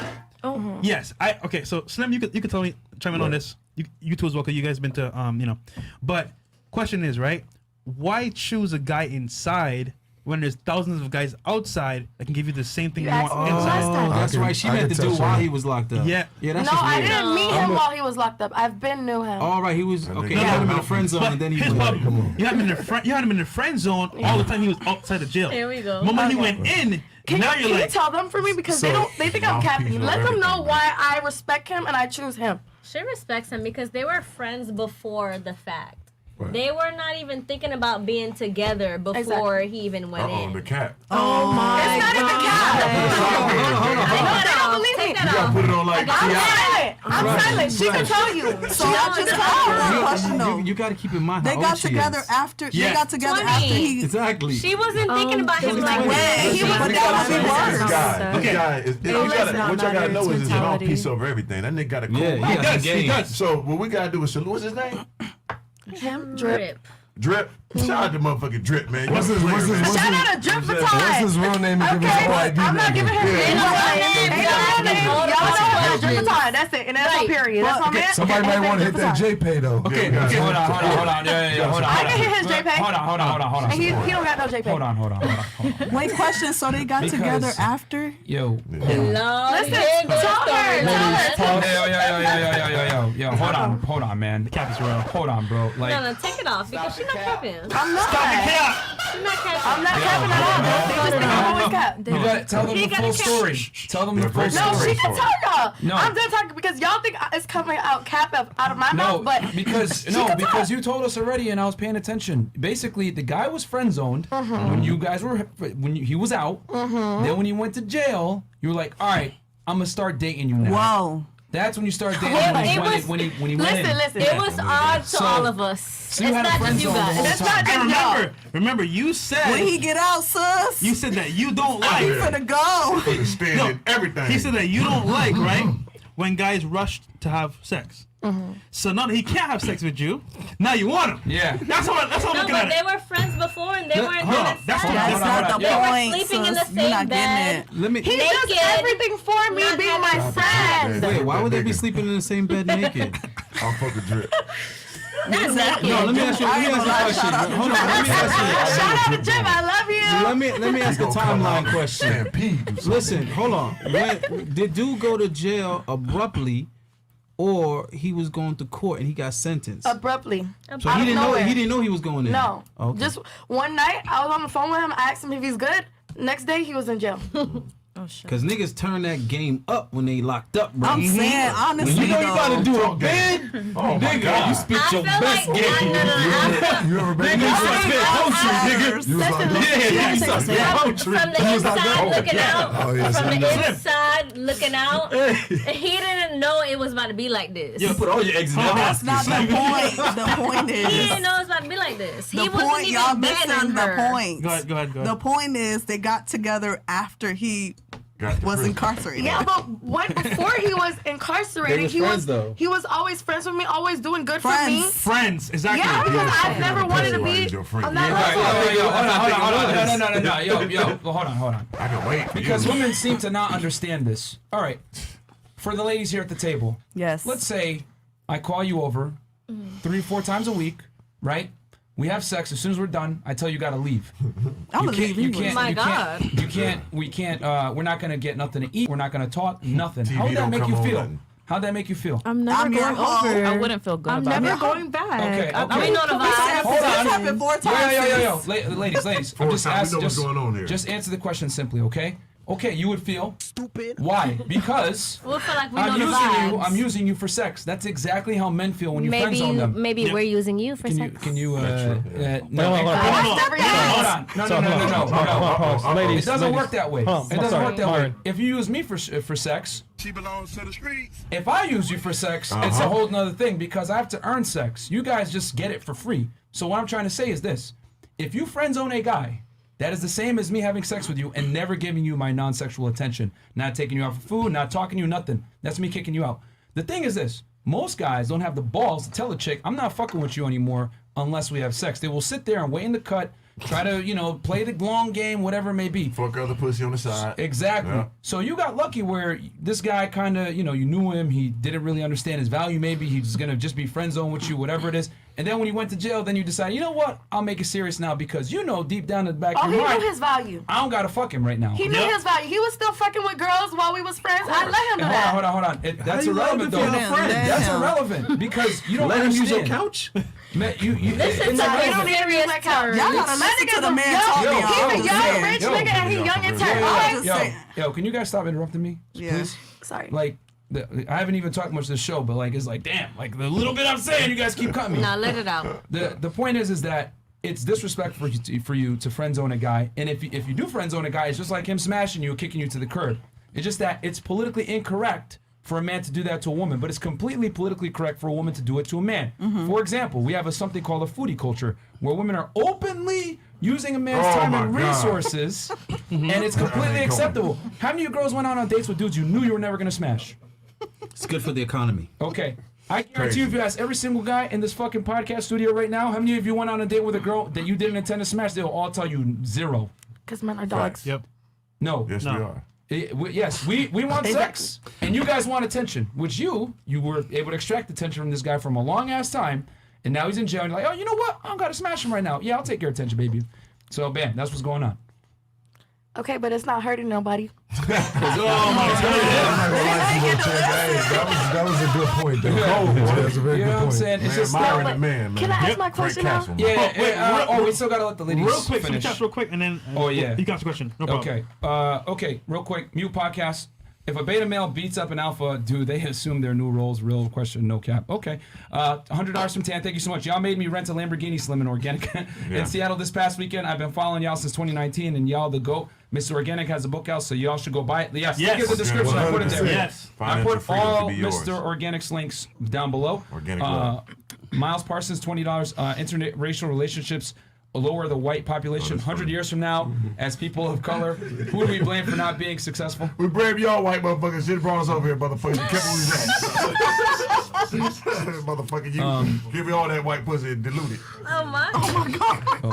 Yes. Okay. So Slim, you could tell me, chime in on this. You two as well, because you guys been to But question is, right? Why choose a guy inside when there's thousands of guys outside that can give you the same thing you want asked me inside? last time. That's right. She meant to do while he was locked up. Yeah. Yeah, that's No, just I weird. didn't meet him while he was locked up. I've been knew him. All right, he was okay. Yeah. You had him in the friend zone, But and then he his went. problem, you had him in the friend zone all the time he was outside the jail. Here we go. The moment he Okay. went in, Can now you, you're can like, you tell them for me because they think I'm capping. Let them know why I respect him and I choose him. She respects him because they were friends before the fact. Right. They were not even thinking about being together before he even went in. The cat. oh my It's not even cap. They don't believe me. Take that You gotta off. put it on like I'm T.I. silent. I'm silent. She can tell you. So I just have one question though. You got to keep in mind They how got old she together is. after. Yeah. They got together 20. after he. Exactly. She wasn't thinking about him like Wait, that. he was She that would be This worse. guy, Okay. this guy is, It does not what y'all gotta matter, know it's is it's an all mentality. piece over everything. That nigga got a cool Yeah, mind. he does, he does. So what we gotta do is salute. What's his name? Him, Drip. Drip. Shout out to motherfucking Drip, man. What's his Shout out to Drip for what's time. his real name? And give his Okay, whole but ID I'm not number. giving him Ain't no name. Ain't no name. Y'all know Drip for time. That's it. And that's no period. That's my man. Somebody might want to hit that JPay though. Okay, hold on. Yeah, hold on. I can hit his JPay. Hold on. And he don't got no JPay. Hold on. Wait, question. So they got Because- together after? Yo. Lord, Listen, here goes tell her, story. tell her. Yo. Hold on, man. The cap is real. Hold on, bro. Like, No, take it off because she's not capping. I'm not. She's not capping. I'm not capping at all. They just think I'm always cap. you gotta tell them He the gotta full cap. story. Tell them the full No, story. she can tell y'all. No. I'm done talking because y'all think it's coming out cap out of my No, mouth, but because you told us already, and I was paying attention. Basically, the guy was friend zoned when you guys were he was out. Then when he went to jail, you were like, all right, I'm gonna start dating you now. Whoa. That's when you start dating when he went in. listen. It was odd to So- all of us. So you It's had a not friend just you zone the guys. whole It's time. not And just y'all. remember, you said When he get out, sus, you said that you don't he like. finna go. Understanding everything. He said that you don't like, right? When guys rush to have sex. So now that he can't have sex with you, now you want him. Yeah. That's what I'm No, looking but at. they were friends before and they weren't hold on, doing that's sex. what- That's not the They were point, sleeping in the sus. You're same not bed. getting it. Let me. He does Naked. everything for me, Not being my having friend. Wait, why would they be sleeping in the same bed naked? I'll fucking Drip. Not naked. No, let me ask you a question. Hold on, let me ask you. Shout out to Jim, I love you. Let me ask a timeline question. Stampede. Listen, hold on. Did dude go to jail abruptly, or he was going to court and he got sentenced? Abruptly. So out he of didn't know. nowhere. He didn't know he was going in. No. Okay. Just one night, I was on the phone with him. I asked him if he's good. Next day, he was in jail. Because niggas turn that game up when they locked up, bro. I'm saying, honestly, You know you though, gotta do a bid. Oh my Nigga, God. you spit I your feel best like game. You ever been You there? spit poetry, nigga. You was like, Yeah, you spit poetry. From the inside looking out. oh yeah, From so the inside looking out. He didn't know it was about to be like this. You put all your eggs in that that's not the point. The point He is, didn't know it was about to be like this. He the wasn't point, even y'all betting on missing the her. point. Go ahead. The point is, they got together after he was incarcerated. Yeah, but before he was incarcerated, They was friends, though. he was always friends with me, always doing good for me. Friends, exactly. Yeah, because Yeah, I've never wanted to be your friend. on that Yo, level. hold on. Yo, hold on. I can wait. Because women seem to not understand this. All right, for the ladies here at the table, Yes. let's say I call you over 3-4 times a week, right? We have sex. As soon as we're done, I tell you gotta leave. I'm You gonna can't. leave You can't. My you God. can't. You can't. We can't. We're not gonna get nothing to eat. We're not gonna talk. Nothing. TV How would that don't make come you on feel? nothing. How'd that make you feel? I'm never I'm your going hoe. over. I wouldn't feel good I'm about never it. going back. Okay, okay. We know the vibe. Hold on. happened 4 times. Yo. Ladies. I'm just We know asking. what's going on here. Just answer the question simply, okay? Okay, you would feel stupid. Why? Because We'll feel like we know I'm the using vibes. you. I'm using you for sex. That's exactly how men feel when you friend zone them. Maybe we're using you for sex. Can you? No. Hold on. No. Ladies, It doesn't work that way. Hold on. It doesn't work that way. Myron. If you use me for sex, She belongs to the streets. if I use you for sex, it's a whole nother thing because I have to earn sex. You guys just get it for free. So what I'm trying to say is this: if you friend zone a guy, that is the same as me having sex with you and never giving you my non-sexual attention, not taking you out for food, not talking to you, nothing. That's me kicking you out. The thing is this: most guys don't have the balls to tell a chick, I'm not fucking with you anymore unless we have sex. They will sit there and wait in the cut, try to, play the long game, whatever it may be. Fuck other pussy on the side. Exactly. Yeah. So you got lucky where this guy kind of, you knew him. He didn't really understand his value. Maybe he's going to just be friend zone with you, whatever it is. And then when you went to jail, then you decide, you know what? I'll make it serious now because deep down in the back of he your mind, knew his value. I don't got to fuck him right now. He knew his value. He was still fucking with girls while we was friends. I let him know that. Hold on. That's you let him irrelevant, if you're though. a friend? That's irrelevant because you don't Let him use understand. your couch. Man, Listen it's to irrelevant. me, serious Y'all terms. gotta listen to the man talk. Yo, He's a young, rich yo. nigga, and he young and turned. Yo. Alright. Yo, can you guys stop interrupting me, Yeah. please? Sorry. Like, I haven't even talked much of this show, but it's like, damn, like the little bit I'm saying, you guys keep cutting me. Now let it out. The point is that it's disrespectful for you to friend zone a guy, and if you do friend zone a guy, it's just like him smashing you, kicking you to the curb. It's just that it's politically incorrect for a man to do that to a woman, but it's completely politically correct for a woman to do it to a man. For example, we have something called a foodie culture, where women are openly using a man's time and resources, and it's completely acceptable. How many of you girls went out on dates with dudes you knew you were never gonna smash? It's good for the economy. Okay. I guarantee you, if you ask every single guy in this fucking podcast studio right now, how many of you went on a date with a girl that you didn't intend to smash, they'll all tell you 0. Because men are dogs. Yep. No. Yes, we are. Yes, we want sex, and you guys want attention, which you were able to extract attention from this guy from a long ass time, and now he's in jail, and you're like, oh, you know what? I don't gotta smash him right now. Yeah, I'll take your attention, baby. So, bam, that's what's going on. Okay, but it's not hurting nobody. That was a good point, though. That was a very You know good what I'm point. saying? It's just Myron like, the man, Can I ask my question now? yeah. We still gotta let the ladies Real quick, finish. real quick, and then. Yeah. You got the question. No problem. Okay, real quick. Mute podcast. If a beta male beats up an alpha, do they assume their new roles? Real question, no cap. Okay. $100 from Tan. Thank you so much. Y'all made me rent a Lamborghini Slim and Organic in Seattle this past weekend. I've been following y'all since 2019, and y'all the GOAT. MrOrganik has a book out, so y'all should go buy it. Yes. Look at the description. I put it there. Yes. I put Financial freedom all could be yours. MrOrganik's links down below. Organic love. Miles Parsons, $20. Interracial relationships lower the white population. 100 years from now, as people of color, who do we blame for not being successful? We blame y'all white motherfuckers. Shit brought us over here, motherfuckers. You kept where we at. Motherfucker, you give me all that white pussy and dilute it. Oh my.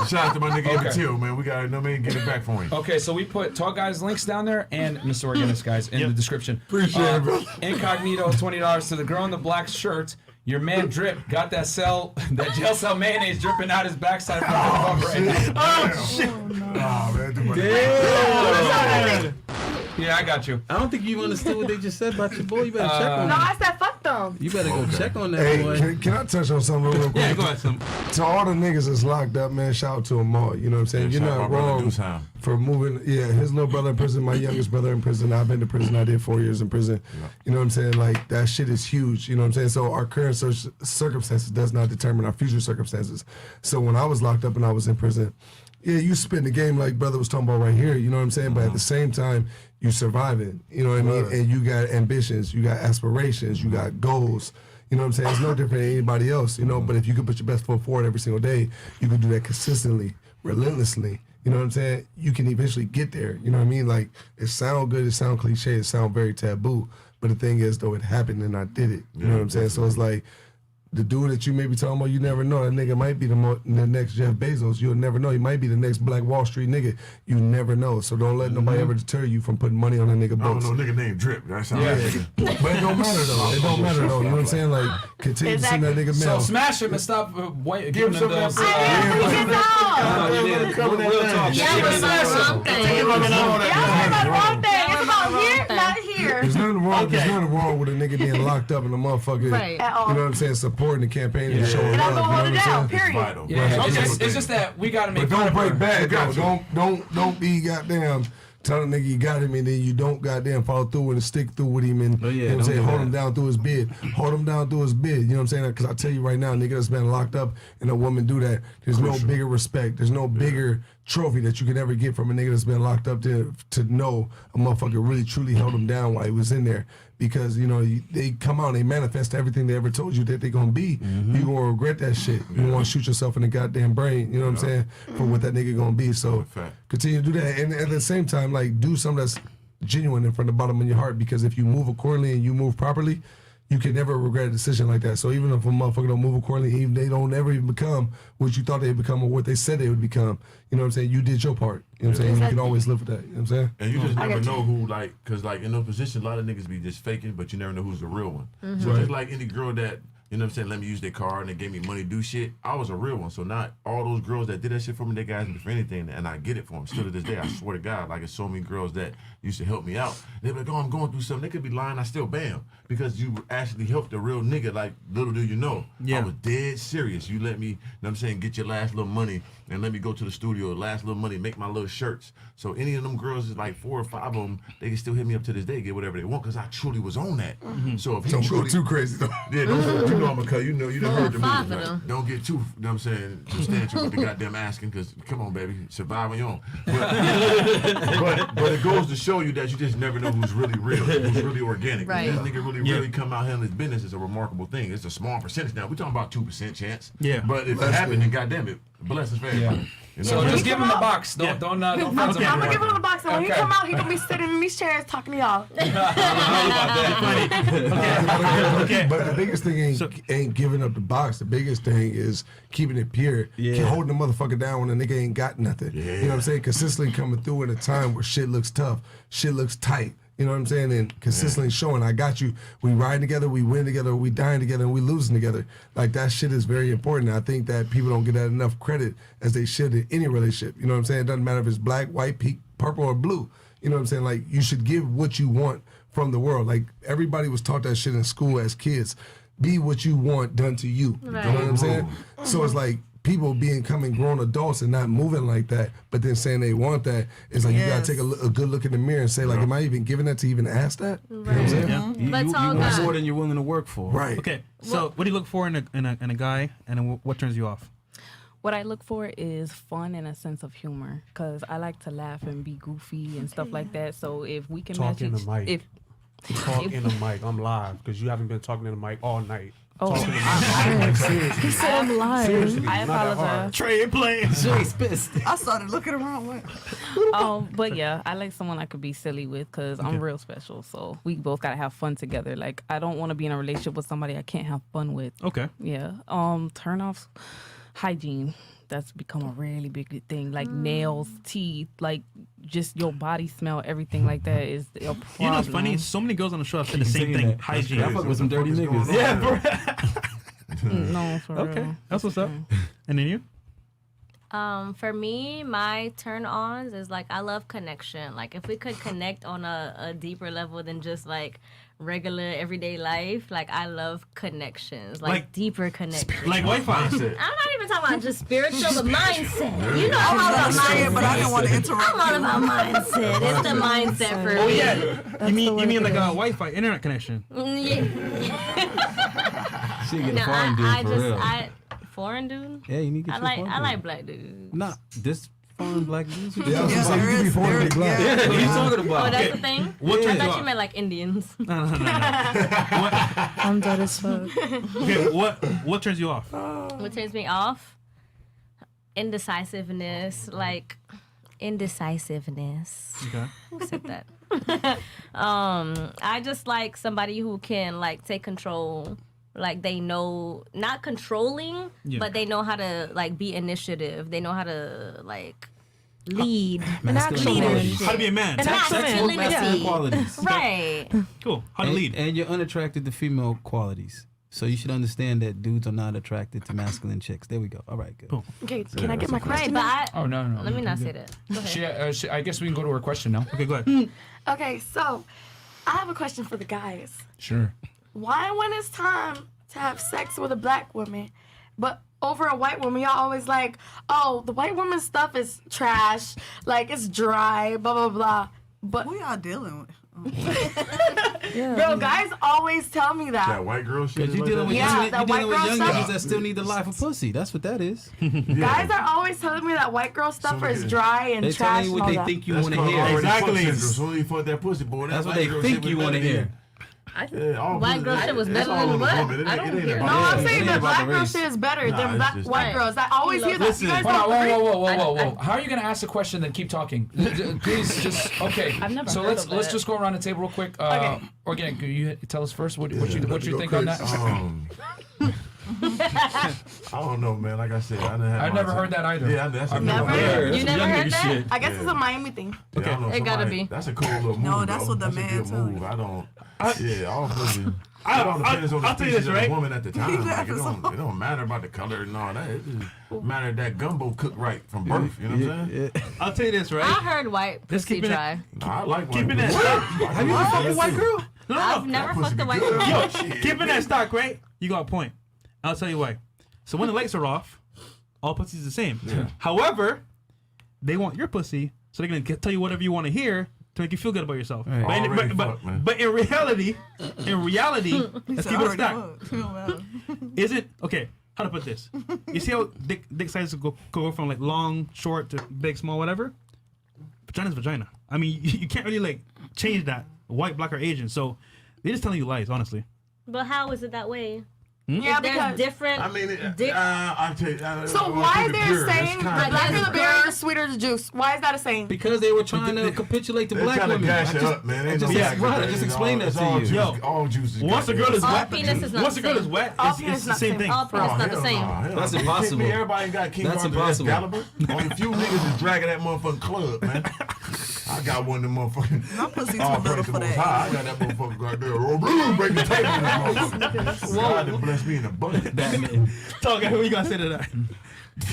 Shout out to my nigga Emmett Till, man. We got get it back for him. Okay, so we put TallGuy's links down there and MrOrganik's guys in the description. Appreciate it, bro. Incognito, $20 to the girl in the black shirt. Your man Drip got that jail cell mayonnaise dripping out his backside from the above right now. Oh, shit. Oh, man. Damn. Yeah, I got you. I don't think you understood what they just said about your boy. You better check on No, him. I said fuck them. You better go check on that boy. Hey, can I touch on something real quick? Yeah, go ahead. To all the niggas that's locked up, man, shout out to them all. You know what I'm saying? Yeah, You're shout out not my brother wrong Deucehound. for moving. Yeah, his little brother in prison, my youngest brother in prison. I've been to prison. I did 4 years in prison. You know what I'm saying? Like, that shit is huge. You know what I'm saying? So our current circumstances does not determine our future circumstances. So when I was locked up and I was in prison, yeah, you spit in the game like brother was talking about right here. You know what I'm saying? But at the same time, you surviving. You know what I mean? And you got ambitions, you got aspirations, you got goals. You know what I'm saying? It's no different than anybody else, you know, but if you can put your best foot forward every single day, you can do that consistently, relentlessly. You know what I'm saying? You can eventually get there. You know what I mean? Like, it sound good, it sound cliche, it sound very taboo. But the thing is, though, it happened and I did it. You know what I'm saying? So it's like, the dude that you may be talking about, you never know. That nigga might be the next Jeff Bezos. You'll never know. He might be the next Black Wall Street nigga. You never know. So don't let nobody ever deter you from putting money on a nigga books. I don't know, nigga named Drip. That sounds But it don't matter though. It don't matter though. You know what I'm saying? Like, continue to send that nigga So mail. smash him and stop giving him those. Real talk. Yeah, but it's the wrong thing. Y'all said about the wrong thing. It's about here, not here. There's nothing wrong There's nothing wrong with a nigga being locked up and a motherfucker, Right. At all. you know what I'm saying, supporting the campaign and showing And I'm love. gonna hold You it know what down, I'm saying? period. Vital. Yeah, Right. it's just that we gotta make But fun don't of break her. bad Got though. you. Don't be goddamn tell a nigga you got him and then you don't goddamn follow through with and stick through with him and Oh, yeah, you know what I'm don't saying, do hold that. him down through his bid. Hold him down through his bid. You know what I'm saying? Because I tell you right now, nigga that's been locked up and a woman do that, there's no bigger respect. There's no bigger trophy that you can ever get from a nigga that's been locked up to know a motherfucker really truly held him down while he was in there. Because, you know, they come out and they manifest everything they ever told you that they gonna be. You gonna regret that shit. You don't wanna shoot yourself in the goddamn brain, you know what I'm saying, for what that nigga gonna be. So continue to do that. And at the same time, like, do something that's genuine and from the bottom of your heart, because if you move accordingly and you move properly, you can never regret a decision like that. So even if a motherfucker don't move accordingly, even they don't ever even become what you thought they'd become or what they said they would become, you know what I'm saying, you did your part. You know what I'm saying? You can always live with that. You know what I'm saying? And you just never know who, like, because, like, in those positions, a lot of niggas be just faking, but you never know who's the real one. So just like any girl that, you know what I'm saying, let me use their car and they gave me money to do shit, I was a real one. So not all those girls that did that shit for me, they guys me for anything, and I get it for them. Still to this day, I swear to God, like, it's so many girls that used to help me out. They be like, oh, I'm going through something. They could be lying, I still bam. Because you actually helped a real nigga, like, little do you know. I was dead serious. You let me, you know what I'm saying, get your last little money and let me go to the studio, last little money, make my little shirts. So any of them girls, is like 4 or 5 of them, they can still hit me up to this day, get whatever they want, because I truly was on that. So if Don't you go truly, too crazy though. yeah, don't, you know I'm a cut. You know, you done heard the 5 movies. of Like, don't get too, you know what I'm saying, substantial with the goddamn asking, because come on, baby, survive on your own. But it goes to show you that you just never know who's really real, who's really organic. Right. If this nigga really come out handling his business is a remarkable thing. It's a small percentage now. We're talking about 2% chance. Yeah. But if it happened, then goddamn it, bless his family. Yeah. You know? So when just he give come him the out- box. Don't friends I'm gonna give him the box, and when he come out, he gonna be sitting in these chairs talking to y'all. But the biggest thing ain't giving up the box. The biggest thing is keeping it pure. Holding the motherfucker down when a nigga ain't got nothing. You know what I'm saying? Consistently coming through in a time where shit looks tough, shit looks tight. You know what I'm saying? And consistently showing, I got you. We ride together, we win together, we dying together, and we losing together. Like, that shit is very important. I think that people don't get that enough credit as they should in any relationship. You know what I'm saying? It doesn't matter if it's black, white, pink, purple, or blue. You know what I'm saying? Like, you should give what you want from the world. Like, everybody was taught that shit in school as kids. Be what you want done to you. Right. You know what I'm saying? So it's like, people becoming grown adults and not moving like that, but then saying they want that, it's like you gotta take a good look in the mirror and say, like, am I even giving that to even ask that? You know what I'm saying? You But want TallGuy. more than you're willing to work for. Right. Okay, so what do you look for in a guy, and then what turns you off? What I look for is fun and a sense of humor, because I like to laugh and be goofy and stuff like that. So if we can Talk in match the mic. Talk in the mic. I'm live because you haven't been talking in the mic all night. Oh, Talk in the mic. Seriously. He said I'm lying. Seriously, I it's not that hard. apologize. Trey ain't playing. Trey's pissed. I started looking around. What? But yeah, I like someone I could be silly with, because I'm real special. So we both gotta have fun together. Like, I don't want to be in a relationship with somebody I can't have fun with. Okay. Yeah. Turn off hygiene. That's become a really big thing. Like nails, teeth, like just your body smell, everything like that is a problem. You know what's funny? So many girls on the show have said the same thing. that. Hygiene. I fuck with some dirty niggas. Yeah, bro. No, for real. Okay, that's what's up. And then you? For me, my turn-ons is like, I love connection. Like, if we could connect on a deeper level than just like regular everyday life, like, I love connections, like deeper connections. Like Wi-Fi. I'm not even talking about just spiritual, but mindset. You know, I'm all about saying, mindset. but I didn't want to interrupt. I'm all about mindset. It's the mindset for Oh me. yeah. You mean like a Wi-Fi internet connection? Yeah. She get No, a foreign dude I for just, real. foreign dude. Yeah, you need to get you a foreign I like dude. black dudes. Nah, this foreign black dudes. Yeah, I was gonna say, you can be foreign and be black. What are you talking Oh, about? that's the thing? What I turns you thought off? you meant like Indians. No. I'm dead as fuck. Okay, what turns you off? What turns me off? Indecisiveness. Like, indecisiveness. Okay. Who said that? I just like somebody who can like take control. Like, they know, not controlling, but they know how to like be initiative. They know how to like lead. Leadership. How to be a man. Masculinity. qualities. Right. Cool. How to lead. And you're unattracted to female qualities. So you should understand that dudes are not attracted to masculine chicks. There we go. All right, good. Cool. Okay, can I get my question? Right, but Oh no. let me not say that. Go ahead. I guess we can go to her question now. Okay, go ahead. Okay, so I have a question for the guys. Sure. Why, when it's time to have sex with a black woman, but over a white woman, y'all always like, oh, the white woman stuff is trash, like it's dry, blah blah blah. But who y'all dealing with? Bro, guys always tell me that. That white girl shit. Because you like dealing with Yeah, young, that you white dealing with girl young stuff. niggas that still need the life of pussy. That's what that is. Guys are always telling me that white girl stuff is dry and They trash telling you and what all they that. think you want to hear. Exactly. So you fuck that pussy, boy. That's what they think you want to hear. White girl shit was better than what? I don't hear. No, I'm saying that black girl shit is better than black white girls. I always hear that. You guys Hold don't on, agree? whoa. How are you gonna ask a question then keep talking? Please, just okay. I've never so heard let's of let's that. just go around the table real quick. Okay. Organik, can you tell us first what you think on that? I don't know, man. Like I said, I've never heard that either. Yeah, that's I've never heard. You never heard that? shit. I guess it's a Miami thing. Okay. It gotta be. That's a cool little move. No, that's though. what the That's man a good told move. you. I don't. All pussy. It all depends on the I'll tell you species this, of right? the woman at the time. Like, it laughing don't matter about the color and all that. It just matter that gumbo cooked right from birth. You know what I'm saying? I'll tell you this, right? I heard white Just pussy keeping it- dry. Nah, I like Keeping white that pussy. stock. Have you ever fucked a white girl? No, I've never pussy fucked be a white good. girl. Yo, Shit. keeping that stock, right? You got a point. I'll tell you why. So when the lights are off, all pussies the same. Yeah. However, they want your pussy, so they're gonna tell you whatever you want to hear to make you feel good about yourself. Right. Already But fucked, man. in reality, let's keep it a stack. Stack. Isn't okay? How to put this? You see how dick sizes go from like long, short to big, small, whatever. Vagina's vagina. I mean, you can't really like change that. White, black, or Asian. So they're just telling you lies, honestly. But how is it that way? Yeah, If there's because different. I mean, dick. I tell you. so why is there a saying the blacker the berry, the sweeter the juice? Why is that a saying? Because they were trying to capitulate the They're black trying to women. gash it up, man. Ain't no Yeah, black right. I women. just It's explained all- that it's to all you. juice- Yo, all juice is Once a goddamn- girl is All wet, penis is not once the a girl same. is wet, All it's penis the not same the thing. All penis not the hell same. nah, hell That's nah. You impossible. kick me, everybody ain't got King That's Arthur impossible. Excalibur. Only a few niggas is dragging that motherfucking club, man. I got one of them motherfucking. My pussy too all little praise for the Most that. High. I got that motherfucker right there. Oh, break the table in this motherfucker. God done bless me in abundance. TallGuy, what you gonna say to that?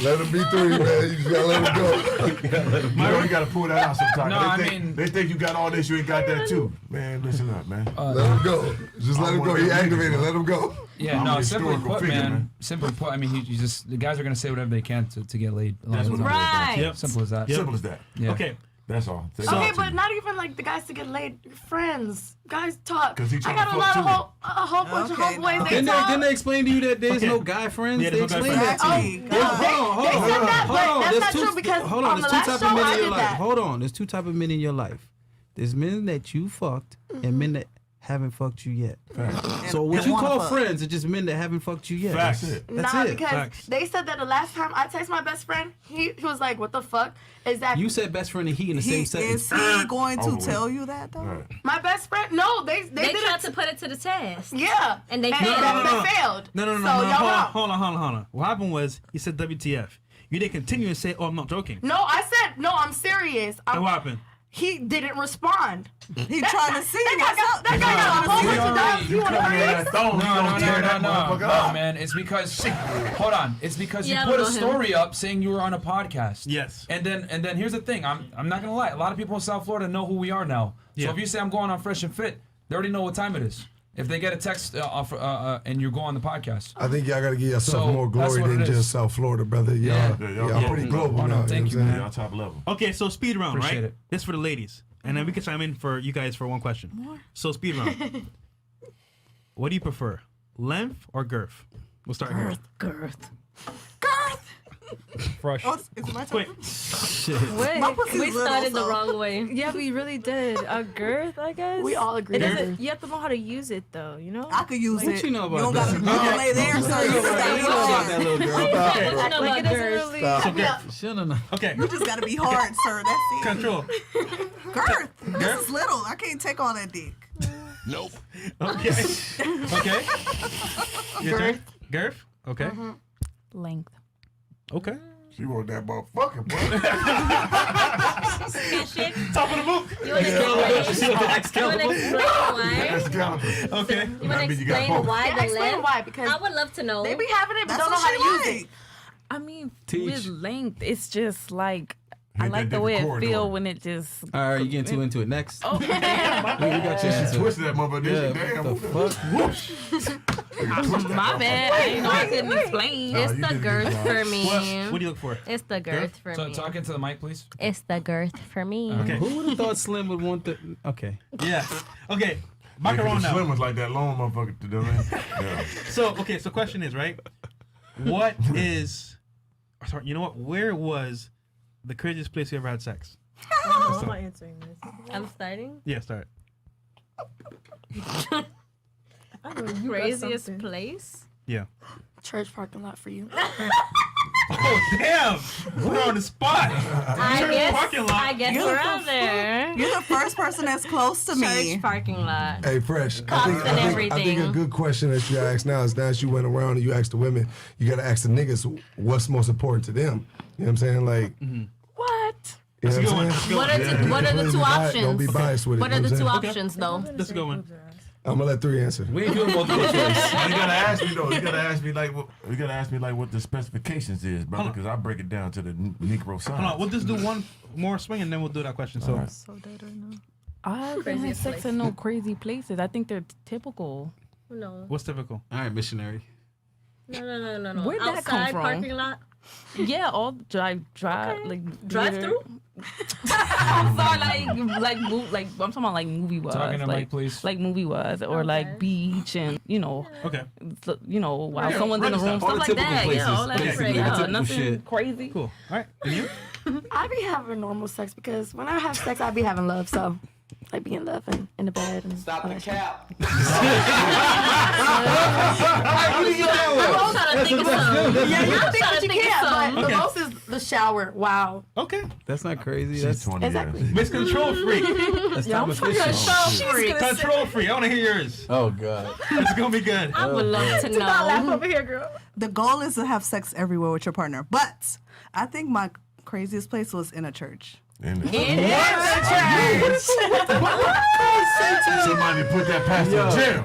Let him be three, man. You just gotta let him go. You know, you gotta pull that out sometimes. No, I They think you got all this, you ain't got that too. Man, listen up, man. Let him go. Just let him go. He activated. Let him go. Yeah, I'm no. a Simply historical put, figure, man. man. Simply put, I mean, you just the guys are gonna say whatever they can to get laid. That's what it boils down to. Right. Yep. Simple as that. Simple as that. Yeah. Okay. That's all. Okay, but not even like the guys to get laid. Friends, guys talk. 'Cause he I tryna got a fuck lot too. of a whole bunch of Okay, homeboys. no. They Didn't talk. they explain to you that there's Okay. no guy friends? Yeah, They there's no guy explained that to friends. you. Oh, There's- God. hold on, They hold said on, that, hold but on. that's There's not two- true because hold on. on the There's two last type show, of men I in your did life. that. Hold on. There's two type of men in your life. There's men that you fucked and men that haven't fucked you yet. So what and you wanna call fuck. friends are just men that haven't fucked you yet. Facts. That's it. That's Nah, it. because Facts. they said that the last time I texted my best friend, he was like, "What the fuck is that?" You said best friend and he in the He, same is sentence. he going to Over with. tell you that though? Right. My best friend? No, they They did tried it. to put it to the test. Yeah, And they and failed. they failed. No. So Hold y'all on, know. hold on. What happened was you said WTF. You didn't continue and say, "Oh, I'm not joking." No, I said no. I'm serious. And what happened? He didn't respond. He trying to see That guy got a whole bunch of dogs. You want to raise? No, man. It's because hold on. It's because you Yeah, put a I don't know story up saying you were on a podcast. Yes. And then here's the thing. I'm not gonna lie. A lot of people in South Florida know who we are now. Yeah. So if you say I'm going on Fresh and Fit, they already know what time it is. If they get a text and you go on the podcast. I think y'all gotta give yourself So, more that's glory what than it is. just South Florida, brother. Y'all, y'all pretty global Oh, no, now. thank you, know what I'm man. saying? Y'all top level. Okay, so speed round, Appreciate right? it. This for the ladies, and then we can chime in for you guys for one question. So speed round. What do you prefer, length or girth? We'll start here. Girth. Fresh. Oh, it's my turn. Wait, Wait, My pussy's We little, started the so- wrong way. yeah, we really did. A girth, I guess. We all agree. It doesn't. You have to know how to use it, though. You know. I could use What it. you know about don't that? gotta you don't lay there, so you just gotta You be know about that hard. little girl. What you know Like about it doesn't girth? really. Shouldn't have. okay. You just gotta be hard, sir. That's it. Control. Girth. This is little. I can't take on that dick. Okay. Okay. Your turn. Girth. Okay. Length. Okay. She want that motherfucker, boy. Top of the book. You want to explain why? Excalibur. Okay. You want I to mean, you got explain both. why Yeah, the explain length? why, because I would love to know. they be having it but That's don't know what how to she use like. it. I mean, Teach. with length, it's just like I like the way it feel when it just. All right, you getting too into it. Next. Oh, we got you into it. Twisted that motherfucker. Yeah, Damn. what the fuck? My bad. I didn't know I couldn't explain. It's the girth for me. What do you look for? It's the girth for So me. talk into the mic, please. It's the girth for me. Okay. Who would have thought Slim would want the? Okay. Yeah. Okay. Back Yeah, 'cause around the now. Slim was like that long motherfucker to them. Yeah. So question is, right? What is? Sorry, you know what? Where was the craziest place you ever had sex? I'm not answering this. I'm starting. Yeah, start. I don't know, you got Craziest something. place? Yeah. Church parking lot for you. Oh damn! We're on the spot. I guess You're we're the out there. You're the first person that's close to me. Church parking lot. Hey, Fresh. Cops and I think a everything. good question that you ask now is now that you went around and you asked the women, you got to ask the niggas what's most important to them. You know what I'm saying? Like, What? you know what I'm saying? What are the two options? Don't be biased with it. What you are know the two what I'm saying? options though? That's a good one. I'm gonna let 3 answer. We ain't doing multiple choice. You gotta ask me though. You gotta ask me like what the specifications is, brother, because I break it down to the Negro side. Hold on, we'll just do one more swing and then we'll do that question. So, So dead right now. I haven't had Craziest sex place. in no crazy places. I think they're typical. No. what's typical? All right, missionary. No. Where'd that come Outside from? parking lot. Yeah, all drive like Drive through. I'm sorry, like I'm talking about like movie wise, Talking to like Mike, please. like movie wise, or like beach and Okay. while Yeah, someone's in the room, all stuff the like typical that. places. Yeah, all that Basically, shit. the Yeah, typical nothing shit. crazy. Cool. All right. And you? I be having normal sex because when I have sex, I be having love. So, like be in love and in the bed and Stop the cap. I'm trying to think of some. Yeah, you I'm think trying what to you think of can, some. but the most is the shower. Wow. Okay. That's not crazy. She's That's 20 Exactly. years. Miss Control Freak. that's Yeah, time I'm efficient. Control Freak. I want to hear yours. Oh God. It's gonna be good. I would love to Do not laugh know. over here, girl. The goal is to have sex everywhere with your partner, but I think my craziest place was in a church. And In somebody put that pastor in jail.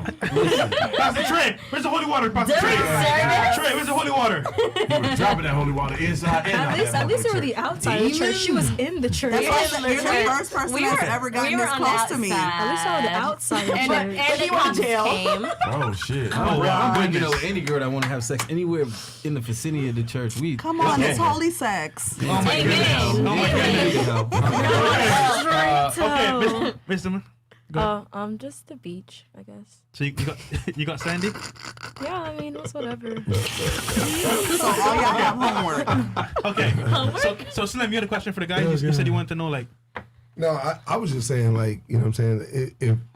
Pastor Trey, where's the holy water? Pastor Don't Trey. say Trey, where's the holy water? He was dropping that holy water inside and out. At least they were the outside of the church. She was in the church. That's why you're the first person that's ever gotten this close to me. At least I was the outside of the church. And he the went cops to jail. came. Oh shit. Oh, well, I'm breaking up with any girl that want to have sex anywhere in the vicinity of the church. We Come on, it's holy sex. Oh my goodness. Oh my goodness. Okay, Mr. Go ahead. Just the beach, I guess. So you got Sandy? Yeah, I mean, it's whatever. So all y'all have homework. Okay. So Slim, you had a question for the guy. You said you wanted to know like. No, I was just saying, like, you know what I'm saying?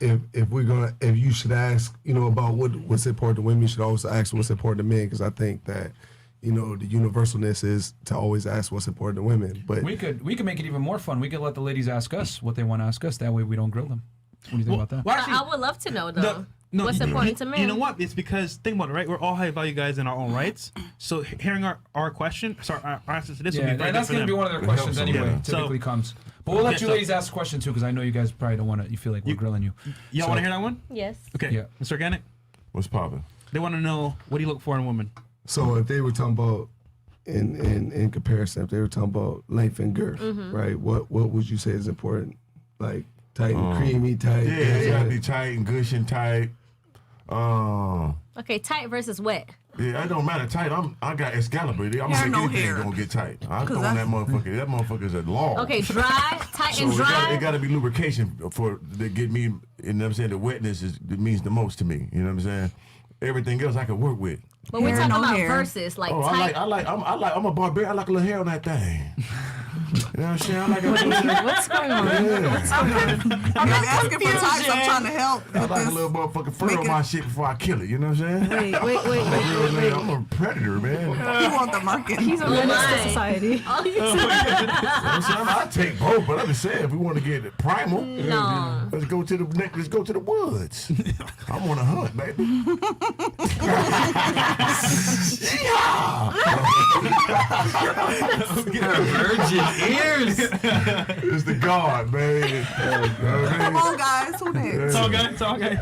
If you should ask, you know, about what's important to women, you should always ask what's important to men, because I think that, you know, the universalness is to always ask what's important to women. But We could make it even more fun. We could let the ladies ask us what they want to ask us. That way we don't grill them. What do you think about that? Well, actually, I would love to know though. no, What's important to men? You know what? It's because think about it, right? We're all high value guys in our own rights. So hearing our question, sorry, our answers to this would Yeah, be very that's good going to be for them. one of their questions helps them, anyway. yeah. Typically So- comes. But we'll let Okay, you so- ladies ask a question too, because I know you guys probably don't want to. You feel like we're grilling you. Y'all So- want to hear that one? Yes. Okay. Yeah. Mr. Organic, What's poppin'? they want to know what do you look for in a woman? so if they were talking about in comparison, if they were talking about length and girth, right? What would you say is important? Like tight and creamy, tight. Yeah, it's gotta be tight and gushing tight. Okay, tight versus wet. Yeah, it don't matter. Tight. I got Excalibur. I'm Hair, gonna no make anything hair. gonna get tight. I'm 'Cause throwing that that's- motherfucker. That motherfucker's a law. Okay, dry, tight So and dry. it gotta be lubrication for to get me. You know what I'm saying? The wetness it means the most to me. You know what I'm saying? Everything else I can work with. But we're Hair, talking no about hair. versus like Oh, tight. I'm a barbarian. I like a little hair on that thing. You know what I'm saying? I like a little What's going on? I'm not asking for types. I'm trying to help. I with like a this. little motherfucking fur on Make it- my shit before I kill it. You know what I'm saying? Wait. I'm a predator, man. You want the market. He's a menace to society. Oh, you I'm saying, I take both, but I'm just saying if we want to get it primal, No. let's go to the woods. I want to hunt, baby. Virgin ears. It's the God, man. Come on, guys. Who next? It's all good.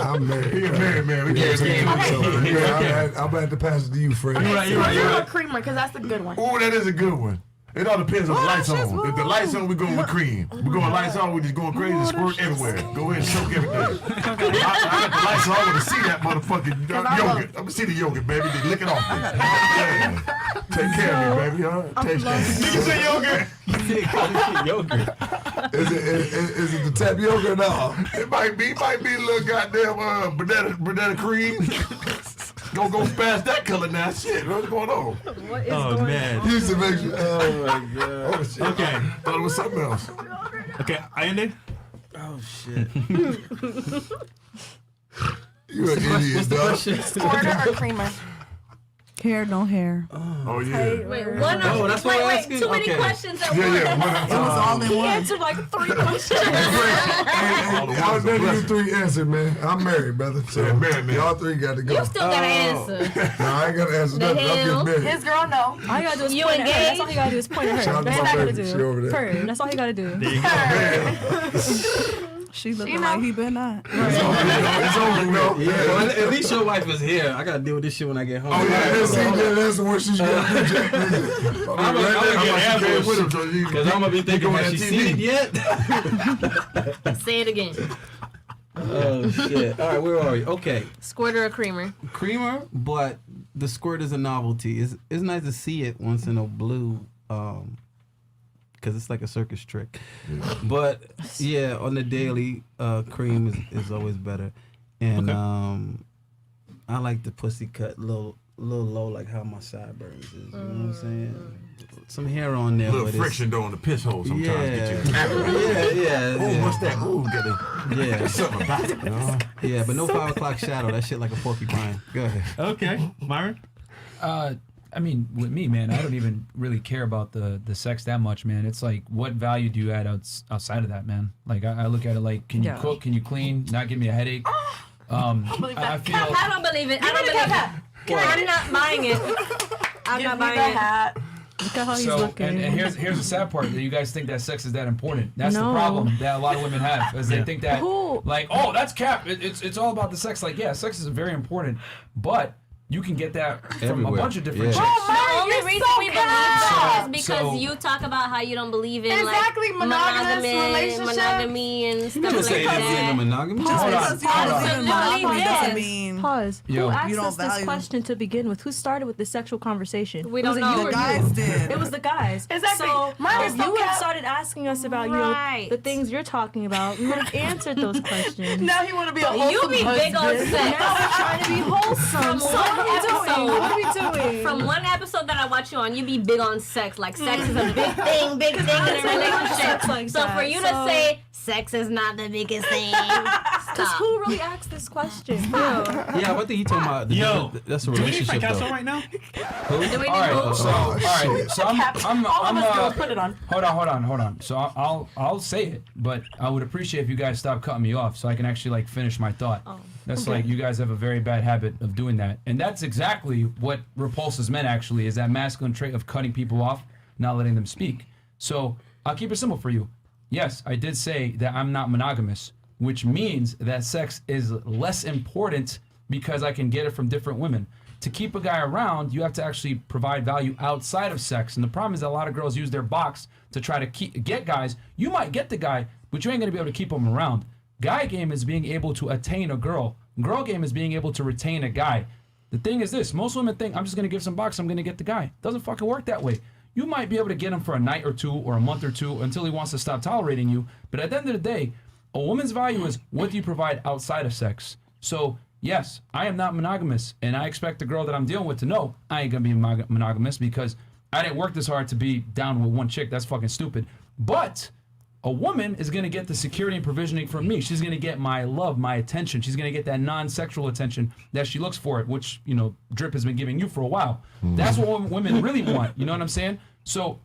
I'm married. He a married man. We can't say So, yeah, I'm gonna have to pass it to you, Fred. You're right. A creamer, because that's the good one. Oh, that is a good one. It all depends on the lights on. If the lights on, we going with cream. We going lights on, we just going crazy, squirt everywhere. Go ahead and soak everything. I got the lights on, I want to see that motherfucking yogurt. I'm gonna see the yogurt, baby. Just lick it off. Yeah. Take care of me, baby. Huh? Taste that. You say yogurt. Is it the tapioca or no? It might be a little goddamn banana cream. Go past that color now. Shit, what's going on? What is going on? Used to make sure. Oh my god. Oh shit. Okay. Thought it was something else. Okay, Ayinde? Oh shit. You an idiot, dog. Squirter or creamer? Hair, no hair. Oh yeah. Wait, one of that's what I'm wait, asking? too many Okay. questions at Yeah, once. yeah. It was all in He one. answered like 3 questions. One none of you three answered, man. I'm married, brother. So Yeah, married, man. y'all three got to go. You still gotta answer. No, I ain't got to answer The nothing. I'm hell? getting married. His girl, no. All you gotta do is You point at her. engaged? That's all you gotta do is point at her. Shout out to That's my all you gotta baby. She over do. there. Her. That's all you gotta do. There you go. She looking You know. like he been not. It's over, no. Yeah, well, at least your wife is here. I gotta deal with this shit when I get home. Oh, yeah, that's the worst she's going to do, Jack. I'm gonna get ambushed because I'm gonna be thinking, has she seen it yet? Say it again. Oh shit! All right, where are we? Okay, Squirter or creamer? creamer, but the squirt is a novelty. It's nice to see it once in a blue, because it's like a circus trick. Yeah. But yeah, on the daily, cream is always better, and I like the pussy cut little low, like how my sideburns is. You know what I'm saying? Some hair on there. A little but friction though on the piss hole sometimes. Yeah. Get you. Yeah. Oh, what's that? Ooh, got it. Yeah. There's something about it. You know? Yeah, but no 5 o'clock shadow. That shit like a porcupine. Go ahead. Okay, Myron? I mean, with me, man, I don't even really care about the sex that much, man. It's like, what value do you add outside of that, man? Like, I look at it like, can you cook? Can you clean? Not give me a headache? I feel. I don't believe it. I don't believe it. I'm not buying it. I'm not buying it. Hat. Look at how he's So, looking. and here's the sad part, that you guys think that sex is that important. That's No. the problem that a lot of women have, is they think that, Who? like, oh, that's cap. It's all about the sex. Like, yeah, sex is very important, but you can get that from Everywhere. a bunch of different Yeah. chicks. The only you're reason so we believe that is So- because you talk about how you don't believe in Exactly, like monogamous relationship. monogamy and You stuff never like say they believe in that. monogamy. Just Hold on, because you hold don't on. believe in Literally monogamy this. doesn't mean Pause. Yo. Who asked You don't us this value- question to begin with? Who started with the sexual conversation? We Was don't it you know. or the you? guys did. It was the guys. Exactly. So Mine was if so you had cap- started asking us about Right. the things you're talking about, we would have answered those questions. Now he want to be a You wholesome be big on husband. sex. Now we're trying to be wholesome. From So one what are we doing? episode- What are we doing? From one episode that I watch you on, you be big on sex. Like sex is a big thing in a relationship. Sex like So that. for you to So- say sex is not the biggest thing, Because stop. who really asked this question? Yeah, I think he talking about that's a Do we need relationship Picasso though. right now? Do we need All right, who? so I'm All of us girls put it on. Hold on. So I'll say it, but I would appreciate if you guys stop cutting me off so I can actually like finish my thought. That's like, you guys have a very bad habit of doing that, and that's exactly what repulses men. Actually, is that masculine trait of cutting people off, not letting them speak. So I'll keep it simple for you. Yes, I did say that I'm not monogamous, which means that sex is less important because I can get it from different women. To keep a guy around, you have to actually provide value outside of sex. And the problem is that a lot of girls use their box to try to get guys. You might get the guy, but you ain't going to be able to keep him around. Guy game is being able to attain a girl. Girl game is being able to retain a guy. The thing is this, most women think, I'm just going to give some box, I'm going to get the guy. Doesn't fucking work that way. You might be able to get him for a night or two or a month or two until he wants to stop tolerating you. But at the end of the day, a woman's value is what do you provide outside of sex. So yes, I am not monogamous, and I expect the girl that I'm dealing with to know I ain't gonna be monogamous because I didn't work this hard to be down with one chick. That's fucking stupid. But a woman is gonna get the security and provisioning from me. She's gonna get my love, my attention. She's gonna get that non-sexual attention that she looks for, which, you know, Drip has been giving you for a while. That's what women really want. You know what I'm saying? So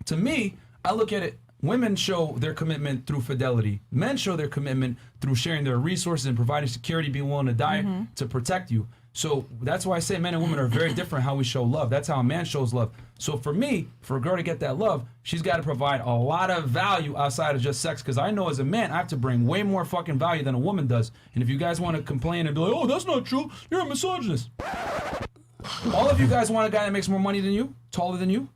to me, I look at it, women show their commitment through fidelity. Men show their commitment through sharing their resources and providing security, being willing to die to protect you. So that's why I say men and women are very different how we show love. That's how a man shows love. So for me, for a girl to get that love, she's got to provide a lot of value outside of just sex. Because I know as a man, I have to bring way more fucking value than a woman does. And if you guys want to complain and be like, oh, that's not true, you're a misogynist. All of you guys want a guy that makes more money than you, taller than you,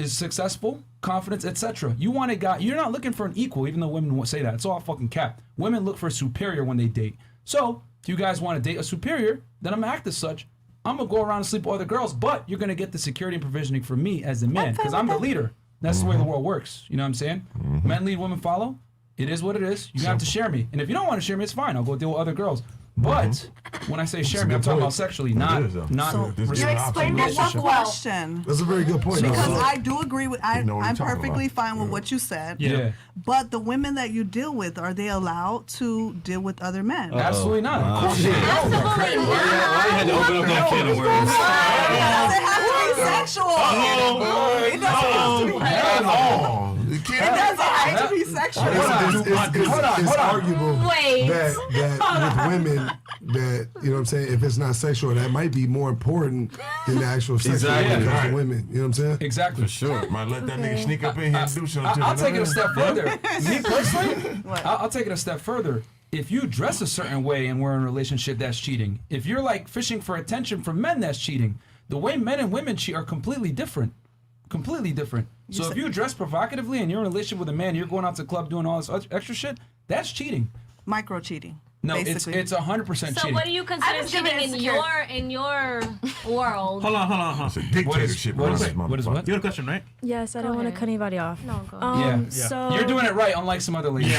is successful, confidence, etc. You want a guy. You're not looking for an equal, even though women won't say that. It's all fucking cap. Women look for a superior when they date. So if you guys want to date a superior, then I'm gonna act as such. I'm gonna go around and sleep with other girls, but you're gonna get the security and provisioning from me as the man, because I'm the leader. That's the way the world works. You know what I'm saying? Men lead, women follow. It is what it is. You have to share me, and if you don't want to share me, it's fine. I'll go deal with other girls. But when I say share me, I'm talking about sexually, not You explained it one question. That's a very good point. Because I do agree with. I'm perfectly fine with what you said. Yeah. But the women that you deal with, are they allowed to deal with other men? Absolutely not. Absolutely. Why you had to open up that can of worms? It has to be sexual. It doesn't have to be at all. It doesn't have to be sexual. It's arguable Wait. that with women, that, you know what I'm saying, if it's not sexual, that might be more important than the actual sexual when it comes to women. You know what I'm saying? Exactly. For sure. Might let that nigga sneak up in here and do something. I'll take it a step further. Me personally, I'll take it a step further. If you dress a certain way and we're in a relationship, that's cheating. If you're like fishing for attention from men, that's cheating. The way men and women cheat are completely different. Completely different. So if you dress provocatively and you're in a relationship with a man, you're going out to the club doing all this extra shit, that's cheating. Micro cheating. No, basically. it's 100% cheating. So what do you consider cheating in your world? Hold on. It's a dictatorship. What is what? You had a question, right? Yes, I don't want to cut anybody off. No, go. Yeah. So You're doing it right, unlike some other ladies.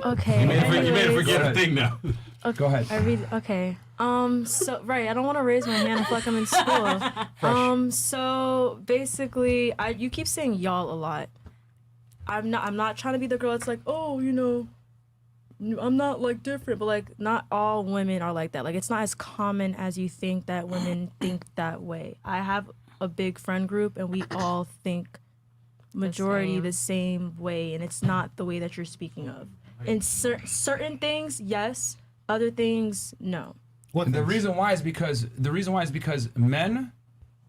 okay. You made her anyways. forget a thing now. Okay, Go ahead. I read. Okay. So right, I don't want to raise my hand. I feel like I'm in school. So basically, you keep saying y'all a lot. I'm not trying to be the girl that's like, oh, you know, I'm not like different, but like not all women are like that. Like it's not as common as you think that women think that way. I have a big friend group, and we all think majority the same way, and it's not the way that you're speaking of. In certain things, yes. Other things, no. The reason why is because men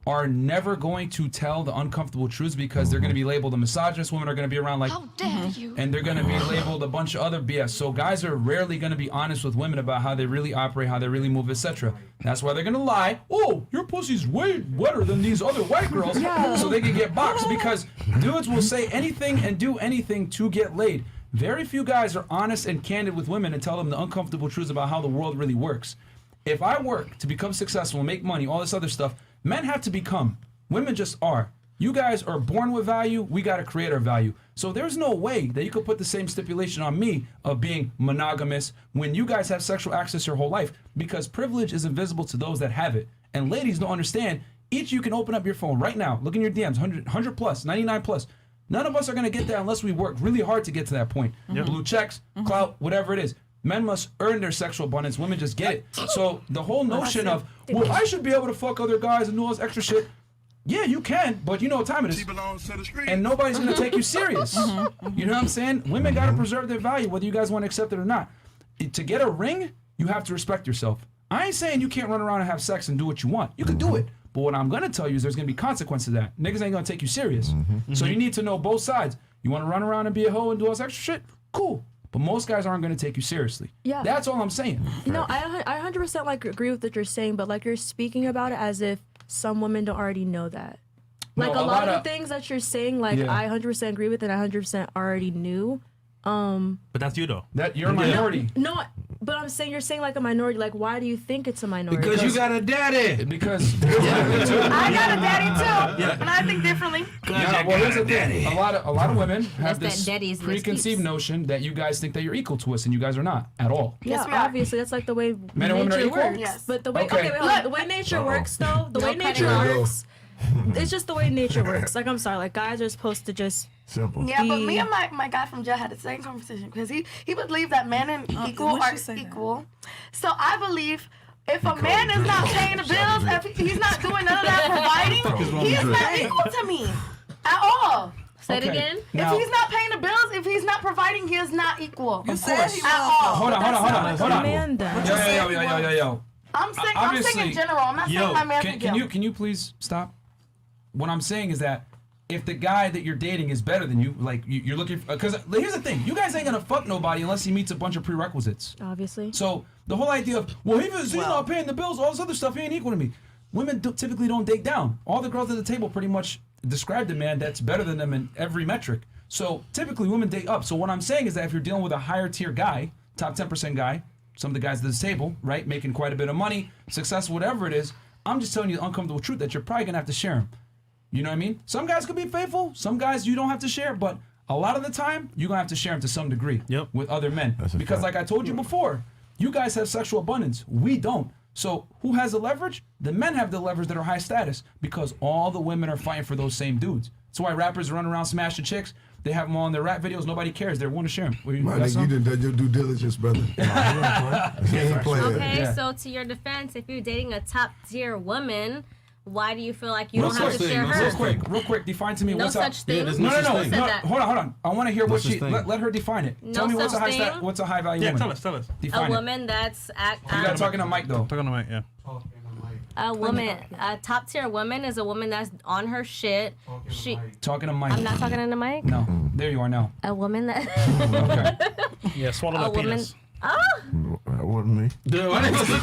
are never going to tell the uncomfortable truths because they're going to be labeled a misogynist. Women are going to be around like, how dare you? And they're going to be labeled a bunch of other BS. So guys are rarely going to be honest with women about how they really operate, how they really move, etc. That's why they're going to lie. Oh, your pussy's way wetter than these other white girls, so they can get boxed, because dudes will say anything and do anything to get laid. Very few guys are honest and candid with women and tell them the uncomfortable truths about how the world really works. If I work to become successful, make money, all this other stuff, men have to become. Women just are. You guys are born with value. We got to create our value. So there's no way that you could put the same stipulation on me of being monogamous when you guys have sexual access your whole life, because privilege is invisible to those that have it. And ladies don't understand. Each of you can open up your phone right now, look in your DMs, 100 plus, 99 plus. None of us are going to get there unless we work really hard to get to that point. Blue checks, clout, whatever it is. Men must earn their sexual abundance. Women just get it. So the whole notion of, well, I should be able to fuck other guys and do all this extra shit. Yeah, you can, but you know what time it is. And nobody's going to take you serious. You know what I'm saying? Women got to preserve their value, whether you guys want to accept it or not. To get a ring, you have to respect yourself. I ain't saying you can't run around and have sex and do what you want. You can do it. But what I'm going to tell you is there's going to be consequences to that. Niggas ain't going to take you serious. So you need to know both sides. You want to run around and be a hoe and do all this extra shit? Cool. But most guys aren't going to take you seriously. Yeah. That's all I'm saying. No, I 100% like agree with what you're saying, but like you're speaking about it as if some women don't already know that. Like No, a lot of the things that you're saying, like I 100% agree with and I 100% already knew. But that's you though. That you're a minority. No, but I'm saying you're saying like a minority. Like, why do you think it's a minority? Because you got a daddy. Because I got a daddy too, and I think differently. Yeah, well, here's the thing. A lot of women have That's this that daddy's preconceived excuse. notion that you guys think that you're equal to us, and you guys are not at all. Yeah, Yes, we are. obviously that's like the way Men and women are nature equal? works. Yes. But the way Okay. wait, hold on. The way nature works though, the way nature cutting off. works, it's just the way nature works. Like I'm sorry, like guys are supposed to just Simple. Yeah, but me and my guy from jail had the same conversation because he believed that men and equal what'd are she say now? equal. So I believe if a man is not paying the bills, if he's not doing none of that providing, he is not equal to me at all. Say it again. Now, If he's not paying the bills, if he's not providing, he is not equal. You said he At was. all. hold on. man then. Yo. I'm saying Obviously- in general. I'm not saying my man's in jail. Can you please stop? What I'm saying is that if the guy that you're dating is better than you, like you're looking, because here's the thing, you guys ain't gonna fuck nobody unless he meets a bunch of prerequisites. Obviously. So the whole idea of, well, he's not paying the bills, all this other stuff, he ain't equal to me. women typically don't date down. All the girls at the table pretty much describe the man that's better than them in every metric. So typically women date up. So what I'm saying is that if you're dealing with a higher tier guy, top 10% guy, some of the guys at this table, right, making quite a bit of money, successful, whatever it is, I'm just telling you the uncomfortable truth that you're probably gonna have to share him. You know what I mean? Some guys could be faithful, some guys you don't have to share, but a lot of the time, you're gonna have to share them to some degree with other men. Because like I told you before, you guys have sexual abundance. We don't. So who has the leverage? The men have the leverage that are high status because all the women are fighting for those same dudes. That's why rappers run around smashing chicks. They have them all in their rap videos. Nobody cares. They want to share them. My nigga, you done done your due diligence, brother. Okay, so to your defense, if you're dating a top tier woman, why do you feel like you don't have to share her? Real quick, define to me No what's such thing. No. Hold on. I want to hear what she. Let her define it. No Tell me what's a such thing. what's a high value woman. Tell us. Define A it. woman that's You got talking to Mike though. Talking to Mike, yeah. a woman, a top tier woman is a woman that's on her shit. She talking to Mike. I'm not talking to the mic. No, there you are now. A woman that. Okay. Yeah, swallow a that woman. penis. Oh. That wasn't me. Dude, I didn't look at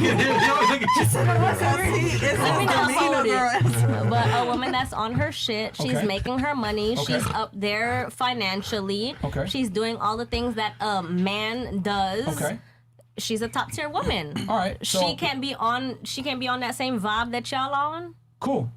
Let me not hold it. But a woman that's on her shit, she's Okay. making her money, Okay. she's up there financially, Okay. she's doing all the things that a man does. Okay. She's a top tier woman. All right. So she can't be on that same vibe that y'all on. Cool.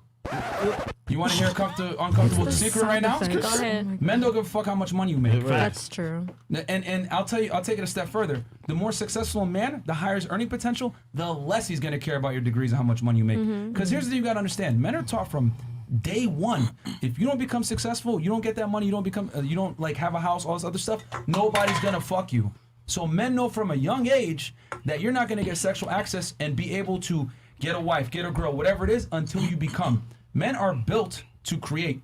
You want to hear uncomfortable secret right now? Go ahead. Men don't give a fuck how much money you make. That's true. And I'll tell you, I'll take it a step further. The more successful a man, the higher his earning potential, the less he's gonna care about your degrees and how much money you make. Because here's the thing you gotta understand: men are taught from day one. If you don't become successful, you don't get that money, you don't like have a house, all this other stuff. Nobody's gonna fuck you. So men know from a young age that you're not gonna get sexual access and be able to get a wife, get a girl, whatever it is, until you become. Men are built to create.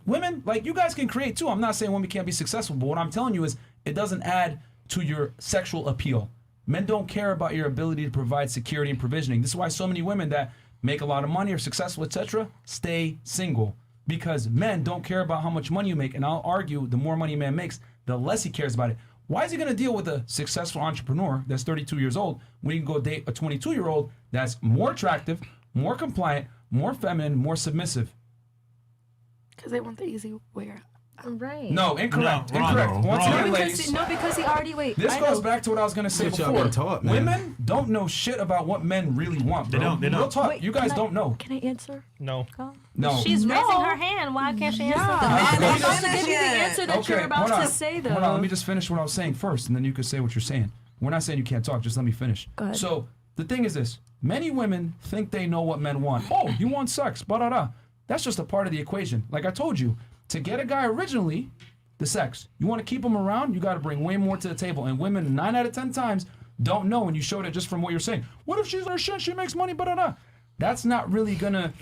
Women, like you guys can create too. I'm not saying women can't be successful, but what I'm telling you is it doesn't add to your sexual appeal. Men don't care about your ability to provide security and provisioning. This is why so many women that make a lot of money, are successful, etc., stay single. Because men don't care about how much money you make. And I'll argue the more money a man makes, the less he cares about it. Why is he going to deal with a successful entrepreneur that's 32 years old when he can go date a 22-year-old that's more attractive, more compliant, more feminine, more submissive? Because they want the easy way out. Right. No, incorrect. No, wrong. Incorrect. Once again, No, ladies. because he already This goes back to what I was going to say Bitch, y'all before. been taught, man. Women don't know shit about what men really want, bro. They don't. Real talk. Wait, you guys don't know. Can I answer? No. No. She's raising her hand. Why can't she answer? I'm about to give you the answer that you're about hold on. to say, though. Hold on, let me just finish what I was saying first, and then you can say what you're saying. We're not saying you can't talk, just let me finish. Go ahead. So, the thing is this. Many women think they know what men want. Oh, you want sex, ba-da-da. That's just a part of the equation. Like I told you, to get a guy originally, the sex. You want to keep him around, you got to bring way more to the table. And women, 9 out of 10 times, don't know, and you showed it just from what you're saying. What if she's our shit, she makes money, ba-da-da. That's not really gonna...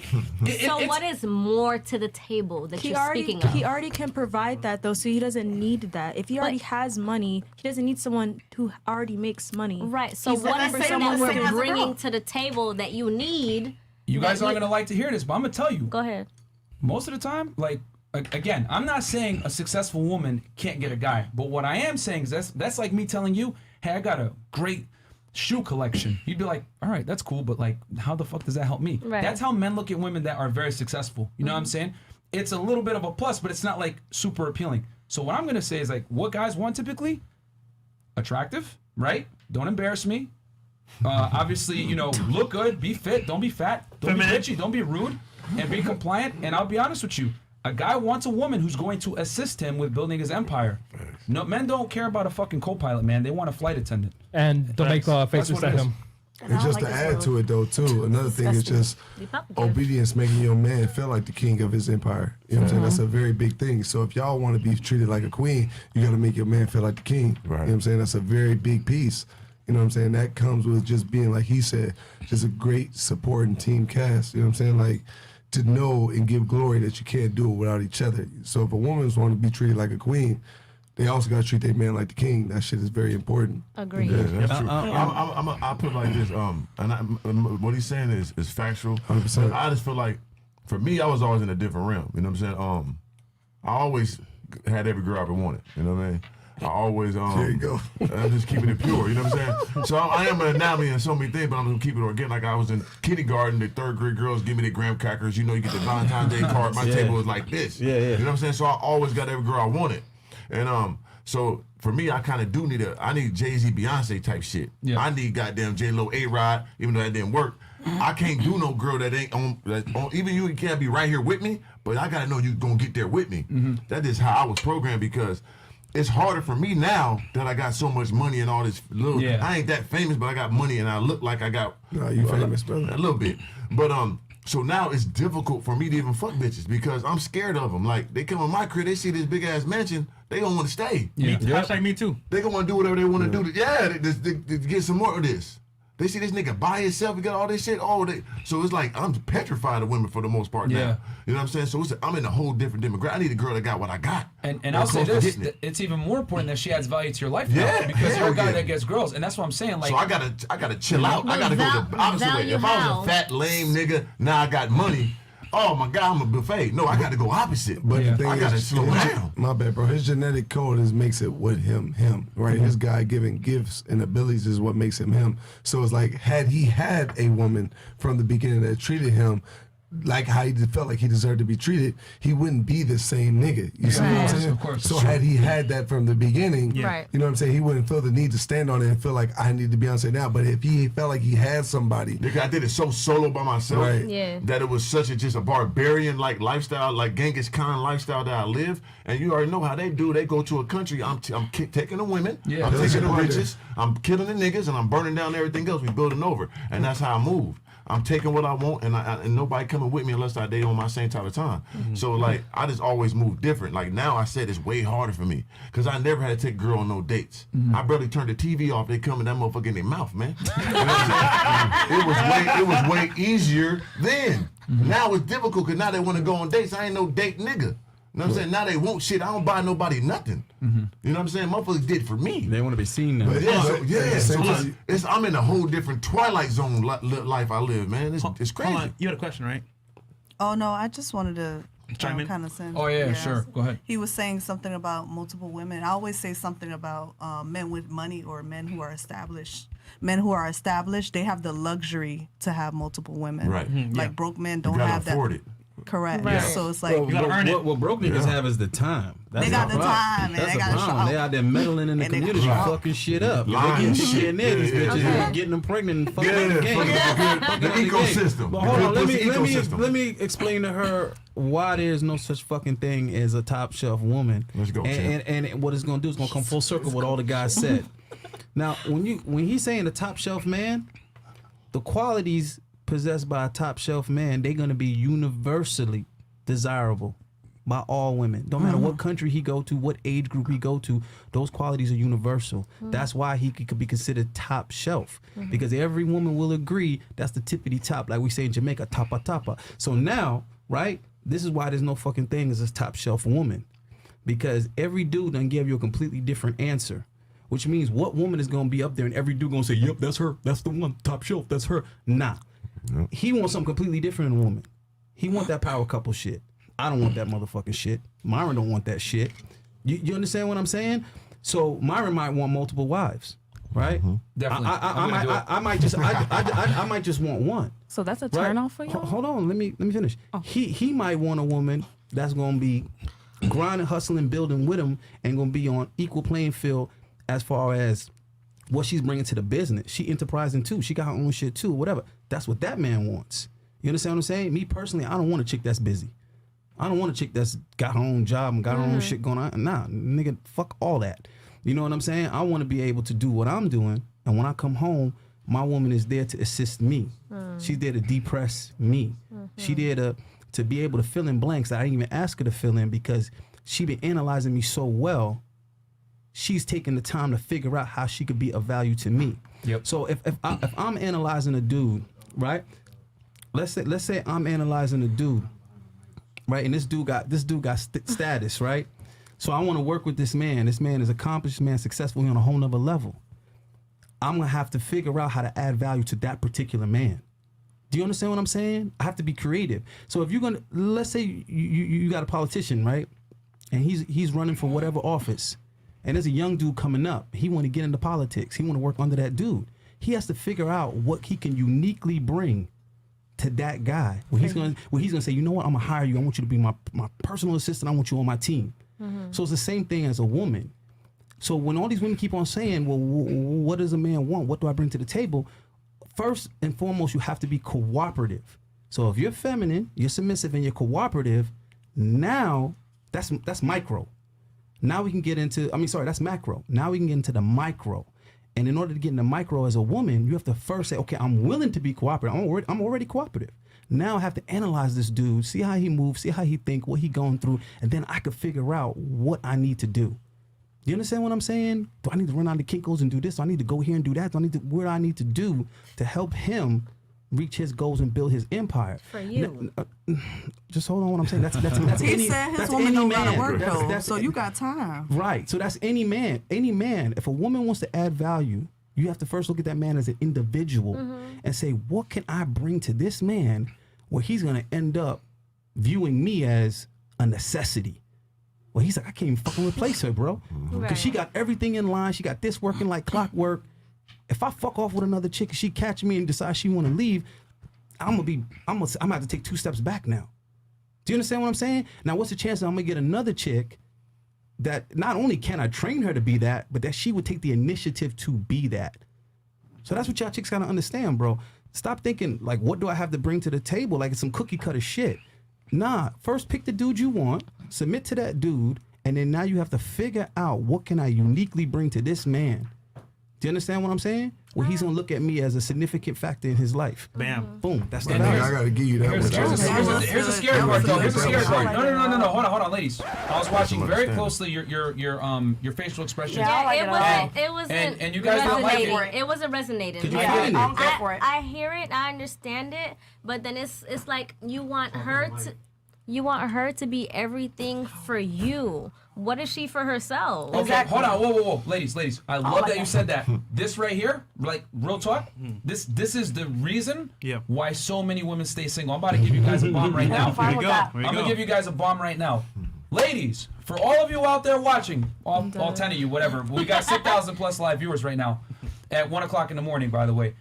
So what is more to the table that you're speaking of? He already can provide that, though, so he doesn't need that. If he already has money, he doesn't need someone who already makes money. Right, so He's what looking is for it someone that who we're can bringing to the table that you need? You guys that aren't gonna like to hear this, but I'm gonna tell you. Go ahead. Most of the time, like, again, I'm not saying a successful woman can't get a guy, but what I am saying is that's like me telling you, hey, I got a great shoe collection. You'd be like, all right, that's cool, but like, how the fuck does that help me? Right. That's how men look at women that are very successful. You know what I'm saying? It's a little bit of a plus, but it's not like super appealing. So what I'm gonna say is like, what guys want typically? Attractive, right? Don't embarrass me. Obviously, you know, look good, be fit, don't be fat, don't be bitchy, don't be rude, and be compliant. And I'll be honest with you, a guy wants a woman who's going to assist him with building his empire. No, men don't care about a fucking co-pilot, man. They want a flight attendant. And don't make faces what it at is. him. And just to add to it, though, too, another thing is just obedience, making your man feel like the king of his empire. You know what I'm saying? That's a very big thing. So if y'all want to be treated like a queen, you got to make your man feel like the king. Right. You know what I'm saying? That's a very big piece. You know what I'm saying? That comes with just being, like he said, just a great supporting team cast. You know what I'm saying? Like, to know and give glory that you can't do it without each other. So if a woman's want to be treated like a queen, they also got to treat their man like the king. That shit is very important. Agreed. Yeah, that's true. I'll put it like this. What he's saying is factual. 100%. I just feel like, for me, I was always in a different realm. You know what I'm saying? I always had every girl I ever wanted. You know what I mean? I always There you go. I'm just keeping it pure. You know what I'm saying? So I am an anomaly in so many things, but I'm gonna keep it organic. Like I was in kindergarten, the third grade girls give me the graham crackers. You know, you get the Valentine's Day card. My table was like this. Yeah. You know what I'm saying? So I always got every girl I wanted, and so for me, I kind of do need I need Jay-Z, Beyonce type shit. Yeah. I need goddamn J-Lo, A-Rod, even though that didn't work. I can't do no girl that ain't on, even you can't be right here with me, but I gotta know you gonna get there with me. That is how I was programmed, because it's harder for me now that I got so much money and all this little, I ain't that famous, but I got money and I look like I got you famous, brother. A little bit. But so now it's difficult for me to even fuck bitches because I'm scared of them. Like they come in my crib, they see this big ass mansion, they don't want to stay. Hashtag me too. They gonna want to do whatever they want to do. They get some more of this. They see this nigga by himself, he got all this shit. So it's like I'm petrified of women for the most part now. You know what I'm saying? So I'm in a whole different demographic. I need a girl that got what I got. And I'll say this, it's even more important that she adds value to your life now, because you're a guy that gets girls, and that's what I'm saying. Like, so I gotta chill out. I gotta go the opposite way. If I was a fat, lame nigga, now I got money. Oh my God, I'm a buffet. No, I got to go opposite. But the thing I got to slow down. My bad, bro. His genetic code makes it with him, right? His God-given gifts and abilities is what makes him. So it's like, had he had a woman from the beginning that treated him like how he felt like he deserved to be treated, he wouldn't be the same nigga. You see what I'm saying? Of course. So had he had that from the beginning, you Right. know what I'm saying, he wouldn't feel the need to stand on it and feel like I need to be Beyonce now. But if he felt like he had somebody, nigga, I did it so solo by myself that it was such just a barbarian like lifestyle, like Genghis Khan lifestyle that I live. And you already know how they do. They go to a country. I'm taking the women. I'm taking the riches. I'm killing the niggas, and I'm burning down everything else. We building over, and that's how I move. I'm taking what I want, and nobody coming with me unless they on my same type of time. So like I just always move different. Like now I said it's way harder for me because I never had to take a girl on no dates. I barely turned the TV off. They come and that motherfucker in their mouth, man. You know what I'm saying? It was way easier then. Now it's difficult because now they want to go on dates. I ain't no date nigga. You know what I'm saying? Now they want shit. I don't buy nobody nothing. You know what I'm saying? Motherfuckers did for me. They want to be seen now. So I'm in a whole different Twilight Zone life I live, man. It's crazy. Hold on. You had a question, right? Oh no, I just wanted to kind of sense. Oh yeah, sure. Go ahead. He was saying something about multiple women. I always say something about men with money or men who are established. Men who are established, they have the luxury to have multiple women. Right. Like broke men don't you gotta have that. afford it. Correct. Right. So it's like you gotta earn it. What broke niggas have is the time. That's they got the time and That's they got to show problem. They out there meddling in the And they community, gotta show fucking shit up. Lying They getting shit. these bitches, getting them pregnant and fucking up the game. The ecosystem. But hold on, ecosystem. let me explain to her why there's no such fucking thing as a top shelf woman. Let's go, and what it's gonna do is gonna come full circle with all the guys said. Now, when he's saying the top shelf man, the qualities possessed by a top shelf man, they're gonna be universally desirable by all women. Don't matter what country he go to, what age group he go to, those qualities are universal. That's why he could be considered top shelf, because every woman will agree that's the tippity top, like we say in Jamaica, tapa tapa. So now, right, this is why there's no fucking thing as a top shelf woman, because every dude done give you a completely different answer, which means what woman is gonna be up there and every dude gonna say, yep, that's her, that's the one, top shelf, that's her. Nah. He wants something completely different in a woman. He want that power couple shit. I don't want that motherfucking shit. Myron don't want that shit. You understand what I'm saying? So Myron might want multiple wives, right? Definitely. I might just want one. So that's a Right? turn off for you? Hold on, let me finish. He might want a woman that's gonna be grinding, hustling, building with him, and gonna be on equal playing field as far as what she's bringing to the business. She enterprising too. She got her own shit too. Whatever. That's what that man wants. You understand what I'm saying? Me personally, I don't want a chick that's busy. I don't want a chick that's got her own job and got her own shit going on. Nah, nigga, fuck all that. You know what I'm saying? I want to be able to do what I'm doing, and when I come home, my woman is there to assist me. She's there to depress me. She there to be able to fill in blanks that I didn't even ask her to fill in, because she been analyzing me so well. She's taking the time to figure out how she could be of value to me. Yep. So if I'm analyzing a dude, right? Let's say I'm analyzing a dude, right? And this dude got status, right? So I want to work with this man. This man is accomplished, man, successful on a whole nother level. I'm gonna have to figure out how to add value to that particular man. Do you understand what I'm saying? I have to be creative. So if you're gonna, let's say you got a politician, right? And he's running for whatever office, and there's a young dude coming up. He want to get into politics. He want to work under that dude. He has to figure out what he can uniquely bring to that guy. Where he's gonna say, you know what, I'm gonna hire you. I want you to be my personal assistant. I want you on my team. So it's the same thing as a woman. So when all these women keep on saying, well, what does a man want? What do I bring to the table? First and foremost, you have to be cooperative. So if you're feminine, you're submissive, and you're cooperative, now that's micro. Now we can get into, that's macro. Now we can get into the micro. And in order to get into micro as a woman, you have to first say, okay, I'm willing to be cooperative. I'm already cooperative. Now I have to analyze this dude, see how he moves, see how he think, what he going through, and then I could figure out what I need to do. You understand what I'm saying? Do I need to run out the Kinko's and do this? Do I need to go here and do that? What do I need to do to help him reach his goals and build his empire? For you. Just hold on what I'm saying. That's He any, said his that's woman any don't man. gotta work though, That's so you got time. Right. So that's any man. Any man. If a woman wants to add value, you have to first look at that man as an individual and say, what can I bring to this man where he's going to end up viewing me as a necessity? Well, he's like, I can't even fucking replace her, bro. Because she got everything in line. She got this working like clockwork. If I fuck off with another chick and she catch me and decides she want to leave, I'm gonna have to take 2 steps back now. Do you understand what I'm saying? Now, what's the chance that I'm gonna get another chick that not only can I train her to be that, but that she would take the initiative to be that? So that's what y'all chicks gotta understand, bro. Stop thinking like, what do I have to bring to the table? Like it's some cookie cutter shit. Nah, first pick the dude you want, submit to that dude, and then now you have to figure out what can I uniquely bring to this man. Do you understand what I'm saying? Well, he's gonna look at me as a significant factor in his life. Bam. Boom. That's the I value. gotta give you that one. Here's the scary part, though. Here's the scary part. No. Hold on, ladies. I was watching very closely your facial expressions. Yeah, it wasn't. And you guys don't like it. It wasn't resonating. I hear it. I understand it. But then it's like you want her to be everything for you. What is she for herself? Okay, hold on, whoa, ladies. I love that you said that. This right here, like real talk. This is the reason why so many women stay single. I'm about to give you guys a bomb right now. Here we go. I'm gonna give you guys a bomb right now. Ladies, for all of you out there watching, all 10 of you, whatever, we got 6,000 plus live viewers right now at 1 o'clock in the morning, by the way.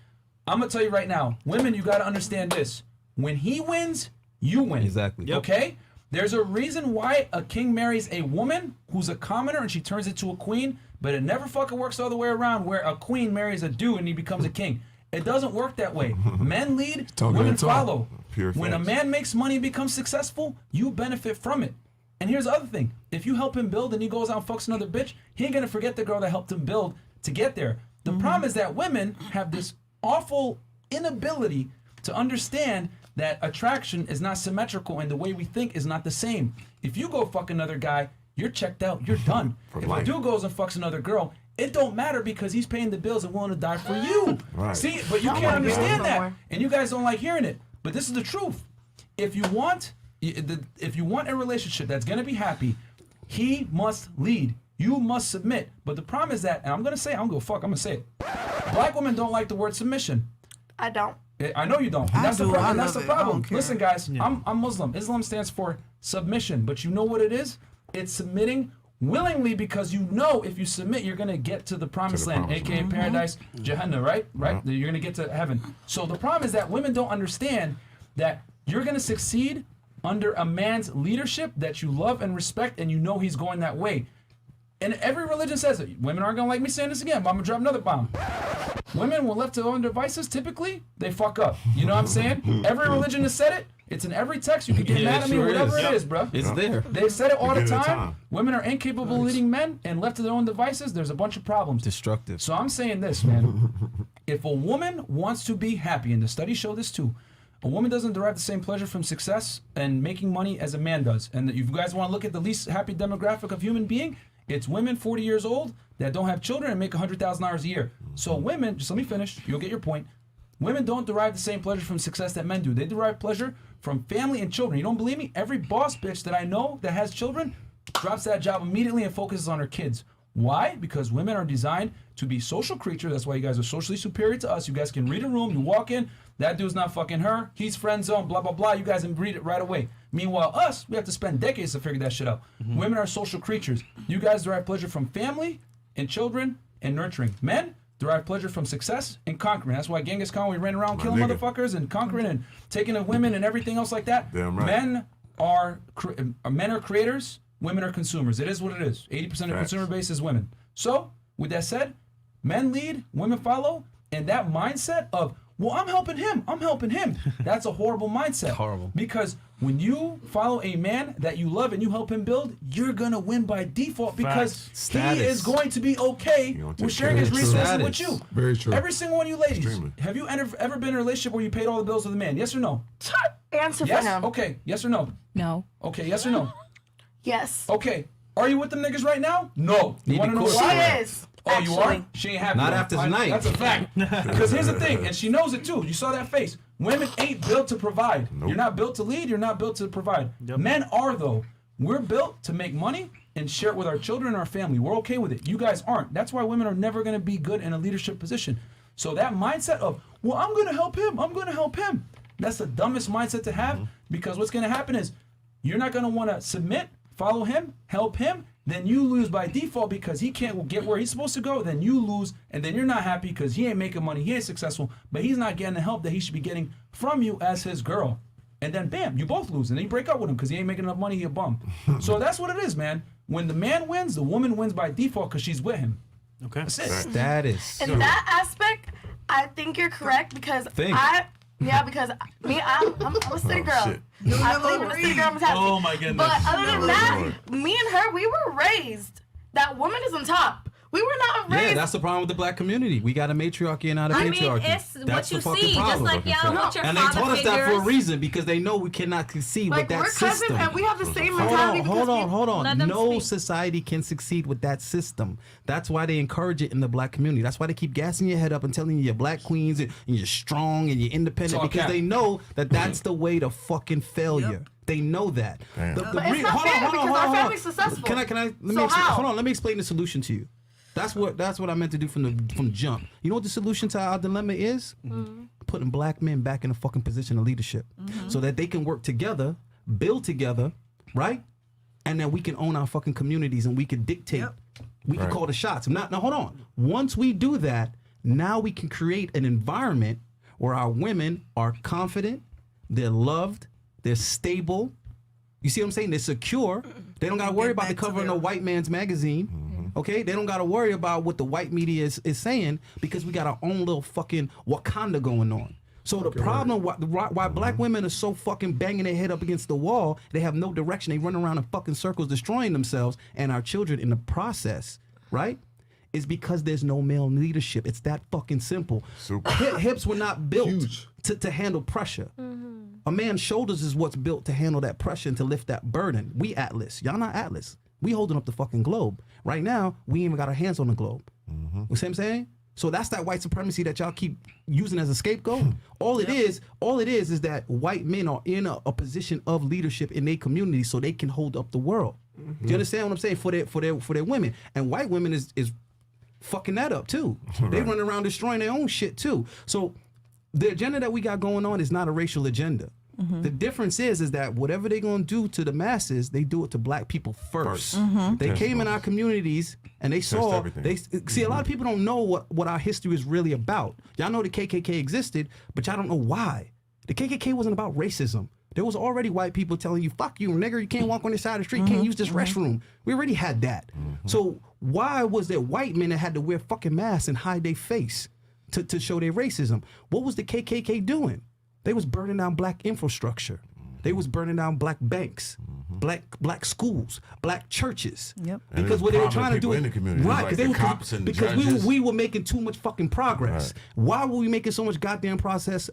I'm gonna tell you right now, women, you gotta understand this. When he wins, you win. Exactly. Okay? There's a reason why a king marries a woman who's a commoner and she turns into a queen, but it never fucking works the other way around where a queen marries a dude and he becomes a king. It doesn't work that way. Men lead, women follow. When a man makes money and becomes successful, you benefit from it. And here's the other thing. If you help him build and he goes out and fucks another bitch, he ain't gonna forget the girl that helped him build to get there. The problem is that women have this awful inability to understand that attraction is not symmetrical and the way we think is not the same. If you go fuck another guy, you're checked out, you're done. If a dude goes and fucks another girl, it don't matter because he's paying the bills and willing to die for you. Right. See, but you can't understand that. And you guys don't like hearing it. But this is the truth. If you want a relationship that's gonna be happy, he must lead. You must submit. But the problem is that, and I'm gonna say it. Black women don't like the word submission. I don't. I know you don't. And that's the problem. That's the problem. Listen, guys, I'm Muslim. Islam stands for submission. But you know what it is? It's submitting willingly because you know if you submit, you're going to get to the promised land, a.k.a. paradise, Jahannam, right? You're going to get to heaven. So the problem is that women don't understand that you're going to succeed under a man's leadership that you love and respect and you know he's going that way. And every religion says it. Women aren't going to like me saying this again, but I'm going to drop another bomb. Women, when left to their own devices, typically, they fuck up. You know what I'm saying? Every religion has said it. It's in every text. You can get mad at me, whatever it is, bro. It's there. They've said it all the time. Women are incapable of leading men, and left to their own devices, there's a bunch of problems. Destructive. So I'm saying this, man. If a woman wants to be happy, and the studies show this too, a woman doesn't derive the same pleasure from success and making money as a man does. And if you guys want to look at the least happy demographic of human being, it's women 40 years old that don't have children and make $100,000 a year. So women, just let me finish, you'll get your point. Women don't derive the same pleasure from success that men do. They derive pleasure from family and children. You don't believe me? Every boss bitch that I know that has children drops that job immediately and focuses on her kids. Why? Because women are designed to be social creatures. That's why you guys are socially superior to us. You guys can read a room. You walk in, that dude's not fucking her. He's friend zone, blah, blah, blah. You guys can read it right away. Meanwhile, us, we have to spend decades to figure that shit out. Women are social creatures. You guys derive pleasure from family and children and nurturing. Men derive pleasure from success and conquering. That's why Genghis Khan, we ran around killing motherfuckers and conquering and taking the women and everything else like that. Damn right. Men are creators. Women are consumers. It is what it is. 80% of the consumer base is women. So, with that said, men lead, women follow, and that mindset of, well, I'm helping him. That's a horrible mindset. Horrible. Because when you follow a man that you love and you help him build, you're going to win by default because he is going to be okay with sharing his resources with you. Very true. Every single one of you ladies, have you ever been in a relationship where you paid all the bills of the man? Yes or no? Answer Yes? for him. Okay. Yes or no? No. Okay. Yes or no? Yes. Okay. Are you with them niggas right now? No. You want to know She why? is. Oh, you are? actually. She ain't happy. Not though. after Fine. tonight. That's a fact. Because here's the thing, and she knows it too. You saw that face. Women ain't built to provide. You're not built to lead. You're not built to provide. Men are, though. We're built to make money and share it with our children and our family. We're okay with it. You guys aren't. That's why women are never going to be good in a leadership position. So that mindset of, well, I'm going to help him. I'm going to help him. That's the dumbest mindset to have because what's going to happen is you're not going to want to submit, follow him, help him. Then you lose by default because he can't get where he's supposed to go. Then you lose, and then you're not happy because he ain't making money, he ain't successful, but he's not getting the help that he should be getting from you as his girl. And then bam, you both lose, and then you break up with him because he ain't making enough money, he a bum. So that's what it is, man. When the man wins, the woman wins by default because she's with him. Okay. That's it. Status. In that aspect, I think you're correct because because I'm a city girl. Shit. I believe in a city girl mentality. Oh my goodness. But other than that, me and her, we were raised that woman is on top. We were not raised. Yeah, that's the problem with the black community. We got a matriarchy and not a I patriarchy. mean, it's That's what you the fucking see. Just problem. like y'all with your And they father taught us that for a figures. reason because they know we cannot succeed Like with that we're cousins system. and we have the same mentality. Hold on. Let them No speak. society can succeed with that system. That's why they encourage it in the black community. That's why they keep gassing your head up and telling you you're black queens and you're strong and you're independent because they know that that's the way to fucking failure. They know that. Damn. But it's not fair because our family's successful. Can I? Let me explain the solution to you. That's what I meant to do from the jump. You know what the solution to our dilemma is? Putting black men back in a fucking position of leadership, so that they can work together, build together, right? And then we can own our fucking communities and we can dictate. We can call the shots. Now hold on. Once we do that, now we can create an environment where our women are confident, they're loved, they're stable. You see what I'm saying? They're secure. They don't got to worry about the cover of no white man's magazine. Okay? They don't got to worry about what the white media is saying because we got our own little fucking Wakanda going on. So the problem why black women are so fucking banging their head up against the wall, they have no direction. They run around in fucking circles destroying themselves and our children in the process, right? Is because there's no male leadership. It's that fucking simple. Hips were not built to handle pressure. A man's shoulders is what's built to handle that pressure and to lift that burden. We Atlas. Y'all not Atlas. We holding up the fucking globe. Right now, we ain't even got our hands on the globe. You see what I'm saying? So that's that white supremacy that y'all keep using as a scapegoat. All it is that white men are in a position of leadership in their community so they can hold up the world. Do you understand what I'm saying? For their women. And white women is fucking that up too. They run around destroying their own shit too. So the agenda that we got going on is not a racial agenda. The difference is that whatever they're gonna do to the masses, they do it to black people first. They came in our communities and they saw. They see a lot of people don't know what our history is really about. Y'all know the KKK existed, but y'all don't know why. The KKK wasn't about racism. There was already white people telling you, "Fuck you, nigger! You can't walk on this side of the street. You can't use this restroom." We already had that. So why was there white men that had to wear fucking masks and hide their face to show their racism? What was the KKK doing? They was burning down black infrastructure. They was burning down black banks, black schools, black churches. Because what they were trying to do, right? Because we were making too much fucking progress. Why were we making so much goddamn progress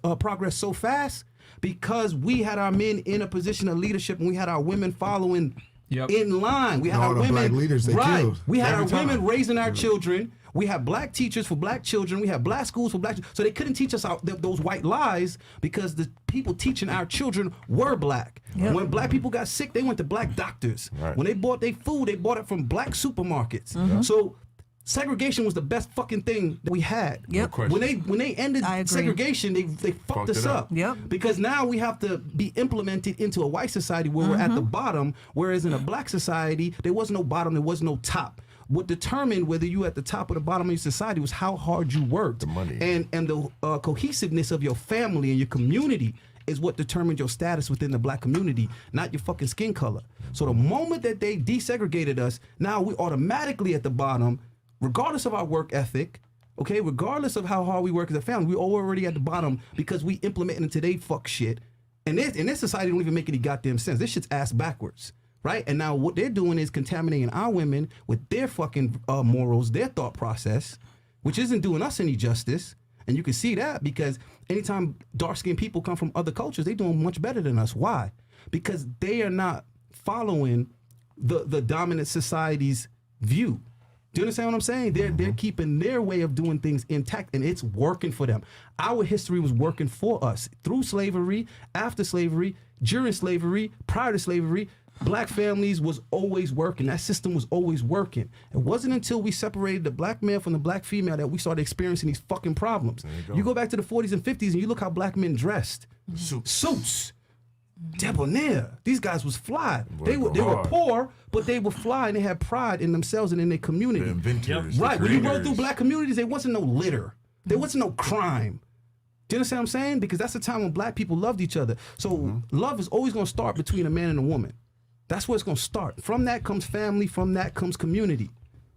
so fast? Because we had our men in a position of leadership and we had our women following in line. We had all our the women black leaders they killed. We had every our time. women raising our children. We had black teachers for black children. We had black schools for black. So they couldn't teach us those white lies because the people teaching our children were black. When black people got sick, they went to black doctors. When they bought their food, they bought it from black supermarkets. So segregation was the best fucking thing that we had. When they ended segregation, they fucked us up. Because now we have to be implemented into a white society where we're at the bottom, whereas in a black society, there was no bottom, there was no top. What determined whether you at the top or the bottom of your society was how hard you worked. The money. And the cohesiveness of your family and your community is what determined your status within the black community, not your fucking skin color. So the moment that they desegregated us, now we automatically at the bottom, regardless of our work ethic, okay, regardless of how hard we work as a family, we're already at the bottom because we implement into they fuck shit. And this society don't even make any goddamn sense. This shit's ass backwards. Right? And now what they're doing is contaminating our women with their fucking morals, their thought process, which isn't doing us any justice. And you can see that because anytime dark-skinned people come from other cultures, they're doing much better than us. Why? Because they are not following the dominant society's view. Do you understand what I'm saying? They're keeping their way of doing things intact, and it's working for them. Our history was working for us through slavery, after slavery, during slavery, prior to slavery. Black families was always working. That system was always working. It wasn't until we separated the black male from the black female that we started experiencing these fucking problems. You go back to the 40s and 50s and you look how black men dressed. Suits. Debonair. These guys was fly. They were poor, but they were fly and they had pride in themselves and in their community. The inventors, right. the When you rode creators. through black communities, there wasn't no litter. There wasn't no crime. Do you understand what I'm saying? Because that's the time when black people loved each other. So love is always going to start between a man and a woman. That's where it's going to start. From that comes family. From that comes community.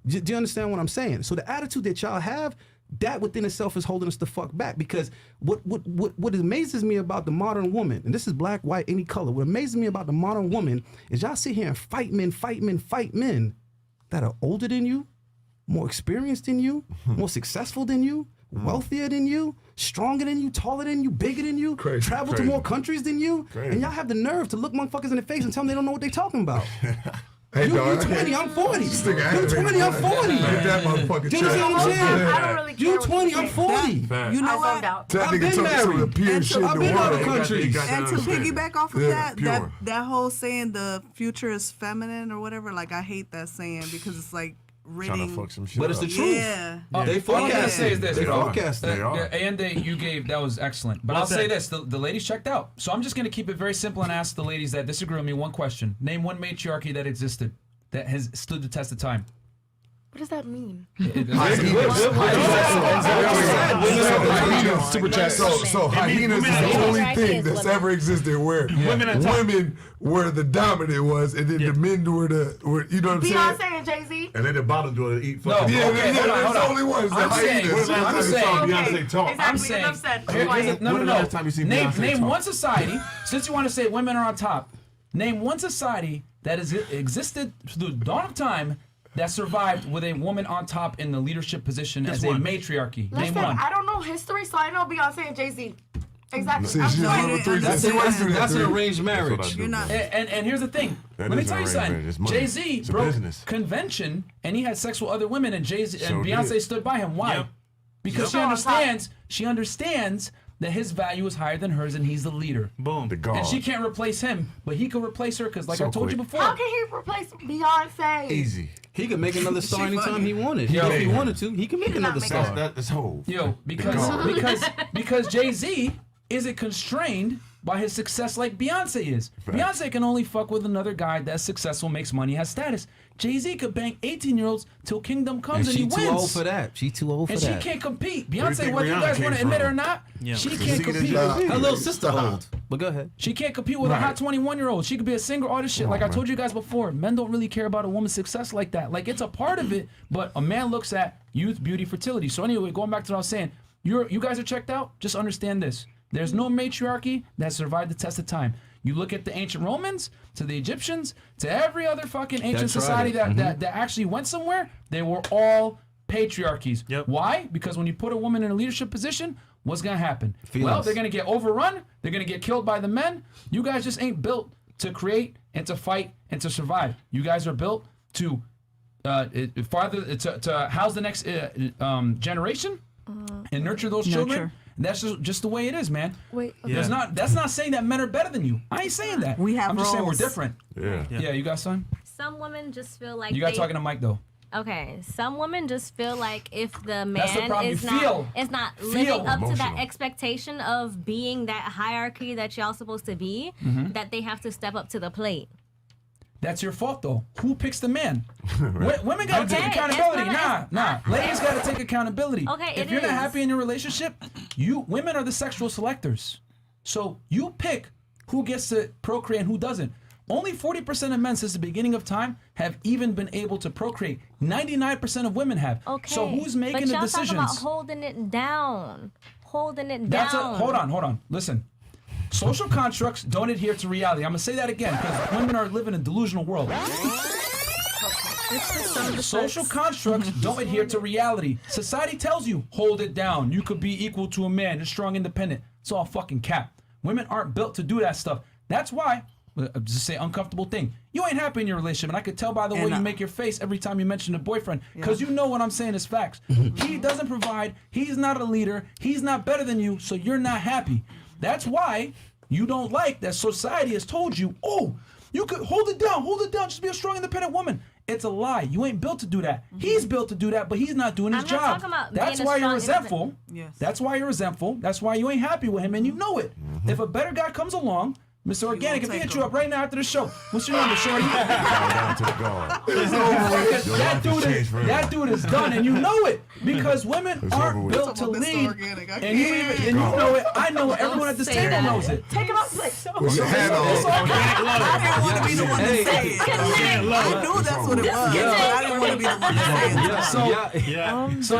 Do you understand what I'm saying? So the attitude that y'all have, that within itself is holding us the fuck back. Because what amazes me about the modern woman, and this is black, white, any color, what amazes me about the modern woman is y'all sit here and fight men that are older than you, more experienced than you, more successful than you, wealthier than you, stronger than you, taller than you, bigger than you, travel to more countries than you, and y'all have the nerve to look motherfuckers in the face and tell them they don't know what they talking about. Hey, you 20, I'm 40. You 20, I'm 40. Get that motherfucker. Do you understand what I'm saying? I don't really care. You 20, I'm 40. You know what? I've been married. I've been other countries. And to piggyback off of that whole saying the future is feminine or whatever, like I hate that saying because it's like Trying to fuck some shit But it's the truth. Yeah. They All I'm gonna say is this. They forecast They are. Ayinde, you gave, that was excellent. But I'll say this, the ladies checked out. So I'm just gonna keep it very simple and ask the ladies that disagree with me one question. Name one matriarchy that existed, that has stood the test of time. What does that mean? Super chat. So hyenas is the only thing that's ever existed where women were the dominant ones, and then the men were you know what I'm saying? Beyonce and Jay-Z. And then the bottom do it eat No, fucking. okay, hold on. There's only ones. I'm saying, Beyonce talk. I'm saying, name one society, since you want to say women are on top, name one society that has existed through the dawn of time that survived with a woman on top in the leadership position as a matriarchy. Name Listen, one. I don't know history, so I know Beyonce and Jay-Z. Exactly. See, I'm she's sorry. number three. That's an arranged marriage. You're not. And here's the thing. That Let me is tell you an something. arrangement. It's money. Jay-Z It's a broke business. convention and he had sex with other women and Jay-Z and So Beyonce did. stood by him. Why? Because she understands that his value is higher than hers and he's the leader. Boom. The God. And she can't replace him, but he can replace her because, like So I told you quick. before. How can he replace Beyonce? Easy. He could make another star anytime he wanted. Yo. If he wanted to, he can make another star. That's whole. Yo, because Jay-Z isn't constrained by his success like Beyonce is. Fact. Beyonce can only fuck with another guy that's successful, makes money, has status. Jay-Z could bang 18-year-olds till kingdom comes and he she wins. too old for that. She too old for And that. she can't compete. Where do you Beyonce, think whether you Rihanna guys want to came admit it or from? not, Yeah. she The can't scene compete. Her little sister old. But go ahead. She can't compete with a hot 21-year-old. She could be a single artist shit. Like I told you guys before, men don't really care about a woman's success like that. Like it's a part of it, but a man looks at youth, beauty, fertility. So anyway, going back to what I was saying, you guys are checked out. Just understand this. There's no matriarchy that survived the test of time. You look at the ancient Romans, to the Egyptians, to every other fucking ancient society that actually went somewhere, they were all patriarchies. Yep. Why? Because when you put a woman in a leadership position, what's gonna happen? Feelings. Well, they're gonna get overrun. They're gonna get killed by the men. You guys just ain't built to create and to fight and to survive. You guys are built to to house the next generation and nurture those children. And that's just the way it is, man. Wait, okay. That's not saying that men are better than you. I ain't saying that. I'm just saying we're different. Yeah, you got some? Some women just feel like you got talking to Mike though. Okay, some women just feel like if the man is not living up to that expectation of being that hierarchy that y'all supposed to be, that they have to step up to the plate. That's your fault though. Who picks the man? Women gotta take accountability. Nah. Ladies gotta take accountability. Okay, if you're not happy in your relationship, women are the sexual selectors. So you pick who gets to procreate and who doesn't. Only 40% of men since the beginning of time have even been able to procreate. 99% of women have. Okay. So who's making the decisions? But y'all talk about holding it down. Hold on. Listen. Social constructs don't adhere to reality. I'm going to say that again because women are living in a delusional world. Social constructs don't adhere to reality. Society tells you, hold it down. You could be equal to a man. You're strong, independent. It's all fucking cap. Women aren't built to do that stuff. That's why, just say uncomfortable thing. You ain't happy in your relationship, and I could tell by the way you make your face every time you mention a boyfriend, because you know what I'm saying is facts. He doesn't provide. He's not a leader. He's not better than you, so you're not happy. That's why you don't like that society has told you, oh, you could hold it down, just be a strong, independent woman. It's a lie. You ain't built to do that. He's built to do that, but he's not doing his job. That's why you're resentful. Yes. That's why you're resentful. That's why you ain't happy with him, and you know it. If a better guy comes along, MrOrganik, if he hit you up right now after the show, what's your number, shorty? Down to the guard. That dude is done, and you know it because women aren't built to lead. And you know it. I know it. Everyone at this table knows it. Take him out, like, so. With your hat on. I didn't want to be the one to say it. I knew that's what it was. I didn't want to be the one to say it. That's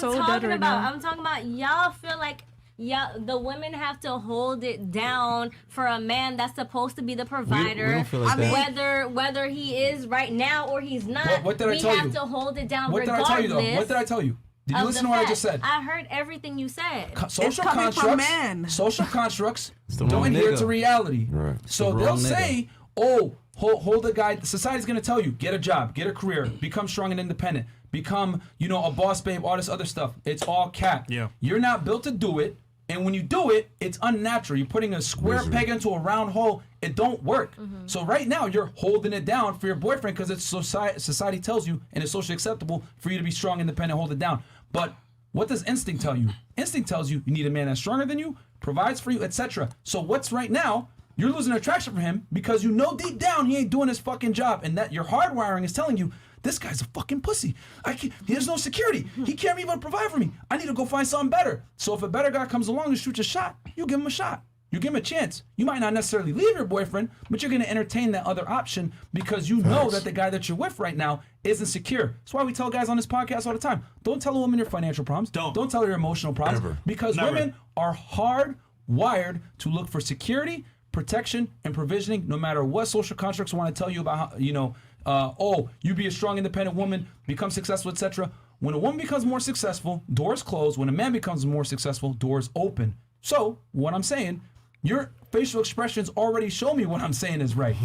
what I'm talking about. I'm talking about y'all feel like the women have to hold it down for a man that's supposed to be the provider. We don't feel like that. Whether he is right now or he's not, what did I tell you? We have to hold it down What regardless. did I tell you though? What did I tell you? Did you listen to what I just said? I heard everything you said. Social coming constructs. from men. Social constructs the don't wrong adhere nigga. to reality. Right. So the they'll wrong say, "Oh, hold the guy." Society's gonna tell you, get a job, get a career, become strong and independent, become a boss babe, all this other stuff. It's all cap. Yeah. You're not built to do it. And when you do it, it's unnatural. You're putting a square peg into a round hole. It don't work. So right now, you're holding it down for your boyfriend because it's society tells you, and it's socially acceptable for you to be strong, independent, hold it down. But what does instinct tell you? Instinct tells you need a man that's stronger than you, provides for you, etc. So what's right now? You're losing attraction for him because you know deep down he ain't doing his fucking job, and that your hardwiring is telling you, this guy's a fucking pussy. He has no security. He can't even provide for me. I need to go find something better. So if a better guy comes along and shoots a shot, you give him a shot. You give him a chance. You might not necessarily leave your boyfriend, but you're going to entertain that other option because you know that the guy that you're with right now isn't secure. That's why we tell guys on this podcast all the time, don't tell a woman your financial problems. Don't tell her your emotional problems. Never. Because women are hardwired to look for security, protection, and provisioning no matter what social constructs want to tell you about how, you be a strong, independent woman, become successful, etc. When a woman becomes more successful, doors close. When a man becomes more successful, doors open. So, what I'm saying, your facial expressions already show me what I'm saying is right.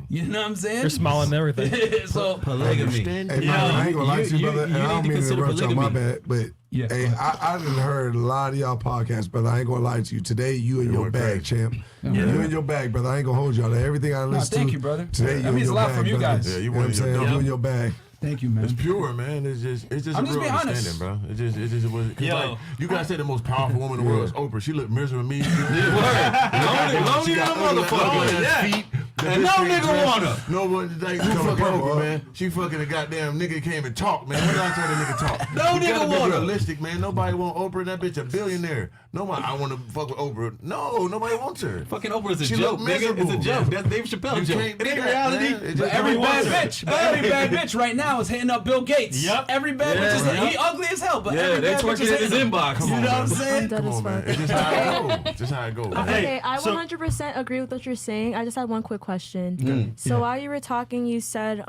You know what I'm saying? You're smiling and everything. So, Polygamy. Hey, I ain't gonna lie to you, brother. And I don't mean to interrupt y'all, my bad. But Yeah, hey, I done heard a lot of y'all podcasts, brother. I ain't gonna lie to you. Today, you in your bag, champ. You in your bag, brother. I ain't gonna hold y'all. Everything I listen to. Thank you, brother. Today, That you means in a your lot bag, from you brother. guys. Yeah, you know what I'm want saying? your You in your bag. Thank you, man. It's pure, man. It's just I'm a just real being honest. understanding, bro. It just was. Yo. Like, you guys say the most powerful woman in the world is Oprah. She looked miserable to me. Lonely than a motherfucker. Yeah. And no nigga want her. No one like who fucking Oprah, man. She fucking a goddamn nigga came and talk, man. When did I tell the nigga talk? No you nigga gotta be want her. realistic, man. Nobody want Oprah. That bitch a billionaire. Nobody. I want to fuck with Oprah. No, nobody wants her. Fucking Oprah is a She joke, look nigga. It's a miserable. joke. That's Dave Chappelle You joke. can't It do ain't that, reality. man. It But just every don't bad work. bitch, every bad bitch right now is hitting up Bill Gates. Yep. Every bad bitch is he ugly as hell, but every they bad bitch twerking is in his hitting him. inbox. You know what I'm saying? That Come is on, man. fun. It's just how it goes. It's just how it goes. Okay, I so- 100% agree with what you're saying. I just had one quick question. So while you were talking, you said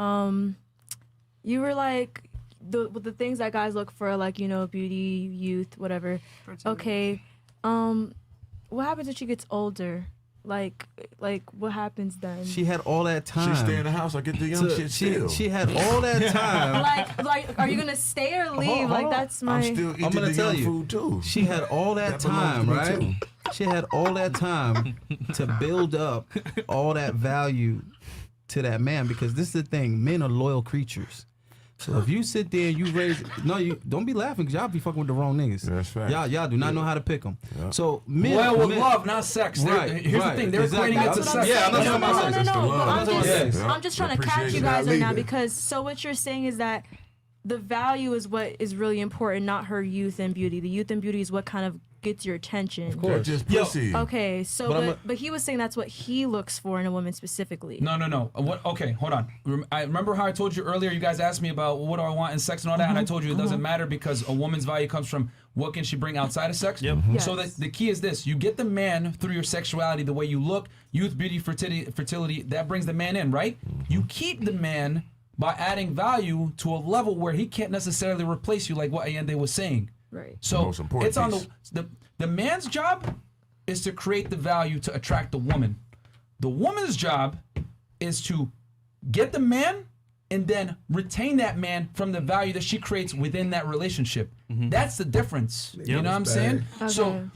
you were like the things that guys look for, like, you know, beauty, youth, whatever. Okay, what happens when she gets older? Like what happens then? She had all that time. She stay in the house. I get the young shit still. She had all that time. like, are you gonna stay or leave? Like that's my. I'm still eating the young food too. She had all that time, right? She had all that time to build up all that value to that man, because this is the thing: men are loyal creatures. So if you sit there and you raise, you don't be laughing, because y'all be fucking with the wrong niggas. That's right. Y'all do not know how to pick them. Yeah. So men, loyal with love, not sex. Here's the thing: they're equating it to sex. Yeah, I'm not talking about sex. No. I'm just trying to catch you guys right now, because so what you're saying is that the value is what is really important, not her youth and beauty. The youth and beauty is what kind of gets your attention. Of course. Just pussy. Okay, so but he was saying that's what he looks for in a woman specifically. No. What? Okay, hold on. I remember how I told you earlier. You guys asked me about what do I want in sex and all that, and I told you it doesn't matter, because a woman's value comes from what can she bring outside of sex. Yep. Yes. So the key is this: you get the man through your sexuality, the way you look, youth, beauty, fertility. That brings the man in, right? You keep the man by adding value to a level where he can't necessarily replace you, like what Ayinde was saying. Right. So it's on the man's job is to create the value to attract the woman. The woman's job is to get the man and then retain that man from the value that she creates within that relationship. That's the difference. You know what I'm saying? Okay. So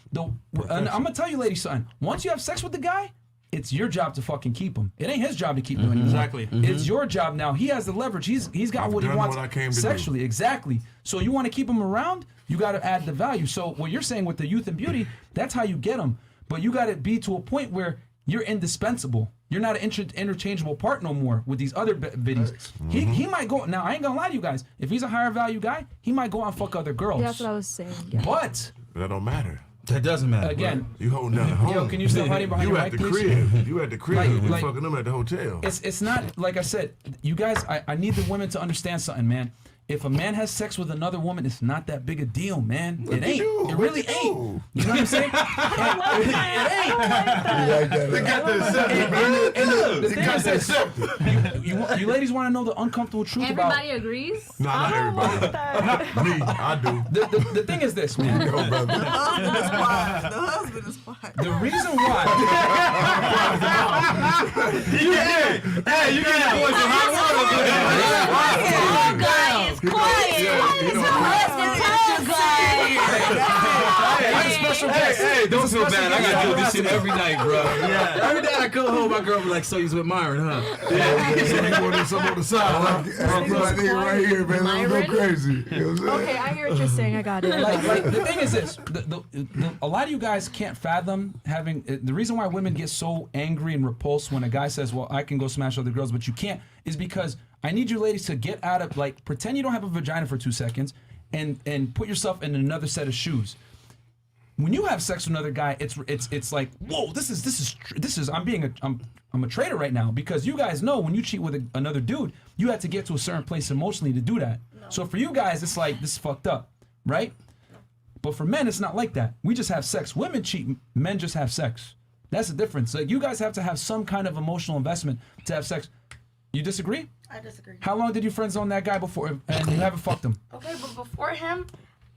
and I'm gonna tell you, ladies, something. Once you have sex with the guy, it's your job to fucking keep him. It ain't his job to keep you anymore. Exactly. It's your job now. He has the leverage. He's got what he wants sexually. Exactly. So you want to keep him around, you got to add the value. So what you're saying with the youth and beauty, that's how you get them. But you got to be to a point where you're indispensable. You're not an interchangeable part no more with these other biddies. He might go, now I ain't gonna lie to you guys, if he's a higher value guy, he might go out and fuck other girls. Yeah, that's what I was saying. Yeah. But that don't matter. That doesn't matter. Again, you holding down the home. Yo, can you stop hiding behind you your at mic, the please? crib. You at the crib. We fucking them at the hotel. It's not, like I said, you guys, I need the women to understand something, man. If a man has sex with another woman, it's not that big a deal, man. It ain't. It really ain't. You know what I'm saying? It ain't. They got to accept it, man. The thing is this. You ladies want to know the uncomfortable truth about... Everybody agrees? No, not everybody. Not me. I do. The thing is this, man. The husband is quiet. The husband is quiet. The reason why... Hey, you get the boys in hot water. Quiet. Why is her husband Hey, special guest. Hey, don't feel bad. I gotta deal with this shit every night, bro. Yeah. Every day I come home, my girl be like, "So you with Myron, huh?" Yeah. So you wanted some on the side, right here, man. Let's go crazy. You know what I'm saying? Okay, I hear what you're saying. I got it. Like the thing is this: a lot of you guys can't fathom having the reason why women get so angry and repulsed when a guy says, "Well, I can go smash other girls, but you can't," is because I need you ladies to get out of pretend you don't have a vagina for 2 seconds, and put yourself in another set of shoes. When you have sex with another guy, it's like, whoa, this is I'm a traitor right now, because you guys know when you cheat with another dude, you have to get to a certain place emotionally to do that. No. So for you guys, it's like, this is fucked up, right? But for men, it's not like that. We just have sex. Women cheat, men just have sex. That's the difference. Like, you guys have to have some kind of emotional investment to have sex. You disagree? I disagree. How long did you friend zone that guy before, and you haven't fucked him? Okay, but before him,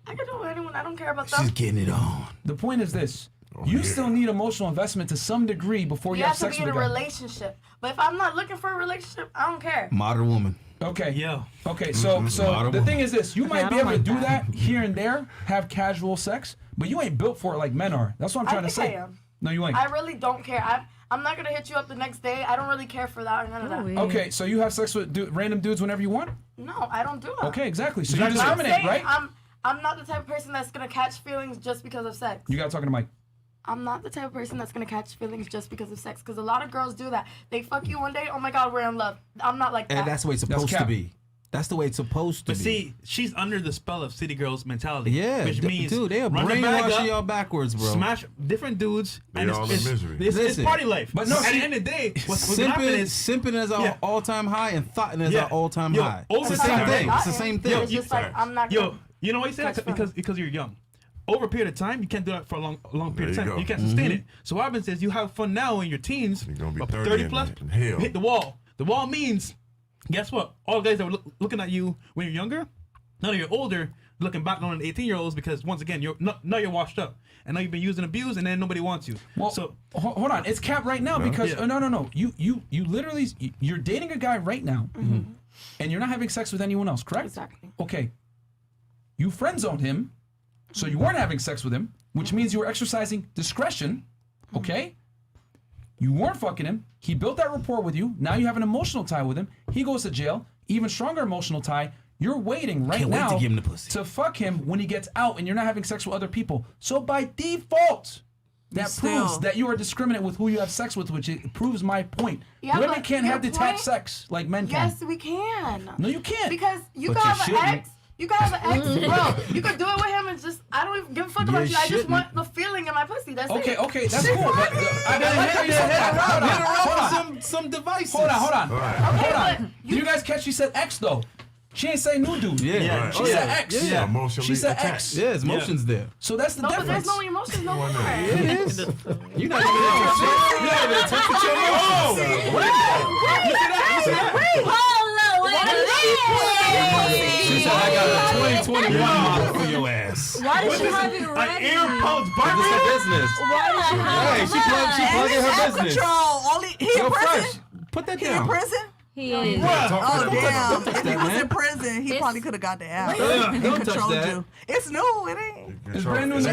I can do anyone. I don't care about them. She's getting it on. The point is this: you still need emotional investment to some degree before you have sex with a guy. You have to be in a relationship. But if I'm not looking for a relationship, I don't care. Modern woman. Okay. Yeah. Okay. So the thing is this: you might be able to do that here and there, have casual sex, but you ain't built for it like men are. That's what I'm trying to say. I am. No, you ain't. I really don't care. I'm not gonna hit you up the next day. I don't really care for that or none of that. Okay, so you have sex with random dudes whenever you want? No, I don't do that. Okay, exactly. So you discriminate, right? I'm not the type of person that's gonna catch feelings just because of sex. You gotta talk to Mike. I'm not the type of person that's gonna catch feelings just because of sex. Because a lot of girls do that. They fuck you one day. Oh my God, we're in love. I'm not like that. And that's the way it's supposed to be. That's the way it's supposed to be. But see, she's under the spell of city girls mentality. Yeah, which means dude, they are brainwashing y'all backwards, bro. Smash different dudes. They're all in misery. It's party life. But no, at the end of the day, what's gonna happen is simping is our all-time high and thotting is our all-time high. Over it's the same thing. It's the same thing. It's just like I'm not. You know why you say that? Because you're young. Over a period of time, you can't do that for a long period of time. Go. You can't sustain it. So what happens is you have fun now in your teens. You're gonna be but 30 plus, in hell. hit the wall. The wall means, guess what? All the guys that were looking at you when you're younger, Now that you're older, looking back on the 18-year-olds because once again, now you're washed up. And now you've been used and abused, and then nobody wants you. Well, so hold on, it's capped right now because no. You literally you're dating a guy right now, and you're not having sex with anyone else, correct? Exactly. Okay. You friend zoned him, so you weren't having sex with him, which means you were exercising discretion. Okay. You weren't fucking him. He built that rapport with you. Now you have an emotional tie with him. He goes to jail. Even stronger emotional tie. You're waiting right now to give him the pussy. to fuck him when he gets out and you're not having sex with other people. So by default, that proves that you are discriminate with who you have sex with, which it proves my point. Yeah, Women but can't your have detached point- sex like men can. Yes, we can. No, you can't. Because you But can you have an shouldn't. ex. You can have an ex, bro. You could do it with him and just, I don't even give a fuck about you. I just shouldn't. want the feeling in my pussy. That's it. Okay, that's cool. But, I like how you said that. Hold on. Some devices. Hold on. Hold but on. Did you guys catch she said X though? She ain't say new dude. Yeah. Right. She said X. Yeah. Emotionally She said attached. X. Yeah, there's emotions there. So that's the No, but there's difference. no emotions no more. It is. You're not even attempting your emotions. She said, I got a 2021 model for your ass. Why does she have it An ready? air pulse It's barber? her business. Why does she have Hey, she plugging her business. Control. Only he in Yo, prison. fresh. Put that He in down. prison. He is. Oh damn! If he that, was man. in prison, he It's- probably could have got the app Don't and touch controlled that. you. It's new. It ain't. It's brand new. Is it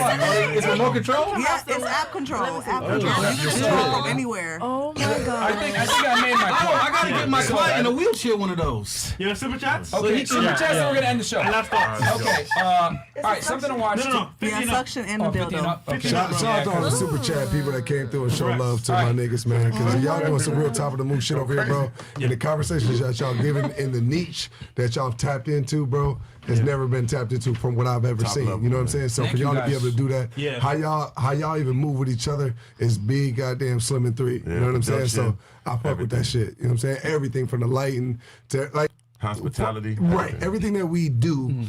remote control? Yeah, it's app control. App control. You That's can your control son. from anywhere. Oh my god. I think I made my point. I gotta get my client in a wheelchair one of those. You have super chats? Okay, super chats, and we're gonna end the show. And last thoughts. Okay. All right, something to watch. No. 50 Yeah, and up. suction and the 50 and dildo. up. Okay. Shout out to all the super chat people that came through and showed love to my niggas, man. Because y'all doing some real top of the move shit over here, bro. And the conversations that y'all giving in the niche that y'all tapped into, bro, has never been tapped into from what I've ever Top seen. level, You know what I'm man. saying? So Thank for you y'all to be guys. able to do that, Yeah. how y'all even move with each other is big goddamn Slim and 3. You know what I'm saying? So I fuck with that shit. You know what I'm saying? Everything from the lighting to like Hospitality. right, everything that we do.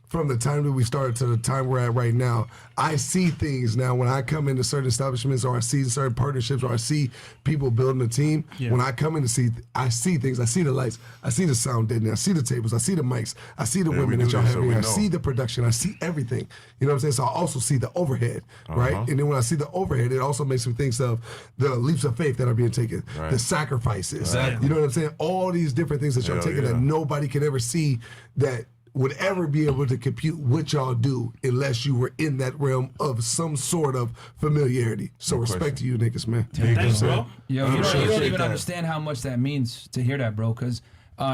From the time that we started to the time we're at right now, I see things now when I come into certain establishments or I see certain partnerships or I see people building a team. When I come in to see, I see things. I see the lights. I see the sound deadening. I see the tables. I see the mics. I see the Yeah, women we that do y'all this, have so here. we I know. see the production. I see everything. You know what I'm saying? So I also see the overhead, right? And then when I see the overhead, it also makes me think of the leaps of faith that are being taken, Right. the sacrifices. Exactly. You know what I'm saying? All these different things that y'all Hell taking yeah. that nobody can ever see that would ever be able to compute what y'all do unless you were in that realm of some sort of familiarity. So respect to you niggas, man. Thanks, bro. Yo, you don't appreciate even that. understand how much that means to hear that, bro. Because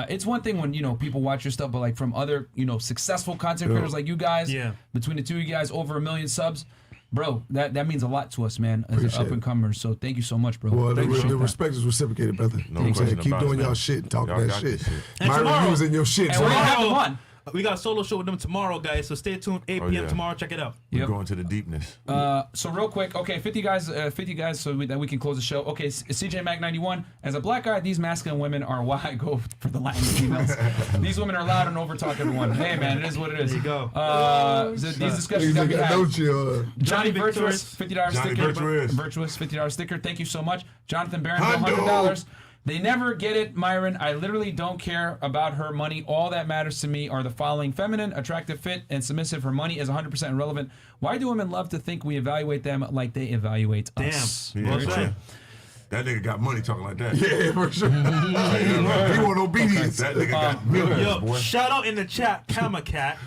it's one thing when people watch your stuff, but like from other successful content creators like you guys, between the two of you guys, over 1 million subs, bro. That means a lot to us, man, as Appreciate up and comers. So thank you so much, bro. Well, the Appreciate that. respect is reciprocated, brother. No You know what I'm saying? question Keep about doing it, y'all man. shit and talking Y'all that got shit. this shit. And Myron tomorrow- using your shit. And so we're gonna I- have them on. We got a solo show with them tomorrow, guys. So stay tuned. 8 p.m. yeah. tomorrow. Check it out. We're Yep. going to the deepness. So real quick, okay, 50 guys, so that we can close the show. Okay, CJ Mac 91. As a black guy, these masculine women are why I go for the Latin females. These women are loud and overtalk everyone. Hey man, it is what it is. There you go. These discussions that we I know had. you. Johnny Johnny Virtuous, $50 Johnny sticker. Virtuous. Virtuous, $50 sticker. Thank you so much. Jonathan Barron, Hondo. $100. They never get it, Myron. I literally don't care about her money. All that matters to me are the following: feminine, attractive, fit, and submissive. Her money is 100% irrelevant. Why do women love to think we evaluate them like they evaluate us? Yeah, man. That nigga got money talking like that. Yeah, for sure. He want obedience. That nigga got millions, Yo, boy. shout out in the chat, Kama Cat,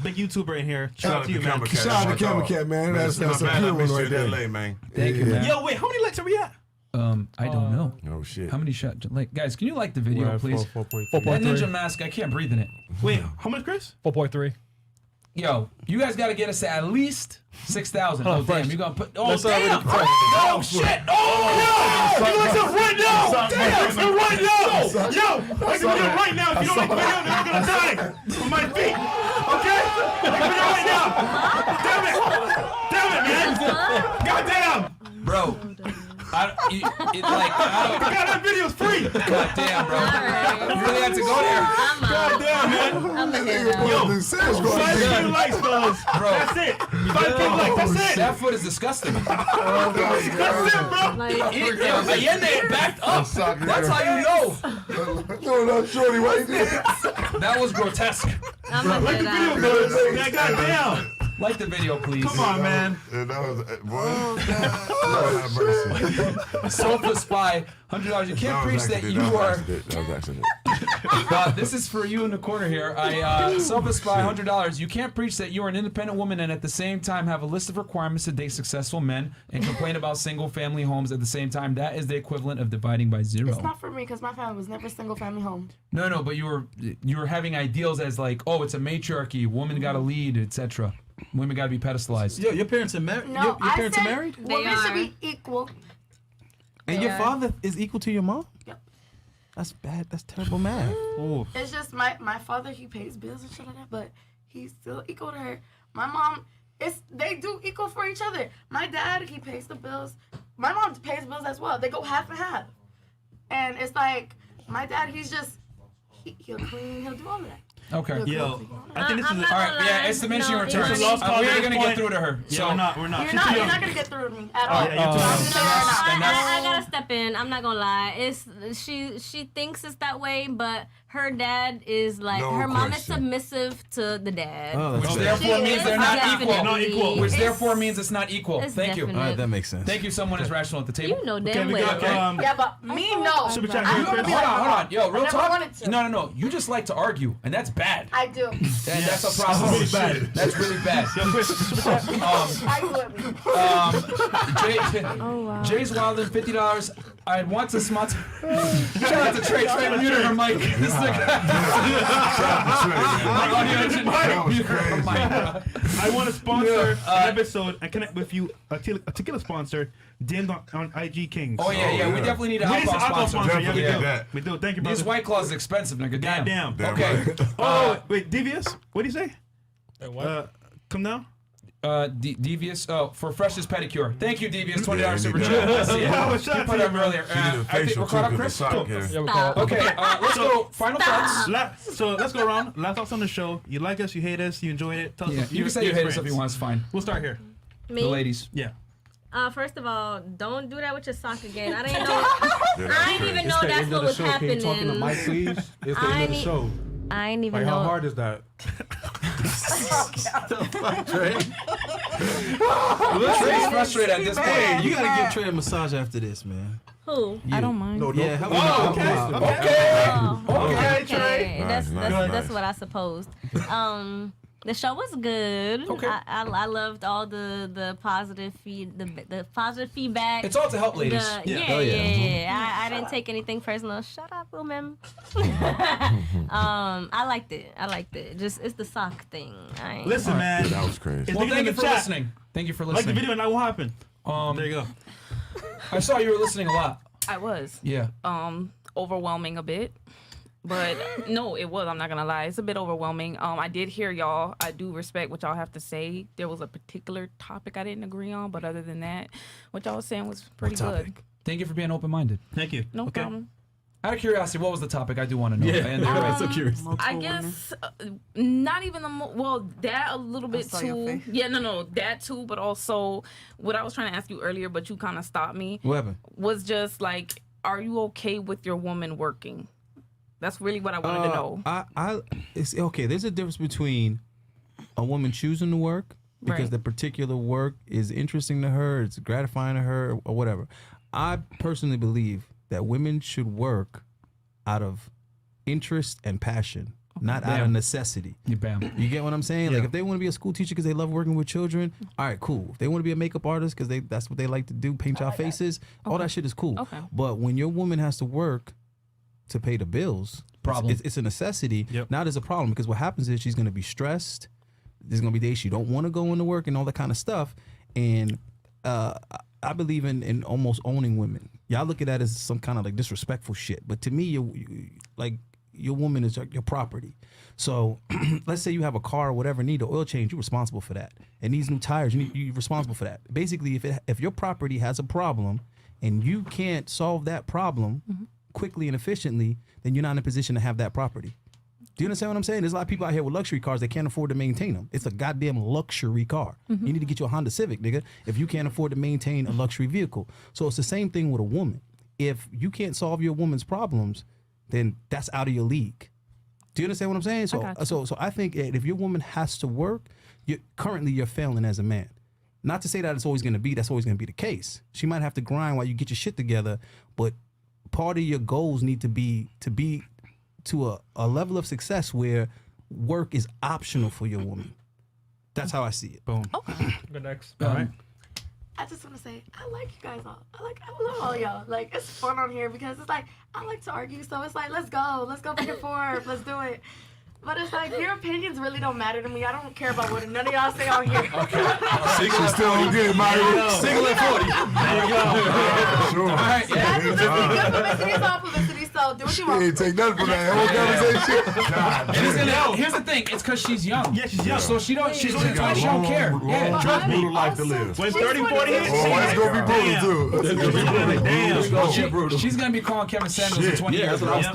big YouTuber in here. Shout out to you, man. Camera Cat. Shout out to Camera Cat, man. That's a pure one right there. LA, man. Thank you, man. Yo, wait, how many likes are we at? I don't know. Oh shit. How many shots? Like, guys, can you like the video, We're at please? 4.3. That ninja mask, I can't breathe in it. Wait, how much, Chris? 4.3 Yo, you guys got to get us to at least 6,000. Hold Oh, on, damn. first. You're going to put. Oh, Let's damn. already- Oh, shit. Oh, no. He likes us right now. Damn. Right now. Yo, I can do it right now. If you don't like the video, then I'm gonna die on my feet. Okay? I can do it right now. Damn it, man. Goddamn. Bro. God, that video's free. Damn, bro. Alright. You really had to go there. I'm out. Damn, man. I'm a hit now. Yo, The sales going 5K likes, fellas. Bro. That's it. 5K likes. That's it. That foot is disgusting. That's it, bro. Ayinde backed up. That's how you know. No, shorty right there. That was grotesque. I'm gonna Like head the out. video, man. Goddamn. Like the video, please. Come on, man. And that was Sofa Spy, $100. You can't preach that you are. That was accident. This is for you in the corner here. Sofa Spy, $100. You can't preach that you are an independent woman and at the same time have a list of requirements to date successful men and complain about single-family homes at the same time. That is the equivalent of dividing by zero. It's not for me because my family was never single family home. No, but you were having ideals as like, oh, it's a matriarchy, woman got to lead, etc. Women got to be pedestalized. Yo, your parents are married. No, your I parents said are married, women should be equal. and your father is equal to your mom. Yep. That's bad. That's terrible math. Ooh. It's just my father, he pays bills and shit like that, but he's still equal to her. My mom, they do equal for each other. My dad, he pays the bills. My mom pays bills as well. They go half and half. And it's like, my dad, he's just, he'll clean, he'll do all of that. Okay. Yo, I think this is all right. Yeah, it's diminishing returns. We're gonna get through to her. Yeah, So we're not. You're not gonna get through to me at all. I gotta step in. I'm not gonna lie. She thinks it's that way, but her dad is like her mom is submissive to the dad. Which therefore means they're not equal. Not equal. Which therefore means it's not equal. Thank you. definite. All right, that makes sense. Thank you. Someone is rational at the table. You know damn we well. got, Yeah, but me, no. Super chat. I'm Hold gonna on, be Hold like, on. Yo, real I never talk. wanted to. No. You just like to argue, and that's bad. I do. And that's a problem. That's really bad. That's really bad. Yo, Chris, super chat. Jay's Wildin, $50. I want to sponsor. Shout out to Trey. Trey, mute her mic. This I want to sponsor an episode and connect with you, a tequila sponsor, dimmed on IG Kings. Oh yeah. We definitely need an We need some alcohol sponsor. Yeah, we Definitely do. that. We do. Thank you, brother. These White Claws is expensive, nigga. Damn. Goddamn. Okay. Wait, Devious? What do you say? Come down. Devious. Oh, for Freshest Pedicure. Thank you, Devious. $20 super you chat. go. I see it. Wow, shout You out put to it up you, earlier. She did a I think facial we're caught up, too, 'cause Chris. the sock here. Yeah, we call Okay, let's go. Final thoughts. So let's go around. Last thoughts on the show. You like us? You hate us? You enjoyed it? Tell us. Yeah, you can say you hate us if you want. It's fine. We'll start here. Me? The ladies. Yeah. First of all, don't do that with your sock again. I didn't even know that's what was happening. Can you talk in the mic, please? It's the end of the show. I didn't even Like, know. how hard is that? Trey's frustrated at this point. Hey, you gotta give Trey a massage after this, man. Who? I don't mind. No, Yeah. no. help me out. Okay. That's Nice. what I supposed. The show was good. Okay. I loved all the positive the positive feedback. It's all to help ladies. Yeah. I didn't take anything personal. Shut up, woman. I liked it. Just it's the sock thing. Listen, man. That was crazy. It's Well, looking thank in you the for chat. listening. Thank you for Like the listening. video and that will happen. There you go. I saw you were listening a lot. I was. Yeah. Overwhelming a bit. But no, it was. I'm not gonna lie. It's a bit overwhelming. I did hear y'all. I do respect what y'all have to say. There was a particular topic I didn't agree on, but other than that, what y'all was saying was pretty good. Thank you for being open-minded. Thank you. No problem. Out of curiosity, what was the topic? I do want to know. Yeah, And I'm so curious. I guess not even well, that a little bit saw your too. face. Yeah, no, that too. But also, what I was trying to ask you earlier, but you kind of stopped me. What happened? Was just like, are you okay with your woman working? That's really what I wanted to know. It's okay. There's a difference between a woman choosing to work because Right. the particular work is interesting to her, it's gratifying to her, or whatever. I personally believe that women should work out of interest and passion, not out of Bam. necessity. you bam. You get what I'm saying? Yeah. Like if they want to be a school teacher because they love working with children, all right, cool. If they want to be a makeup artist because that's what they like to do, paint y'all faces, all that shit is cool. Okay. But when your woman has to work to pay the bills, Problem. it's a necessity. Yep. Now there's a problem because what happens is she's going to be stressed. There's going to be days she don't want to go into work and all that kind of stuff. And I believe in almost owning women. Y'all look at that as some kind of like disrespectful shit. But to me, your woman is your property. So let's say you have a car or whatever, need an oil change, you're responsible for that. And these new tires, you're responsible for that. Basically, if your property has a problem and you can't solve that problem quickly and efficiently, then you're not in a position to have that property. Do you understand what I'm saying? There's a lot of people out here with luxury cars that can't afford to maintain them. It's a goddamn luxury car. You need to get you a Honda Civic, nigga, if you can't afford to maintain a luxury vehicle. So it's the same thing with a woman. If you can't solve your woman's problems, then that's out of your league. Do you understand what I'm saying? So, got you. so I think if your woman has to work, currently you're failing as a man. Not to say that that's always going to be the case. She might have to grind while you get your shit together, but part of your goals need to be to a level of success where work is optional for your woman. That's how I see it. Boom. Go next. All right. I just want to say, I like you guys all. I love all y'all. Like, it's fun on here because it's like, I like to argue, so it's like, let's go back and forth, let's do it. But it's like, your opinions really don't matter to me. I don't care about what none of y'all say on here. She still don't get it, Myron. Single at 40. There you go. Sure. All right, yeah. That's good publicity is all publicity, so do what you want. Ain't take nothing from that whole conversation. Here's the thing. It's because she's young. Yeah, she's young. So she don't care. Yeah. Brutal life to live. When 30, 40 hits, Oh, it's gonna be brutal too. Damn. She's gonna be calling Kevin Samuels in 20 Yeah, years. that's what I was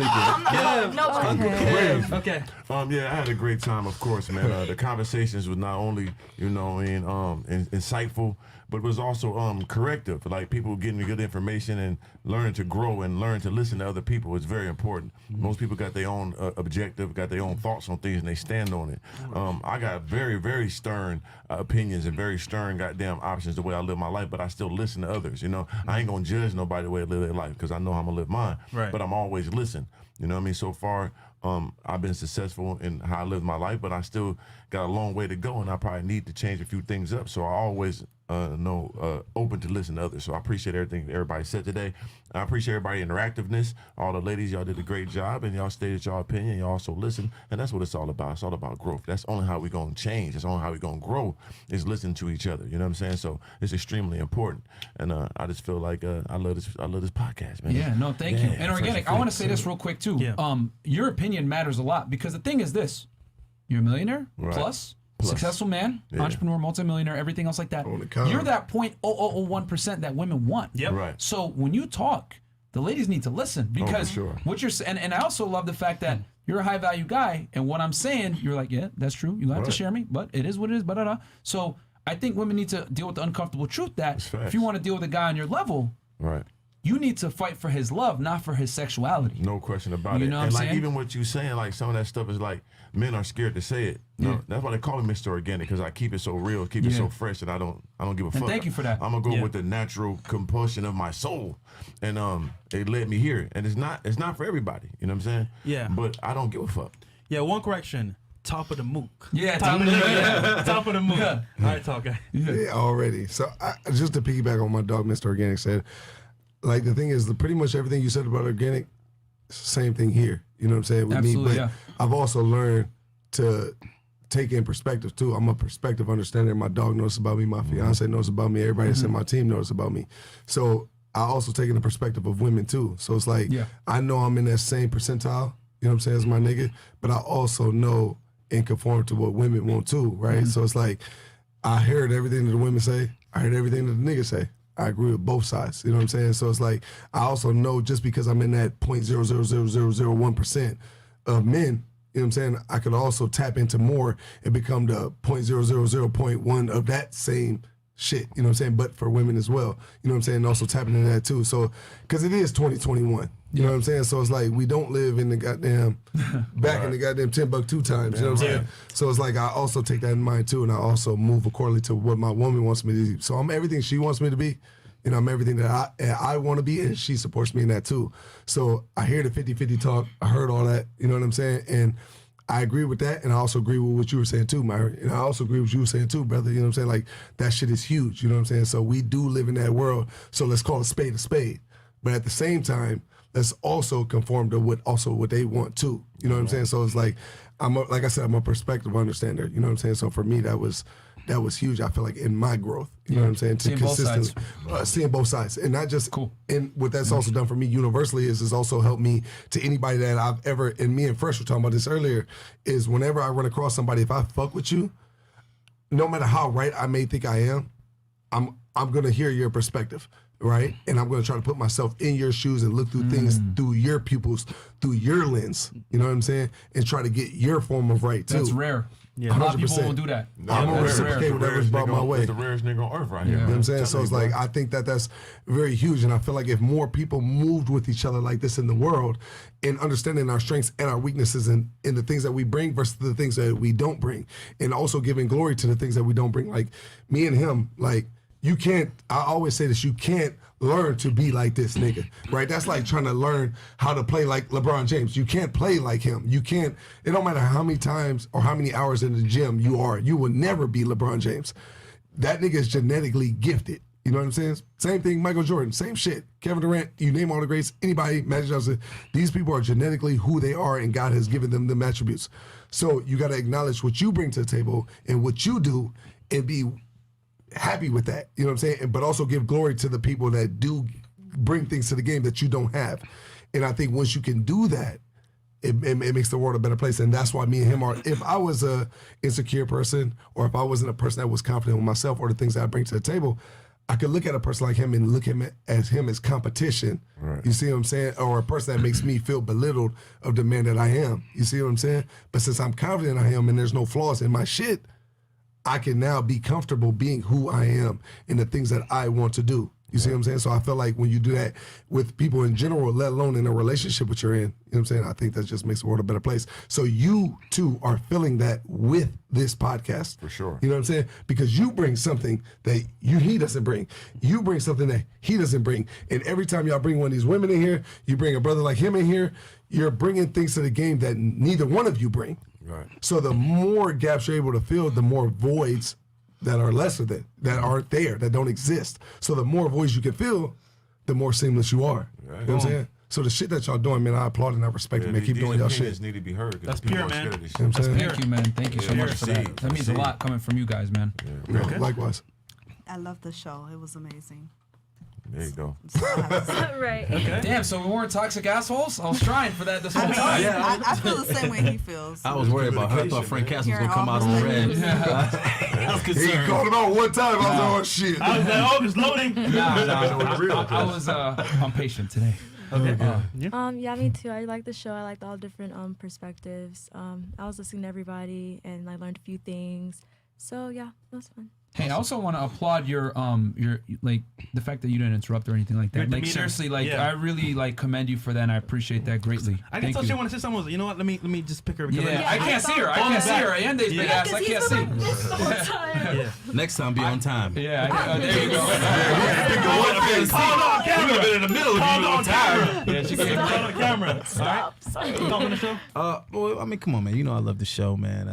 thinking. No. Okay. Yeah, I had a great time, of course, man. The conversations was not only, insightful, but it was also corrective. Like people getting good information and learning to grow and learn to listen to other people is very important. Most people got their own objective, got their own thoughts on things, and they stand on it. I got very, very stern opinions and very stern goddamn options the way I live my life, but I still listen to others. I ain't gonna judge nobody the way they live their life because I know I'm gonna live mine. Right. But I'm always listen. You know what I mean? So far, I've been successful in how I live my life, but I still got a long way to go, and I probably need to change a few things up. So I always open to listen to others. So I appreciate everything everybody said today. I appreciate everybody interactiveness. All the ladies, y'all did a great job, and y'all stated your opinion. Y'all also listened, and that's what it's all about. It's all about growth. That's only how we gonna change. That's only how we gonna grow is listening to each other. You know what I'm saying? So it's extremely important, and I just feel like I love this podcast, man. Yeah, no, thank you. And Organic, I want to say this real quick too. Yeah. Your opinion matters a lot because the thing is this: you're a millionaire Right. plus successful man, Yeah. entrepreneur, multimillionaire, everything else like that. On the count. You're that 0.0001% that women want. Yep. Right. So when you talk, the ladies need to listen because sure. what you're saying, and I also love the fact that you're a high value guy, and what I'm saying, you're like, yeah, that's true. You have to share me, but it is what it is. So I think women need to deal with the uncomfortable truth that if you want to deal with a guy on your level, Right. you need to fight for his love, not for his sexuality. No question about it. You know what And I'm like saying? even what you saying, like some of that stuff is like men are scared to say it. No, that's why they call me Mr. Organic because I keep it so real, keep it so fresh that I don't give a fuck. thank you for that. I'm gonna go with the natural compulsion of my soul, and it led me here. And it's not for everybody. You know what I'm saying? Yeah. But I don't give a fuck. Yeah, one correction. Top of the mook. Yeah, top of the mook. Yeah. All right, TallGuy. Yeah, already. So just to piggyback on my dog, Mr. Organic said, like the thing is, pretty much everything you said about organic, same thing here. You know what I'm saying with Absolutely, me. But yeah. I've also learned to take in perspective too. I'm a perspective understander. My dog knows about me. My fiance knows about me. Everybody that's in my team knows about me. So I also take in the perspective of women too. So it's like I know I'm in that same percentile. You know what I'm saying as my nigga, but I also know and conform to what women want too, right? So it's like I heard everything that the women say. I heard everything that the niggas say. I agree with both sides. You know what I'm saying? So it's like I also know just because I'm in that 0.00001% of men, you know what I'm saying, I could also tap into more and become the 0.000.1 of that same shit, you know what I'm saying, but for women as well. You know what I'm saying? And also tapping into that too. So, because it is 2021. You know what I'm saying? So it's like we don't live in the goddamn back in the goddamn Timbuktu times. You know what I'm saying? So it's like I also take that in mind too, and I also move accordingly to what my woman wants me to be. So I'm everything she wants me to be. You know, I'm everything that I want to be, and she supports me in that too. So I hear the 50-50 talk. I heard all that. You know what I'm saying? And I agree with that, and I also agree with what you were saying too, Myron. And I also agree with what you were saying too, brother. You know what I'm saying? Like that shit is huge. You know what I'm saying? So we do live in that world. So let's call a spade a spade. But at the same time, let's also conform to what they want too. You know what I'm saying? So it's like like I said, I'm a perspective understander. You know what I'm saying? So for me, that was huge. I feel like in my growth. You know what I'm saying? To consistently seeing both sides, and not just cool. And what that's also done for me universally is also helped me to anybody that I've ever. And me and Fresh were talking about this earlier. Is whenever I run across somebody, if I fuck with you, no matter how right I may think I am, I'm gonna hear your perspective. Right? And I'm going to try to put myself in your shoes and look through things through your pupils, through your lens. You know what I'm saying? And try to get your form of right too. That's rare. Yeah. A lot of people 100%. won't do that. I'm gonna reciprocate whatever's brought my way. The rarest nigga on earth right here. You know what I'm saying? Tell So me, it's bro. like, I think that that's very huge. And I feel like if more people moved with each other like this in the world and understanding our strengths and our weaknesses and the things that we bring versus the things that we don't bring, and also giving glory to the things that we don't bring. Like me and him, like you can't, I always say this, you can't learn to be like this nigga, right? That's like trying to learn how to play like LeBron James. You can't play like him. You can't, it don't matter how many times or how many hours in the gym you are, you will never be LeBron James. That nigga is genetically gifted. You know what I'm saying? Same thing, Michael Jordan, same shit. Kevin Durant, you name all the greats, anybody, Magic Johnson, these people are genetically who they are and God has given them attributes. So you got to acknowledge what you bring to the table and what you do and be happy with that, you know what I'm saying? But also give glory to the people that do bring things to the game that you don't have. And I think once you can do that, it makes the world a better place. And that's why me and him are, if I was a insecure person or if I wasn't a person that was confident with myself or the things that I bring to the table, I could look at a person like him and look at him as competition. Right. You see what I'm saying? Or a person that makes me feel belittled of the man that I am. You see what I'm saying? But since I'm confident I am and there's no flaws in my shit, I can now be comfortable being who I am and the things that I want to do. You see what I'm saying? So I feel like when you do that with people in general, let alone in a relationship that you're in, you know what I'm saying? I think that just makes the world a better place. So you too are feeling that with this podcast. For sure. You know what I'm saying? Because you bring something that he doesn't bring. You bring something that he doesn't bring. And every time y'all bring one of these women in here, you bring a brother like him in here, you're bringing things to the game that neither one of you bring. Right. So the more gaps you're able to fill, the more voids that are lesser than, that aren't there, that don't exist. So the more voids you can fill, the more seamless you are. Right. You know what I'm saying? So the shit that y'all doing, man, I applaud and I respect it, man. Keep doing y'all shit. Need to be heard. That's pure, man. You know what I'm saying? Thank you, man. Thank you so much for that. That means a lot coming from you guys, man. Yeah, likewise. I love the show. It was amazing. There you go. Right. Okay. Damn, so we weren't toxic assholes? I was trying for that this whole I mean, time. I feel the same way he feels. I was worried about her. I thought Frank Castle was gonna come out on red. I was He concerned. called it out one time. I was like, oh shit. I was like, oh, it's loading. I was I'm patient today. Okay. Yeah, me too. I like the show. I liked all different perspectives. I was listening to everybody and I learned a few things. So yeah, it was fun. Hey, I also want to applaud your like the fact that you didn't interrupt or anything like that. Your Like demeanor. seriously, like Yeah. I really like commend you for that, and I appreciate that greatly. I can Thank tell you. she wanted to say something. I was like, you know what? Let me just pick her. Because Yeah, I can't see her. I can't see her. Ayende's big ass. I can't see. Yeah. Next time, be on time. Yeah, there you go. Called on camera. been in the middle of Called on camera. Yeah, she gave Called on camera. Stop. Sorry. Talk on the show. Well, I mean, come on, man. You know I love the show, man.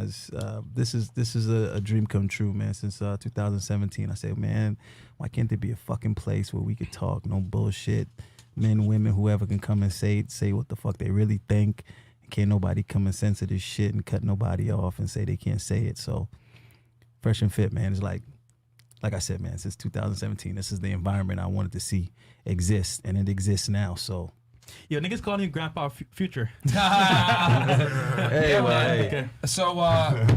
This is a dream come true, man. Since 2017, I said, man, why can't there be a fucking place where we could talk, no bullshit, men, women, whoever can come and say what the fuck they really think. Can't nobody come and censor this shit and cut nobody off and say they can't say it. So, Fresh and Fit, man, is like I said, man, since 2017, this is the environment I wanted to see exist, and it exists now. So. Yo, niggas calling you Grandpa Future. Hey, Yeah, well, man. hey. Okay. So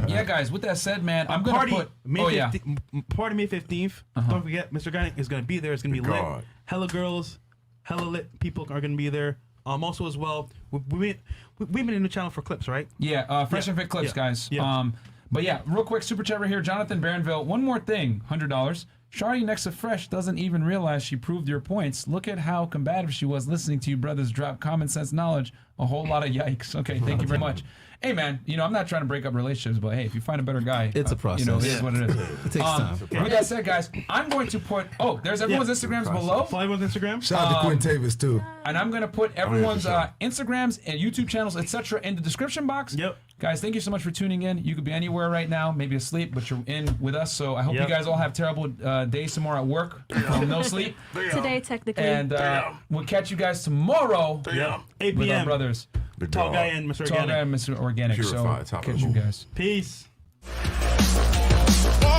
yeah, guys. With that said, man, I'm gonna Party put. May Oh yeah. 15th, party May 15th. Don't forget, MrOrganik is gonna be there. It's gonna be lit. God. Hella girls, hella lit people are gonna be there. Also as well, we made a new channel for clips, right? Yeah, Fresh and Fit clips, guys. Yeah. But yeah, real quick, super chat right here. Jonathan Barronville. One more thing, $100. Shawty next to Fresh doesn't even realize she proved your points. Look at how combative she was listening to you brothers drop common sense knowledge. A whole lot of yikes. Okay, thank you very much. Hey man, I'm not trying to break up relationships, but hey, if you find a better guy, It's a process. it is what it is. It takes time. With that said, guys, I'm going to put. Oh, there's everyone's Instagrams below. Follow everyone's Instagram. Shout out to Quinn Tavis too. And I'm going to put everyone's Instagrams and YouTube channels, etc., in the description box. Yep. Guys, thank you so much for tuning in. You could be anywhere right now, maybe asleep, but you're in with us. So I hope you guys all have terrible days tomorrow at work. No sleep. Today, technically. And we'll catch you guys tomorrow 8 with our p.m. brothers. The Tall dog. Guy and Mr. TallGuy Organik. and Mr. Organik. Purified, So top catch of the you boom. guys. Peace. Oh.